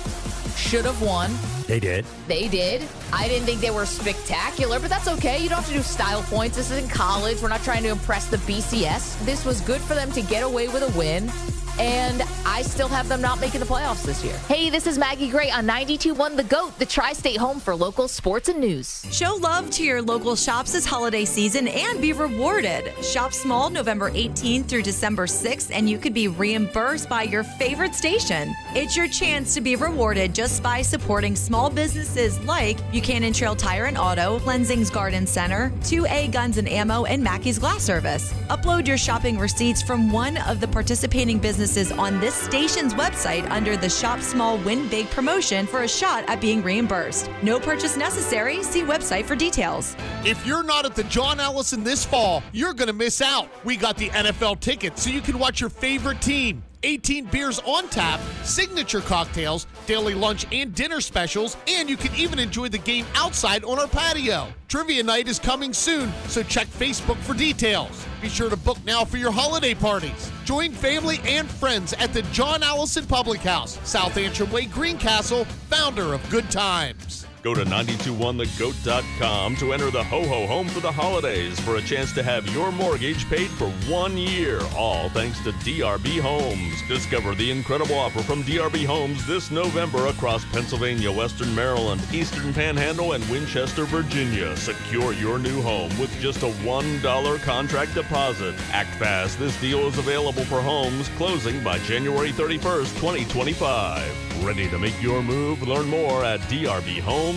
should have won. They did. They did. I didn't think they were spectacular, but that's okay. You don't have to do style points. This isn't college. We're not trying to impress the BCS. This was good for them to get away with a win. And I still have them not making the playoffs this year. Hey, this is Maggie Gray on 92.1 The GOAT, the Tri-State home for local sports and news. Show love to your local shops this holiday season and be rewarded. Shop small November 18th through December 6th, and you could be reimbursed by your favorite station. It's your chance to be rewarded just by supporting small businesses like Buchanan Trail Tire and Auto, Lensing's Garden Center, 2A Guns and Ammo, and Mackey's Glass Service. Upload your shopping receipts from one of the participating businesses on this station's website under the Shop Small Win Big promotion for a shot at being reimbursed. No purchase necessary. See website for details. If you're not at the John Allison this fall, you're going to miss out. We got the NFL ticket so you can watch your favorite team. 18 beers on tap, signature cocktails, daily lunch and dinner specials, and you can even enjoy the game outside on our patio. Trivia night is coming soon, so check Facebook for details. Be sure to book now for your holiday parties. Join family and friends at the John Allison Public House, South Antrim Way, Greencastle, founder of Good Times. Go to 921thegoat.com to enter the Ho-Ho Home for the holidays for a chance to have your mortgage paid for 1 year, all thanks to DRB Homes. Discover the incredible offer from DRB Homes this November across Pennsylvania, Western Maryland, Eastern Panhandle, and Winchester, Virginia. Secure your new home with just a $1 contract deposit. Act fast. This deal is available for homes closing by January 31st, 2025. Ready to make your move? Learn more at drbhomes.com.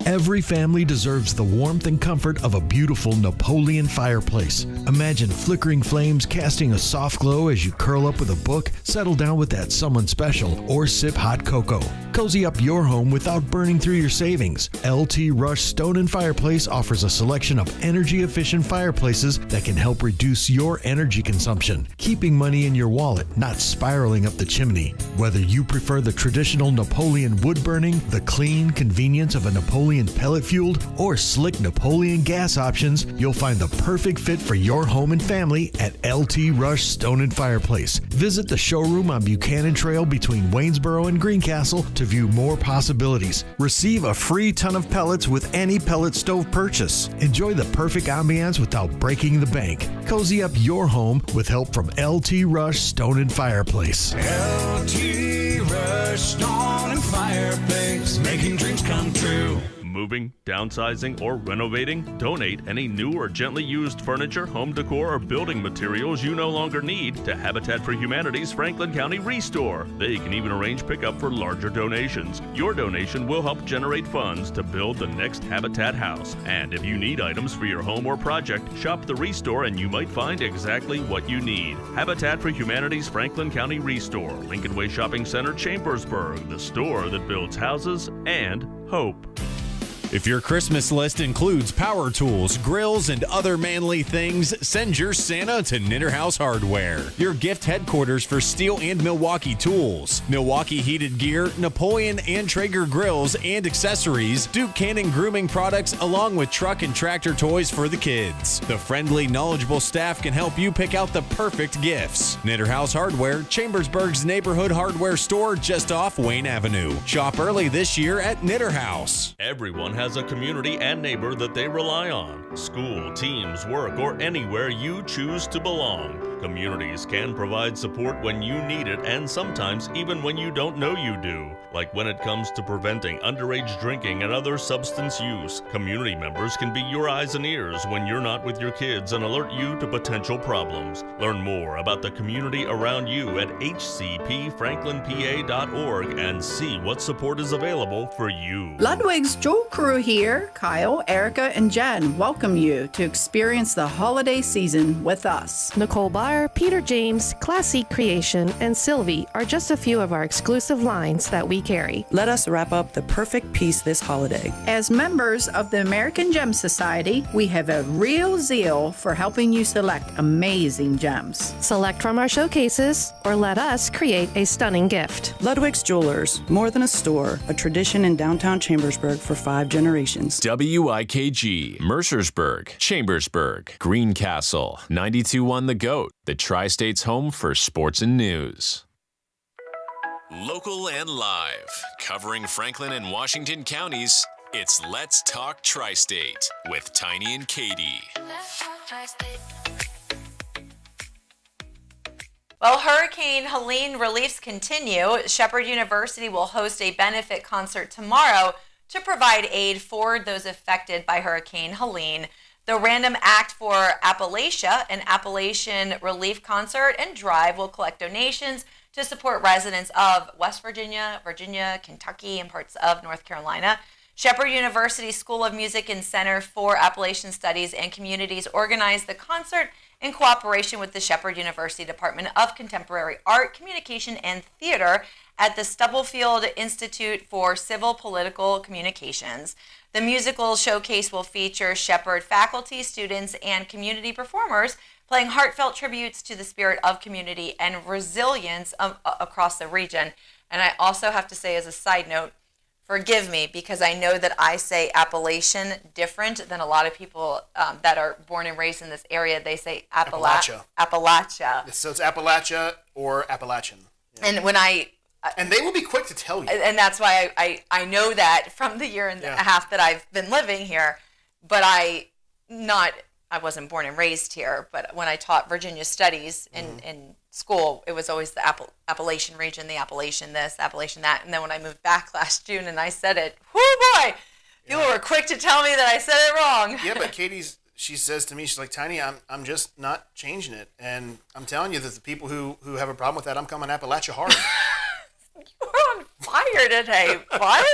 Every family deserves the warmth and comfort of a beautiful Napoleon fireplace. Imagine flickering flames casting a soft glow as you curl up with a book, settle down with that someone special, or sip hot cocoa. Cozy up your home without burning through your savings. LT Rush Stone and Fireplace offers a selection of energy-efficient fireplaces that can help reduce your energy consumption, keeping money in your wallet, not spiraling up the chimney. Whether you prefer the traditional Napoleon wood burning, the clean convenience of a Napoleon pellet fueled, or slick Napoleon gas options, you'll find the perfect fit for your home and family at LT Rush Stone and Fireplace. Visit the showroom on Buchanan Trail between Waynesboro and Greencastle to view more possibilities. Receive a free ton of pellets with any pellet stove purchase. Enjoy the perfect ambiance without breaking the bank. Cozy up your home with help from LT Rush Stone and Fireplace. LT Rush Stone and Fireplace, making dreams come true. Moving, downsizing, or renovating? Donate any new or gently used furniture, home decor, or building materials you no longer need to Habitat for Humanity's Franklin County Restore. They can even arrange pickup for larger donations. Your donation will help generate funds to build the next Habitat house. And if you need items for your home or project, shop the Restore and you might find exactly what you need. Habitat for Humanity's Franklin County Restore, Lincoln Way Shopping Center, Chambersburg, the store that builds houses and hope. If your Christmas list includes power tools, grills, and other manly things, send your Santa to Knitter House Hardware, your gift headquarters for steel and Milwaukee tools, Milwaukee heated gear, Napoleon and Traeger grills and accessories, Duke Cannon grooming products, along with truck and tractor toys for the kids. The friendly, knowledgeable staff can help you pick out the perfect gifts. Knitter House Hardware, Chambersburg's neighborhood hardware store just off Wayne Avenue. Shop early this year at Knitter House. Everyone has a community and neighbor that they rely on. School, teams, work, or anywhere you choose to belong. Communities can provide support when you need it and sometimes even when you don't know you do. Like when it comes to preventing underage drinking and other substance use, community members can be your eyes and ears when you're not with your kids and alert you to potential problems. Learn more about the community around you at hcpfranklinpa.org and see what support is available for you. Ludwig's Jewel Crew here. Kyle, Erica, and Jen welcome you to experience the holiday season with us. Nicole Barr, Peter James, Classy Creation, and Sylvie are just a few of our exclusive lines that we carry. Let us wrap up the perfect piece this holiday. As members of the American Gem Society, we have a real zeal for helping you select amazing gems. Select from our showcases or let us create a stunning gift. Ludwig's Jewelers, more than a store, a tradition in downtown Chambersburg for 5 generations. WIKG, Mercersburg, Chambersburg, Greencastle, 92.1 The Goat, the Tri-State's home for sports and news. Local and live, covering Franklin and Washington counties, it's Let's Talk Tri-State with Tiny and Katie. Well, Hurricane Helene reliefs continue. Shepherd University will host a benefit concert tomorrow to provide aid for those affected by Hurricane Helene. The Random Act for Appalachia, an Appalachian relief concert and drive, will collect donations to support residents of West Virginia, Kentucky, and parts of North Carolina. Shepherd University School of Music and Center for Appalachian Studies and Communities organized the concert in cooperation with the Shepherd University Department of Contemporary Art, Communication, and Theater at the Stubblefield Institute for Civil Political Communications. The musical showcase will feature Shepherd faculty, students, and community performers playing heartfelt tributes to the spirit of community and resilience across the region. And I also have to say, as a side note, forgive me because I know that I say Appalachian different than a lot of people that are born and raised in this area. They say Appalachia. So it's Appalachia or Appalachian. Yeah. And when and they will be quick to tell you. And that's why I know that from the year and a half that I've been living here. But I wasn't born and raised here. But when I taught Virginia studies in school, it was always the Appalachian region, the Appalachian this, Appalachian that. And then when I moved back last June and I said it, whoo boy, people were quick to tell me that I said it wrong. Yeah, but she says to me, she's like, Tiny, I'm just not changing it. And I'm telling you that the people who have a problem with that, I'm coming Appalachia hard. You're on fire today. What?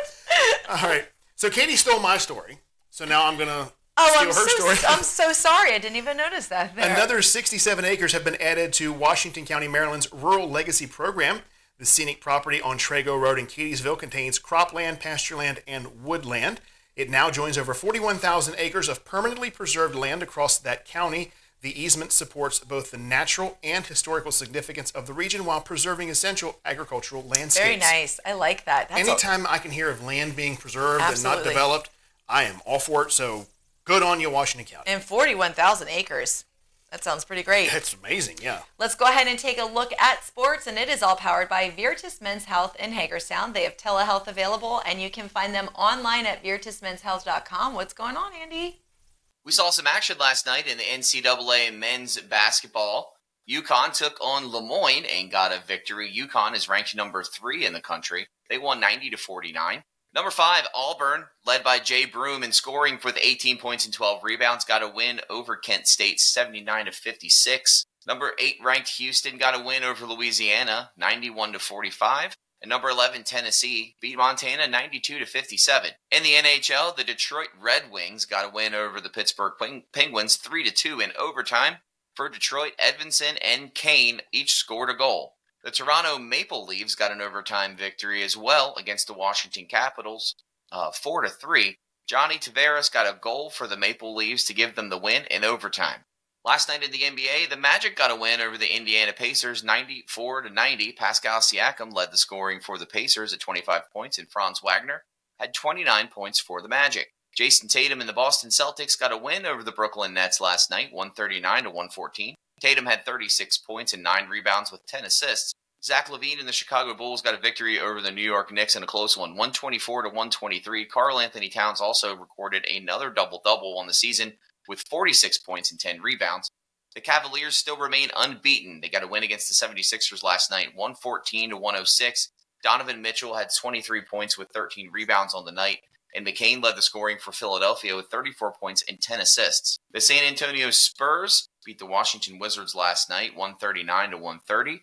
All right. So Katie stole my story. So now I'm going to steal her story. I'm so sorry. I didn't even notice that there. Another 67 acres have been added to Washington County, Maryland's Rural Legacy Program. The scenic property on Trago Road in Keedysville contains cropland, pastureland, and woodland. It now joins over 41,000 acres of permanently preserved land across that county. The easement supports both the natural and historical significance of the region while preserving essential agricultural landscapes. Very nice. I like that. Anytime I can hear of land being preserved and not developed, I am all for it. So good on you, Washington County. And 41,000 acres. That sounds pretty great. That's amazing, yeah. Let's go ahead and take a look at sports, and it is all powered by Virtus Men's Health in Hagerstown. They have telehealth available, and you can find them online at virtusmenshealth.com. What's going on, Andy? We saw some action last night in the NCAA men's basketball. UConn took on Lemoyne and got a victory. UConn is ranked number 3 in the country. They won 90-49. Number 5, Auburn, led by Jay Broom in scoring with 18 points and 12 rebounds, got a win over Kent State 79-56. Number 8 ranked Houston got a win over Louisiana 91-45. And number 11, Tennessee, beat Montana 92-57. In the NHL, the Detroit Red Wings got a win over the Pittsburgh Penguins 3-2 in overtime. For Detroit, Edvinson and Kane each scored a goal. The Toronto Maple Leafs got an overtime victory as well against the Washington Capitals 4-3. Johnny Tavares got a goal for the Maple Leafs to give them the win in overtime. Last night in the NBA, the Magic got a win over the Indiana Pacers 94-90. Pascal Siakam led the scoring for the Pacers at 25 points, and Franz Wagner had 29 points for the Magic. Jason Tatum and the Boston Celtics got a win over the Brooklyn Nets last night, 139-114. Tatum had 36 points and 9 rebounds with 10 assists. Zach LaVine and the Chicago Bulls got a victory over the New York Knicks in a close one, 124-123. Karl Anthony Towns also recorded another double-double on the season with 46 points and 10 rebounds. The Cavaliers still remain unbeaten. They got a win against the 76ers last night, 114-106. Donovan Mitchell had 23 points with 13 rebounds on the night, and McCain led the scoring for Philadelphia with 34 points and 10 assists. The San Antonio Spurs beat the Washington Wizards last night, 139-130.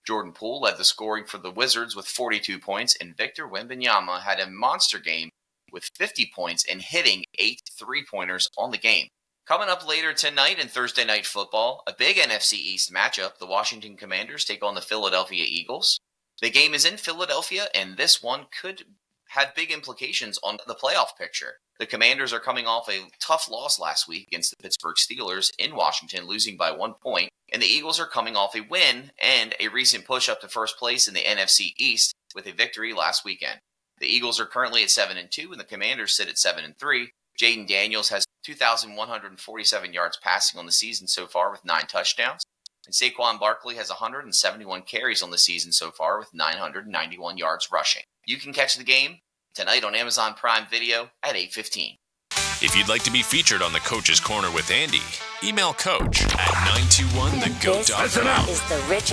Jordan Poole led the scoring for the Wizards with 42 points, and Victor Wembanyama had a monster game with 50 points and hitting 8 3-pointers on the game. Coming up later tonight in Thursday Night Football, a big NFC East matchup. The Washington Commanders take on the Philadelphia Eagles. The game is in Philadelphia, and this one could have big implications on the playoff picture. The Commanders are coming off a tough loss last week against the Pittsburgh Steelers in Washington, losing by 1 point. And the Eagles are coming off a win and a recent push up to first place in the NFC East with a victory last weekend. The Eagles are currently at 7-2, and the Commanders sit at 7-3. Jaden Daniels has 2,147 yards passing on the season so far with 9 touchdowns. And Saquon Barkley has 171 carries on the season so far with 991 yards rushing. You can catch the game tonight on Amazon Prime Video at 8:15. If you'd like to be featured on the Coach's Corner with Andy, email coach at 921thegoat.com. This is the Rich